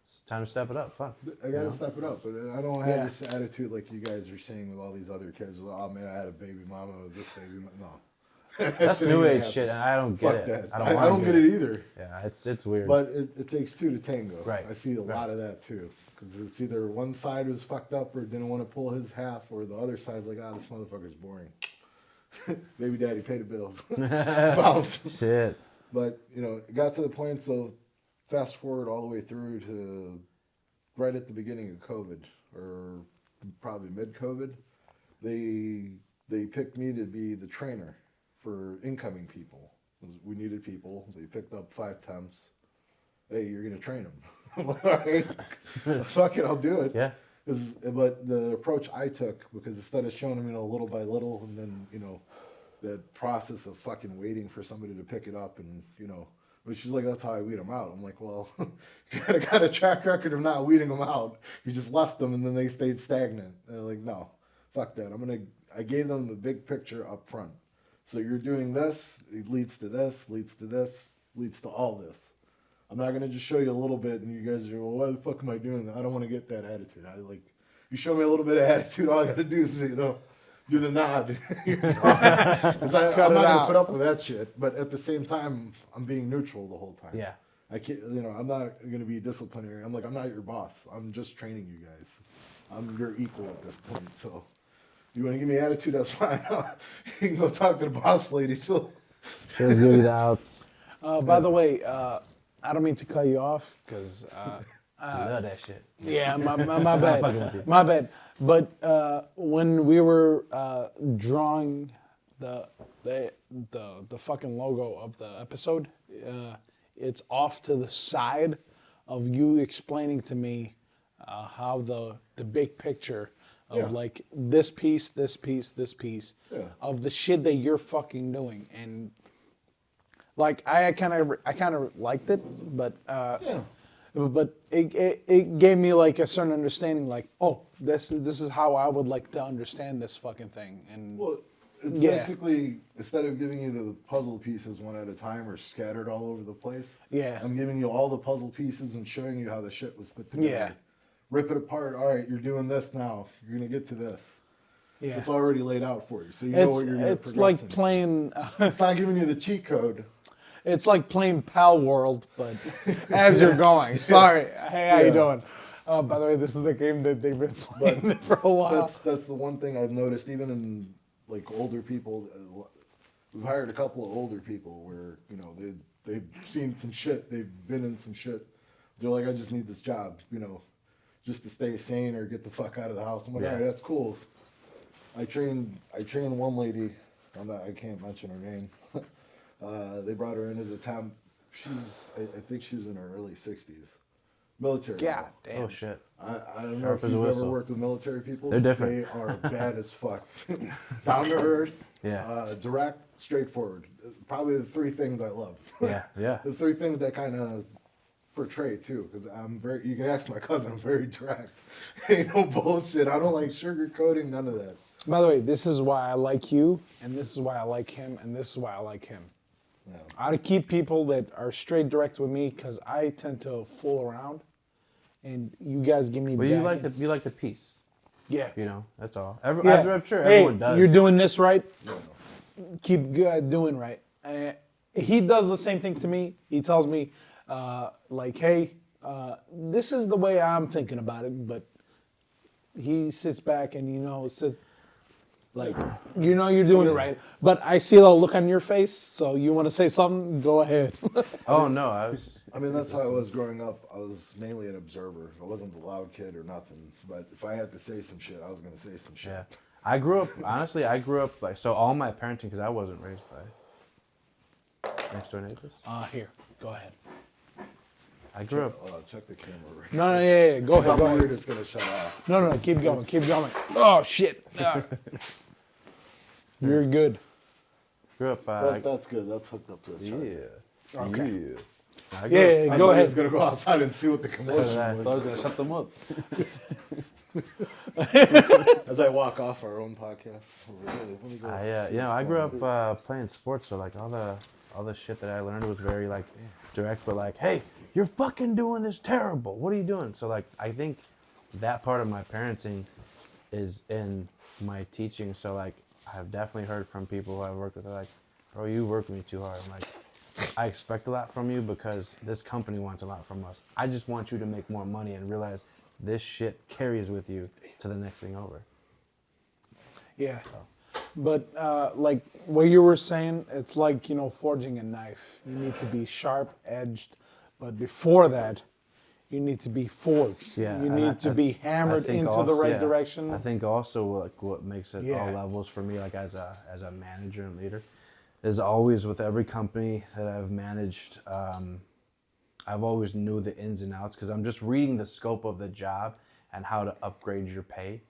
it's time to step it up. Fuck. I gotta step it up, but I don't have Yeah. this attitude like you guys are saying with all these other kids. Oh man, I had a baby mama with this baby. No, That's Shit new ain't gonna age happen. shit, and I don't get Fuck it. that. I don't, I don't get it either. Yeah, it's weird. But it takes 2 to tango. Right, I see a lot of that too. Because it's either one side was fucked up or didn't want to pull his half, or the other side's like, this motherfucker's boring. Baby daddy, pay the bills. Bounce. Shit. But, it got to the point, so fast forward all the way through to right at the beginning of COVID, or probably mid-COVID, they picked me to be the trainer for incoming people. We needed people. They picked up 5 temps. Hey, you're going to train them. I'm like, all right, fuck it, I'll do it. Yeah. But the approach I took, because instead of showing them, little by little, and then, the process of fucking waiting for somebody to pick it up, and, but she's like, that's how I weed them out. I'm like, well, you got a track record of not weeding them out. You just left them, and then they stayed stagnant. And they're like, no, fuck that. I gave them the big picture up front. So you're doing this, it leads to this, leads to this, leads to all this. I'm not gonna just show you a little bit, and you guys are, well, why the fuck am I doing that? I don't want to get that attitude. You show me a little bit of attitude, all I gotta do is, do the nod. Because I'm not gonna put up with that shit. But at the same time, I'm being neutral the whole time. Yeah. I can't, I'm not gonna be disciplinary. I'm not your boss. I'm just training you guys. I'm your equal at this point. So, you want to give me attitude? That's fine. You can go talk to the boss lady. She'll give you the outs. By the way, I don't mean to cut you off because I love that shit. yeah, my bad, my bad. But when we were drawing the fucking logo of the episode, it's off to the side of you explaining to me how the big picture of like this piece of the shit that you're fucking doing, and like I kind of liked it, but but it gave me like a certain understanding, like, oh, this is how I would like to understand this fucking thing. And Well, it's basically, instead of giving you the puzzle pieces one at a time or scattered all over the place, I'm giving you all the puzzle pieces and showing you how the shit was put together. Yeah. Rip it apart. All right, you're doing this now. You're going to get to this. yeah, It's already laid out for you, so you know what you're going to it's like playing. It's not giving you the cheat code. It's like playing Pal World, but as you're going. Sorry. Hey, how you doing? By the way, this is the game that they've been playing for a while. That's the one thing I've noticed, even in like older people. We've hired a couple of older people where they've seen some shit, they've been in some shit. They're like, I just need this job, just to stay sane or get the fuck out of the house. I'm like, all right, that's cool. I trained one lady. I can't mention her name. They brought her in as a temp. I think she was in her early 60s. Military. God damn. Oh shit. I don't know Sharp if as a you've ever whistle. worked with military people. They're different. They are bad as fuck. Down to earth. Yeah. Direct, straightforward. Probably the 3 things I love. Yeah. The 3 things that kind of portray too, because you can ask my cousin, I'm very direct. Ain't no bullshit. I don't like sugarcoating, none of that. By the way, this is why I like you, and this is why I like him, and this is why I like him. Yeah. I keep people that are straight direct with me because I tend to fool around, and you guys give me. Well, back you like the peace. Yeah. That's all. Yeah. I'm sure Hey, everyone does. you're doing this right. No. Keep doing right. He does the same thing to me. He tells me, like, hey, this is the way I'm thinking about it, but he sits back and sits like, you're doing it right. But I see a look on your face, so you want to say something? Go ahead. Oh no, I mean That's how I was growing up. I was mainly an observer. I wasn't the loud kid or nothing. But if I had to say some shit, I was going to say some shit. Yeah. I grew up like, so all my parenting, because I wasn't raised by next door neighbors. Here, go ahead. I grew up. Check the camera. Right? No, yeah, go ahead, I'm go worried ahead. it's going to shut off. No, keep going, keep going. Oh, shit. Ah. You're good. Grew up. That's good. That's hooked up to the chart. Okay. Yeah. Yeah, I go thought he ahead. was going to go outside and see what the commotion I was. I was gonna shut them up. As I walk off our own podcast. I was like, hey, let me go see what's I grew going on. up playing sports, so like all the shit that I learned was very like direct, but like, hey, you're fucking doing this terrible. What are you doing? So like, I think that part of my parenting is in my teaching. So like, I've definitely heard from people who I've worked with, they're like, bro, you work me too hard. I'm like, I expect a lot from you because this company wants a lot from us. I just want you to make more money and realize this shit carries with you to the next thing over. Yeah. But like what you were saying, it's like, you know, forging a knife. You need to be sharp edged, but before that, you need to be forged. Yeah, You and need to be hammered think into the right yeah, direction. I think also like what makes it all Yeah. levels for me, like as a manager and leader, is always with every company that I've managed. I've always knew the ins and outs because I'm just reading the scope of the job and how to upgrade your pay.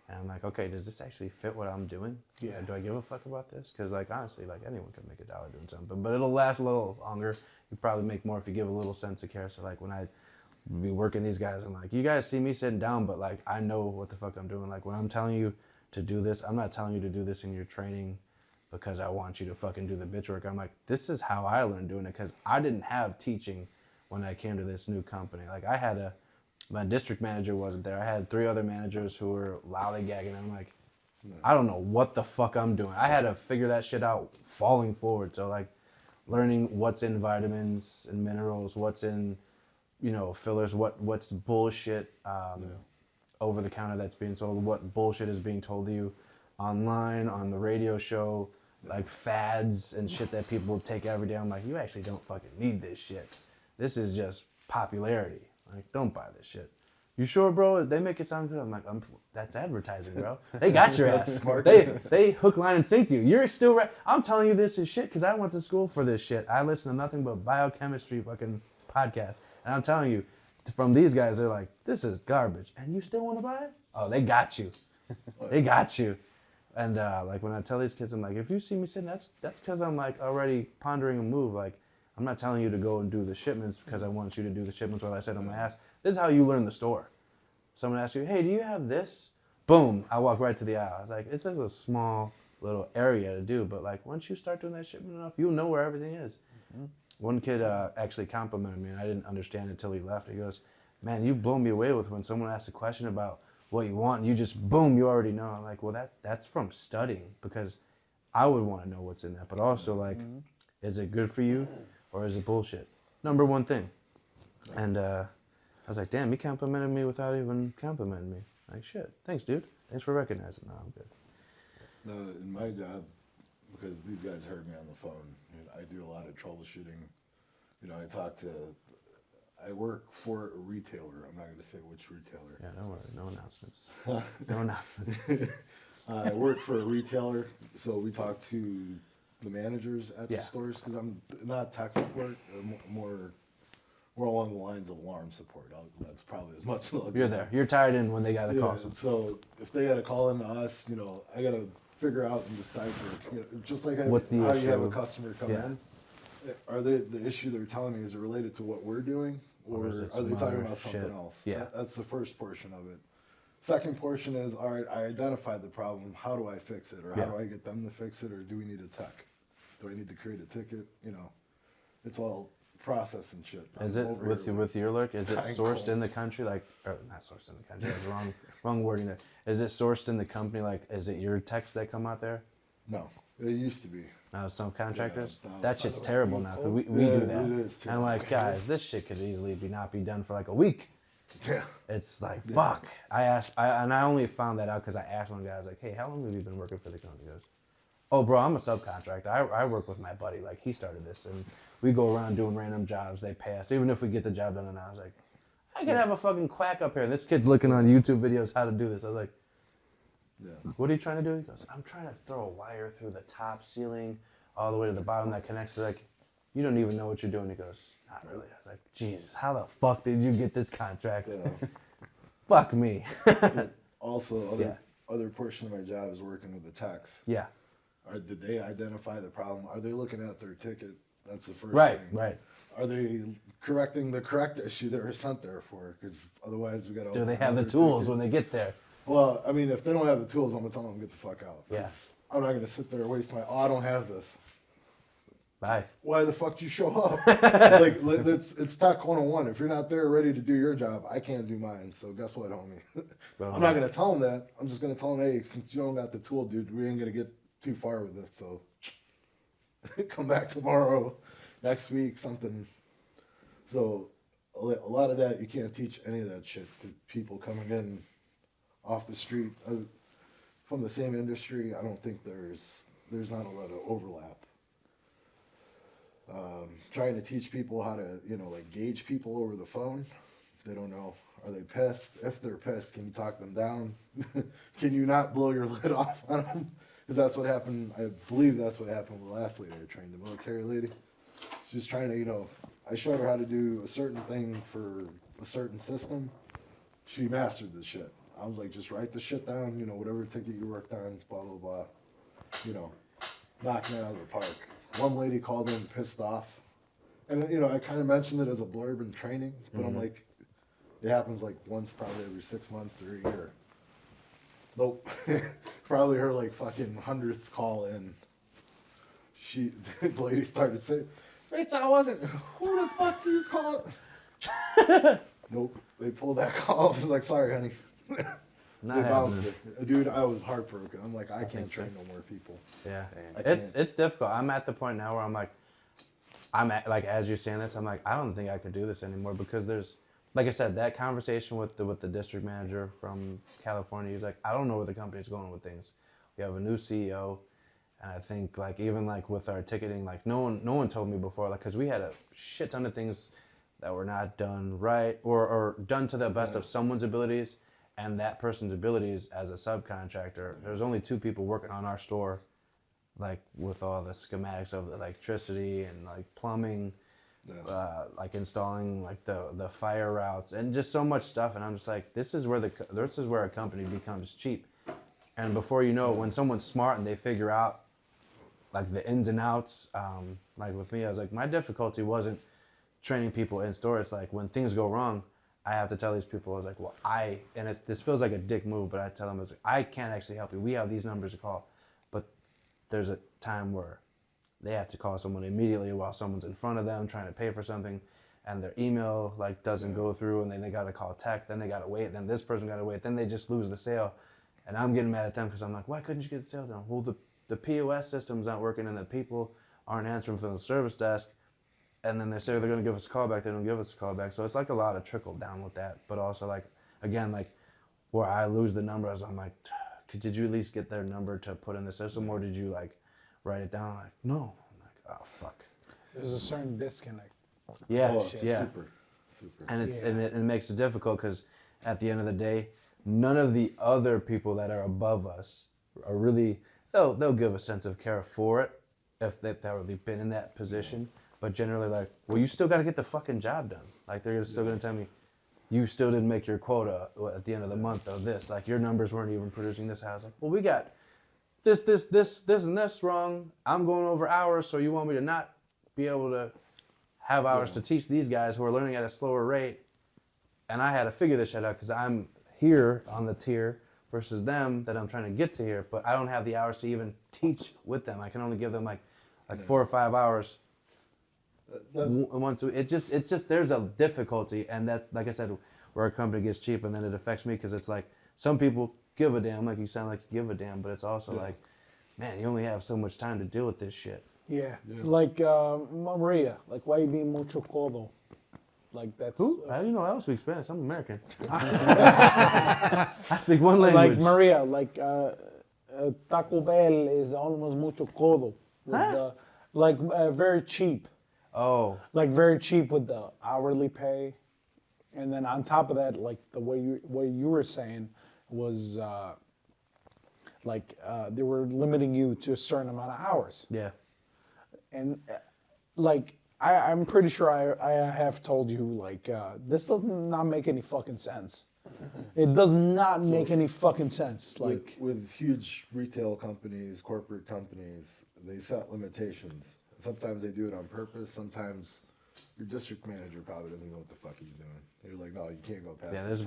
And I'm like, okay, does this actually fit what I'm doing? Yeah. Do I give a fuck about this? Because like honestly, like anyone can make $1 doing something, but it'll last a little longer. You probably make more if you give a little sense of care. So like when I be working these guys, I'm like, you guys see me sitting down, but like I know what the fuck I'm doing. Like when I'm telling you to do this, I'm not telling you to do this in your training because I want you to fucking do the bitch work. I'm like, this is how I learned doing it because I didn't have teaching when I came to this new company. Like I had my district manager wasn't there. I had 3 other managers who were lollygagging. I'm like, I don't know what the fuck I'm doing. I had to figure that shit out falling forward. So like learning what's in vitamins and minerals, what's in, you know, fillers, what's bullshit over the counter that's being sold, what bullshit is being told to you online, on the radio show, like fads and shit that people take every day. I'm like, you actually don't fucking need this shit. This is just popularity. Like, don't buy this shit. You sure, bro? They make it sound good. I'm like, that's advertising, bro. They got your ass. They hook, line, and sink you. You're still right. I'm telling you this is shit because I went to school for this shit. I listen to nothing but biochemistry fucking podcasts. And I'm telling you, from these guys, they're like, this is garbage. And you still want to buy it? Oh, they got you. They got you. And like when I tell these kids, I'm like, if you see me sitting, that's because I'm like already pondering a move. Like, I'm not telling you to go and do the shipments because I want you to do the shipments while I sit on my ass. This is how you learn the store. Someone asks you, hey, do you have this? Boom, I walk right to the aisle. It's like, it's just a small little area to do, but like once you start doing that shipment enough, you'll know where everything is. Mm-hmm. One kid actually complimented me, and I didn't understand it until he left. He goes, man, you blow me away with when someone asks a question about what you want, and you just, boom, you already know. I'm like, well, that's from studying, because I would want to know what's in that. But also, like, is it good for you, or is it bullshit? Number one thing. And I was like, damn, he complimented me without even complimenting me. Like, shit, thanks, dude. Thanks for recognizing. No, I'm good. No, in my job, because these guys heard me on the phone, I do a lot of troubleshooting. You know, I work for a retailer. I'm not going to say which retailer. Yeah, don't worry. No announcements. No announcements. I work for a retailer, so we talk to the managers at the stores, because I'm not tech support, more along the lines of alarm support. That's probably as much as I'll You're get. there. You're tied in when they got to call. So if they got to call in to us, I got to figure out and decipher. Just like how you have a customer come in. Are the issue they're telling me, is it related to what we're doing, or are they talking about something else? Yeah. That's the first portion of it. Second portion is, all right, I identified the problem. How do I fix it, or how do I get them to fix it, or do we need a tech? Do I need to create a ticket? It's all process and shit. Is it with your look? Is it sourced in the country? Like, or not sourced in the country. That's wrong wording there. Is it sourced in the company? Like, is it your techs that come out there? No, it used to be. Some contractors. Yeah, that shit's terrible now. 'Cause we do that. It is and I'm like, guys, this shit could easily not be done for like a week. Yeah. It's like, fuck. I only found that out because I asked one guy. I was like, hey, how long have you been working for the company? He goes, oh, bro, I'm a subcontractor. I work with my buddy. Like, he started this, and we go around doing random jobs. They pay us, even if we get the job done. And I was like, I could have a fucking quack up here. And this kid's looking on YouTube videos how to do this. I was like, what are you trying to do? He goes, I'm trying to throw a wire through the top ceiling all the way to the bottom that connects to, like, you don't even know what you're doing. He goes, not really. I was like, Jesus, how the fuck did you get this contract? Yeah. Fuck me. Also, other portion of my job is working with the techs. Yeah. Did they identify the problem? Are they looking at their ticket? That's the first Right, thing. right. Are they correcting the correct issue they were sent there for? Because otherwise we got to. Do they have the tools when they get there? Well, I mean, if they don't have the tools, I'm gonna tell them to get the fuck out. Yeah. I'm not gonna sit there and waste I don't have this. Bye. Why the fuck did you show up? It's Tech 101. If you're not there ready to do your job, I can't do mine. So guess what, homie? I'm not gonna tell them that. I'm just gonna tell them, hey, since you don't got the tool, dude, we ain't gonna get too far with this. So come back tomorrow next week something. So a lot of that, you can't teach any of that shit to people coming in off the street from the same industry. I don't think there's not a lot of overlap. Trying to teach people how to, like gauge people over the phone. They don't know. Are they pissed? If they're pissed, can you talk them down? Can you not blow your lid off on them? Because that's what happened. I believe that's what happened with the last lady I trained, the military lady. She's trying to, I showed her how to do a certain thing for a certain system. She mastered the shit. I was like, just write the shit down, whatever ticket you worked on, blah, blah, blah. Knocking it out of the park. One lady called in pissed off. And, I kind of mentioned it as a blurb in training, but I'm like, it happens like once probably every 6 months to a year. Nope. Probably her like fucking 100th call in. The lady started saying, bitch, I wasn't, who the fuck do you call it? Nope. They pulled that call. I was like, sorry, honey. They bounced it. Dude, I was heartbroken. I'm like, I can't train no more people. Yeah, I it's difficult. I'm at the point now where I'm like, as you're saying this, I'm like, I don't think I could do this anymore because there's, like I said, that conversation with the district manager from California. He's like, I don't know where the company's going with things. We have a new CEO, and I think even with our ticketing, like no one told me before, like because we had a shit ton of things that were not done right or done to the best of someone's abilities. And that person's abilities as a subcontractor, there's only 2 people working on our store, like with all the schematics of the electricity and like plumbing, like installing like the fire routes and just so much stuff. And I'm just like, this is where a company becomes cheap. And before you know it, when someone's smart and they figure out like the ins and outs, like with me, I was like, my difficulty wasn't training people in store. It's like when things go wrong, I have to tell these people, I was like, well, this feels like a dick move, but I tell them, I was like, I can't actually help you. We have these numbers to call. But there's a time where they have to call someone immediately while someone's in front of them trying to pay for something, and their email like doesn't go through, and then they got to call tech, then they got to wait, then this person got to wait, then they just lose the sale. And I'm getting mad at them because I'm like, why couldn't you get the sale done? Well, the POS system's not working, and the people aren't answering from the service desk. And then they say they're going to give us a call back. They don't give us a call back. So it's like a lot of trickle down with that. But also like, again, like where I lose the numbers, I'm like, did you at least get their number to put in the system, or did you like write it down? Like, no. I'm like, oh, fuck. There's a certain disconnect. Yeah, Super. And it makes it difficult because at the end of the day, none of the other people that are above us are really, they'll give a sense of care for it if they've already been in that position. But generally, like, well, you still got to get the fucking job done. Like, they're still going to tell me, you still didn't make your quota at the end of the month of this. Like, your numbers weren't even producing this. I was like, well, we got this, and this wrong. I'm going over hours, so you want me to not be able to have hours to teach these guys who are learning at a slower rate. And I had to figure this shit out because I'm here on the tier versus them that I'm trying to get to here. But I don't have the hours to even teach with them. I can only give them like 4 or 5 hours. Once it's just there's a difficulty, and that's like I said, where a company gets cheap, and then it affects me because it's like some people give a damn, like you sound like you give a damn, but it's also like, man, you only have so much time to deal with this shit. Yeah. Like Maria, like why you being mucho codo? Like that's Who? How do you know I don't speak Spanish? I'm American. I speak one language. Like Maria, like Taco Bell is almost mucho codo. With very cheap. Oh. Like very cheap with the hourly pay. And then on top of that, like the way you were saying was they were limiting you to a certain amount of hours. Yeah. And like I'm pretty sure I have told you like this does not make any fucking sense. It does not make any fucking sense. Like with huge retail companies, corporate companies, they set limitations. Sometimes they do it on purpose. Sometimes your district manager probably doesn't know what the fuck he's doing. They're like, no, you can't go past. Yeah, there's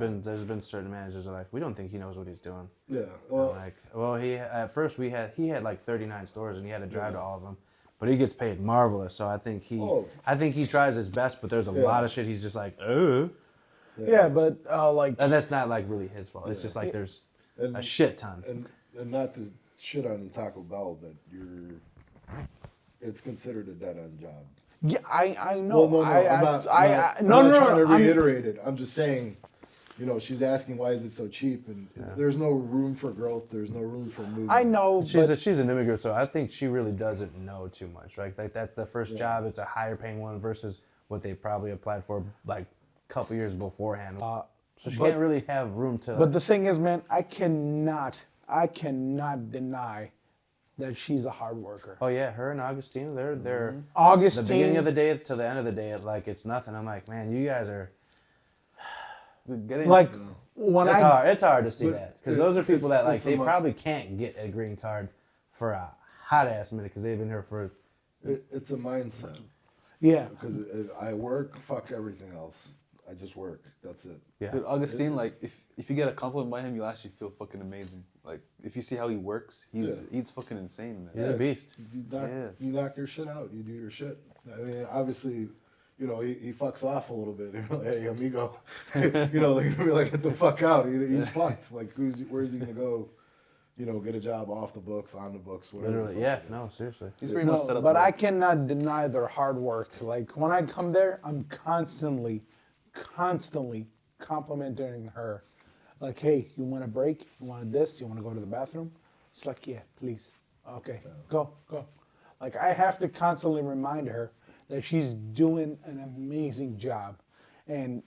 been certain managers that are like, we don't think he knows what he's doing. Yeah. Well, he at first he had like 39 stores and he had to drive to all of them, but he gets paid marvelous. So I think he tries his best, but there's a lot of shit he's just like, oh. Yeah, but and that's not like really his fault. It's just like there's a shit ton. And not to shit on Taco Bell, but it's considered a dead end job. Yeah, I know. Well, no, I'm not trying to reiterate it. I'm just saying, you know, she's asking why is it so cheap, and there's no room for growth. There's no room for movement. I know, She's but she's an immigrant, so I think she really doesn't know too much. Right? Like that, the first job, it's a higher paying one versus what they probably applied for like a couple years beforehand. So she can't really have room to. but the thing is, man, I cannot deny that she's a hard worker. Oh yeah, her and Augustine, they're the Augustine, beginning of the day to the end of the day, like it's nothing. I'm like, man, you guys are. Getting, like when It's I hard. It's hard to see But that because those are people that like it's they a probably can't get a green card for a hot ass minute because they've been here for. It's a mindset. yeah, Because I work, fuck everything else. I just work. That's it. Yeah. Dude, Augustine, like if you get a compliment by him, you'll actually feel fucking amazing. Like if you see how he works, he's fucking insane, man. He's a beast. You knock your shit out. You do your shit. I mean, obviously, you know, he fucks off a little bit. Hey, amigo. You know, they're gonna be like, get the fuck out. He's fucked. Like, where's he gonna go? You know, get a job off the books, on the books, whatever. Literally, the yeah. fuck it is. No, seriously. He's pretty much set no, up. but to I work. cannot deny their hard work. Like when I come there, I'm constantly complimenting her. Like, hey, you want a break? You want this? You want to go to the bathroom? She's like, yeah, please. Okay, go. Like I have to constantly remind her that she's doing an amazing job. And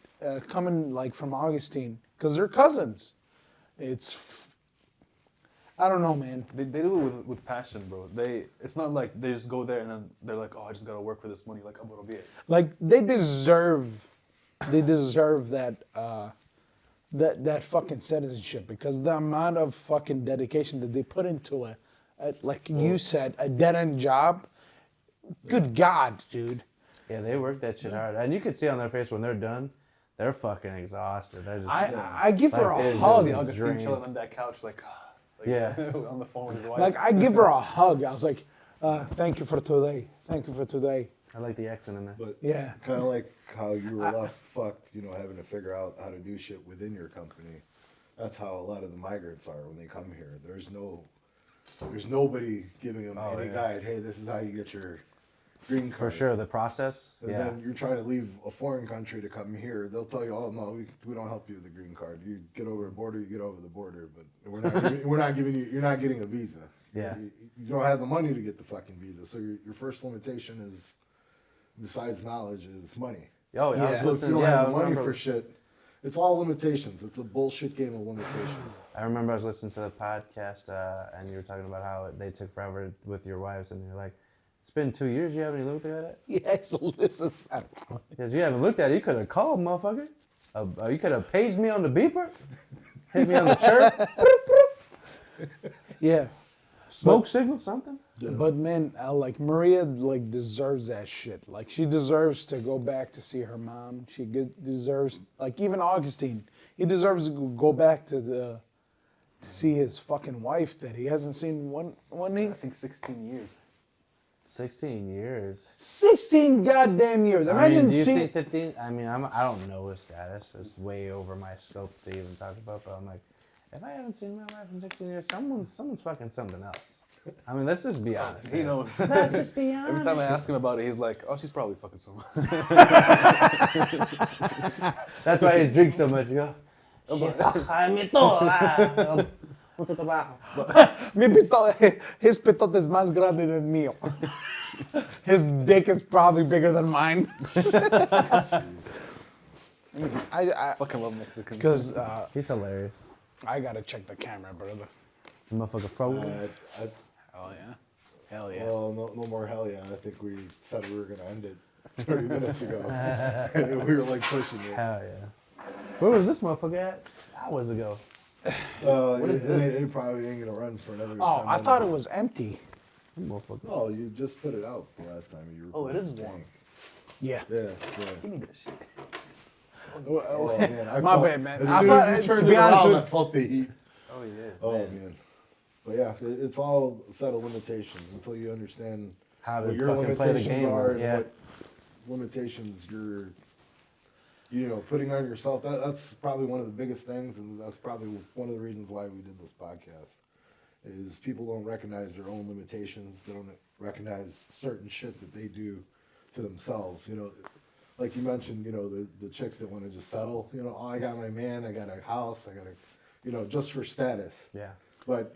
coming like from Augustine, because they're cousins, I don't know, man. They do it with passion, bro. It's not like they just go there and then they're like, oh, I just gotta work for this money. Like, I'm gonna be it. Like they deserve that that fucking citizenship because the amount of fucking dedication that they put into like you said, a dead end job. Good God, dude. Yeah, they work that shit hard, and you can see on their face when they're done, they're fucking exhausted. They're just, I give her Like, a they're hug. See Augustine drained. chilling on that couch, like Yeah. on the phone with his wife. Like I give her a hug. I was like, thank you for today. Thank you for today. I like the accent in there. But Yeah. kind of like how you were left fucked, you know, having to figure out how to do shit within your company. That's how a lot of the migrants are when they come here. There's nobody giving them any guide. Hey, this is how you get your green For card. sure, the process. And then you're trying to leave a foreign country to come here. They'll tell you, "Oh no, we don't help you with the green card. You get over the border, you get over the border, but we're not giving you. You're not getting a visa. Yeah. You don't have the money to get the fucking visa. So your first limitation is, besides knowledge, is money. Oh, yeah. I Yeah. was So if you listening. don't Yeah, have I the money remember, for shit, it's all limitations. It's a bullshit game of limitations. I remember I was listening to the podcast, and you were talking about how they took forever with your wives, and you're like, it's been 2 years. You haven't even looked at it. He actually listens. Because you haven't looked at it. You could have called, motherfucker. You could have paged me on the beeper. Hit me on the chirp. Yeah. Smoke signal, something. But man, like Maria, like deserves that shit. Like she deserves to go back to see her mom. She deserves, like even Augustine, he deserves to go back to see his fucking wife that he hasn't seen one I think 16 years. 16 years. 16 goddamn years. Imagine do you seeing. think that thing? I mean, I don't know his status. It's way over my scope to even talk about. But I'm like, if I haven't seen my wife in 16 years, someone's fucking something else. I mean, let's just be honest. He knows. Let's just be honest. Every time I ask him about it, he's like, oh, she's probably fucking someone. That's why he drinks so much. You go. Jaime toda. Puso trabajo. His pitote is más grande than mío. His dick is probably bigger than mine. I Fucking love Mexicans. because He's hilarious. I gotta check the camera, brother. The motherfucker frozen. Hell yeah. Hell yeah. Well, no more hell yeah. I think we said we were gonna end it 30 minutes ago. We were like pushing it. Hell yeah. Where was this motherfucker at? Hours ago. It probably ain't gonna run for another. Oh, 10 I thought it minutes. was empty. Motherfucker. Oh, you just put it out the last time you. Oh, it is replaced the warm. tank. Yeah. Yeah. Give me that shit. Oh man, I My felt, bad, man. As I soon thought- as you to turned be it honest around, with- I felt the heat. Oh, yeah. Oh man. But yeah, it's all a set of limitations until you understand How to what your fucking play the limitations game. are and Yeah. what limitations you're, putting on yourself. That's probably one of the biggest things, and that's probably one of the reasons why we did this podcast. Is people don't recognize their own limitations. They don't recognize certain shit that they do to themselves. You know, like you mentioned, you know, the chicks that want to just settle. You know, oh, I got my man, I got a house, I got a, you know, just for status. Yeah. But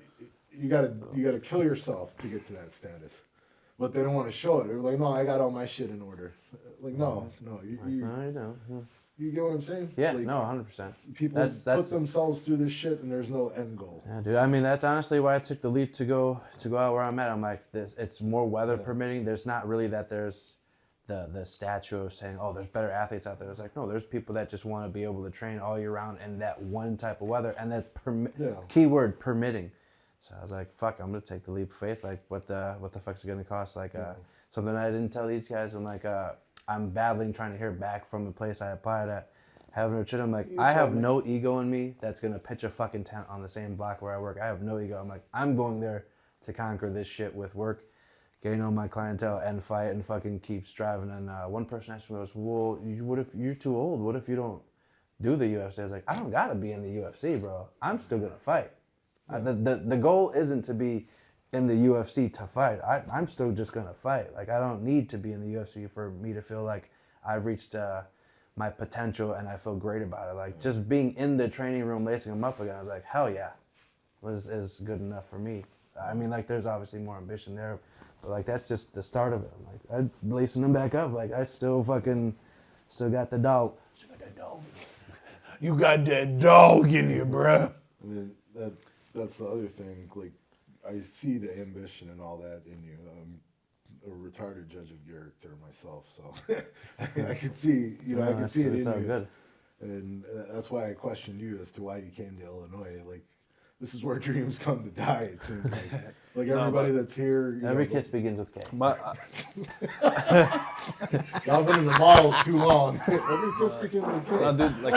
you gotta kill yourself to get to that status. But they don't want to show it. They're like, no, I got all my shit in order. Like, no, you No, you don't. Yeah. you get what I'm saying? Yeah, Like, no, 100%. People That's- put themselves through this shit, and there's no end goal. Yeah, dude. I mean, that's honestly why I took the leap to go out where I'm at. I'm like, this. It's more weather permitting. There's not really that. There's the statue of saying, oh, there's better athletes out there. It's like, no, there's people that just want to be able to train all year round in that one type of weather, and that's keyword permitting. So I was like, fuck, I'm gonna take the leap of faith. Like, what the fuck's it gonna cost? Like, something I didn't tell these guys. I'm like, I'm battling trying to hear back from the place I applied at. Having a shit, I'm like, I have no ego in me that's gonna pitch a fucking tent on the same block where I work. I have no ego. I'm like, I'm going there to conquer this shit with work, getting on my clientele and fight and fucking keep striving. And one person asked me, well, what if you're too old? What if you don't do the UFC? I was like, I don't gotta be in the UFC, bro. I'm still gonna fight. The goal isn't to be in the UFC to fight. I'm still just gonna fight. Like, I don't need to be in the UFC for me to feel like I've reached my potential and I feel great about it. Like, just being in the training room, lacing them up again, I was like, hell yeah, is good enough for me. I mean, like, there's obviously more ambition there, but like, that's just the start of it. I'm like, I'm lacing them back up. Like, I still got the dog. You got that dog in you, bruh. I mean, that's the other thing. Like, I see the ambition and all that in you. I'm a retarded judge of character myself, so I can see, I can see it in all you. good. And that's why I questioned you as to why you came to Illinois. Like, this is where dreams come to die. It seems like everybody that's here. Every kiss begins with K. Y'all been in the malls too long. Every kiss begins with K. No, dude, like,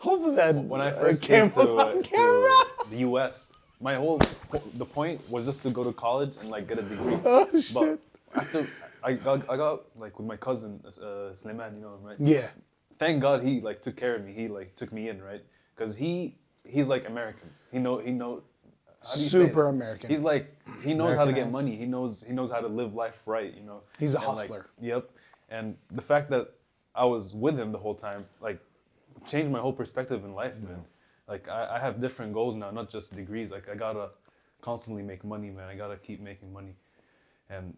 Hopefully that when I first came to the U.S., the point was just to go to college and like get a degree. Oh, shit. But after I got like with my cousin Sleiman, you know him, right? Yeah. Thank God he like took care of me. He like took me in, right? Because he's like American. He know. How do you say Super this? American. He's like he knows how to get Americanized. money. He knows how to live life right. You know. He's a And, like, hustler. yep. And the fact that I was with him the whole time, like, changed my whole perspective in life, man. Like, I have different goals now, not just degrees. Like, I gotta constantly make money, man. I gotta keep making money, and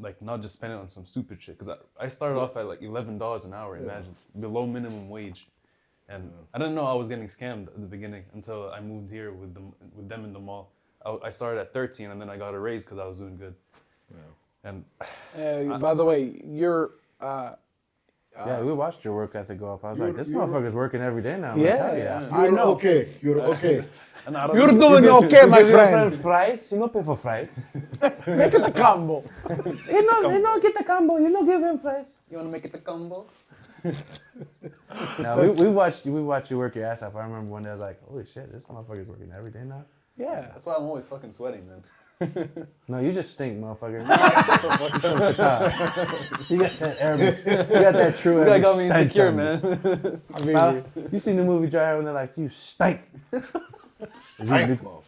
like not just spend it on some stupid shit. Cause I started off at like $11 an hour. Imagine, below minimum wage, and I didn't know I was getting scammed at the beginning until I moved here with them in the mall. I started at 13, and then I got a raise because I was doing good. And By the way, you're. Yeah, we watched your work ethic go up. I was like, this motherfucker's working every day now. I'm Yeah, like, hell yeah. I know. Okay, you're okay. and I don't You're doing okay, my Give your friend. fries. You know, pay for fries. Make it a combo. you know, get the combo. You know, give him fries. You wanna make it a combo? No, we watched you work your ass off. I remember one day I was like, holy shit, this motherfucker's working every day now. Yeah. That's why I'm always fucking sweating, man. No, you just stink, motherfucker. You got that air. You got that true. That got me stench insecure, on you. man. I mean, You seen the movie Dry when they're like, you stink. Motherfucker.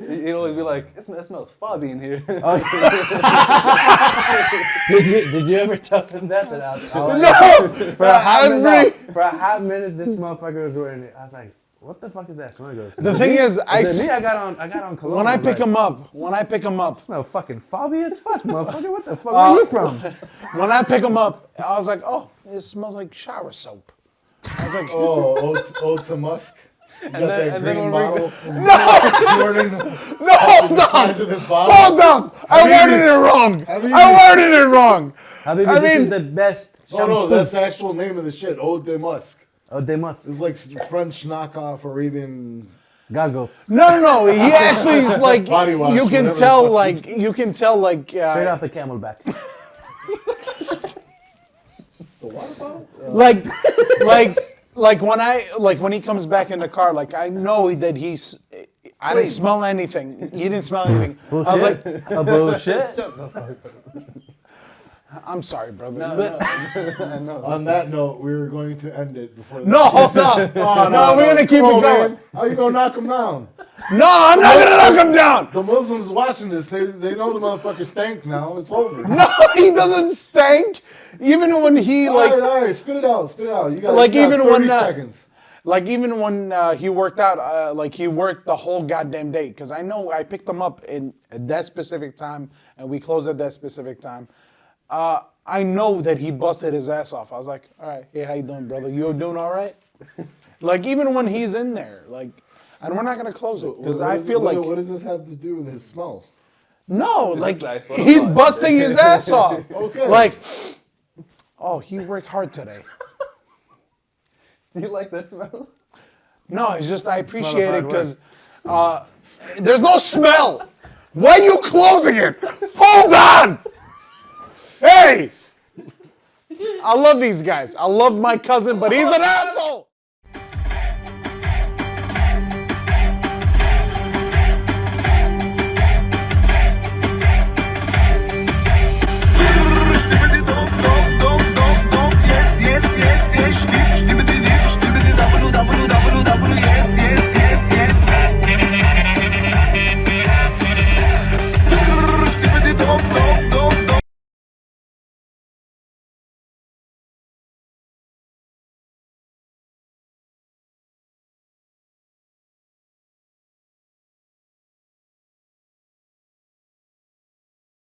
You'd always be like, it smells foggy in here. Did you ever tell him that? no. For a hot minute, this motherfucker was wearing it. I was like, what the fuck is that smell? He goes, The thing is, I got on cologne. when I I'm pick like, him up, smell fucking foggy as fuck, motherfucker. What the fuck? Where are you from? when I pick him up, I was like, oh, it smells like shower soap. I was like, Ode to Musk. You got then- that and then green when we- bottle. Jordan. no, hold The size of on, this bottle. hold up. I worded it wrong. I worded it wrong. Habibi, this is the best Oh shampoo. no, that's the actual name of the shit. Ode de Musk. Oh, they must. It's like French knockoff Arabian. Goggles. No, he actually is like, Body wash, you can whatever tell, the fuck. like, you can tell, like, Straight off the camelback. The water bottle? like when he comes back in the car, like I know that I didn't smell anything. He didn't smell anything. I was like, A bullshit. I'm sorry, brother. On that note, we were going to end it before. No, hold on. Oh, No, we're gonna keep Come it on, going. man. How you gonna knock him down? No, I'm not gonna knock him down. The Muslims watching this, they know the motherfucker stank now. It's over. No, he doesn't stank. Even when he all right, spit it out. You got like you got even 30 when seconds. like even when he worked out, like he worked the whole goddamn day. Because I know I picked him up at that specific time, and we closed at that specific time. I know that he busted his ass off. I was like, all right, hey, how you doing, brother? You doing all right? Like even when he's in there, like, and we're not gonna close it because I feel like what does this have to do with his smell? no, like nice. he's busting his ass off. Okay. Like, oh, he worked hard today. Do you like that smell? No, it's just I appreciate it hard because there's no smell. Why are you closing it? Hold on. Hey, I love these guys. I love my cousin, but he's an asshole.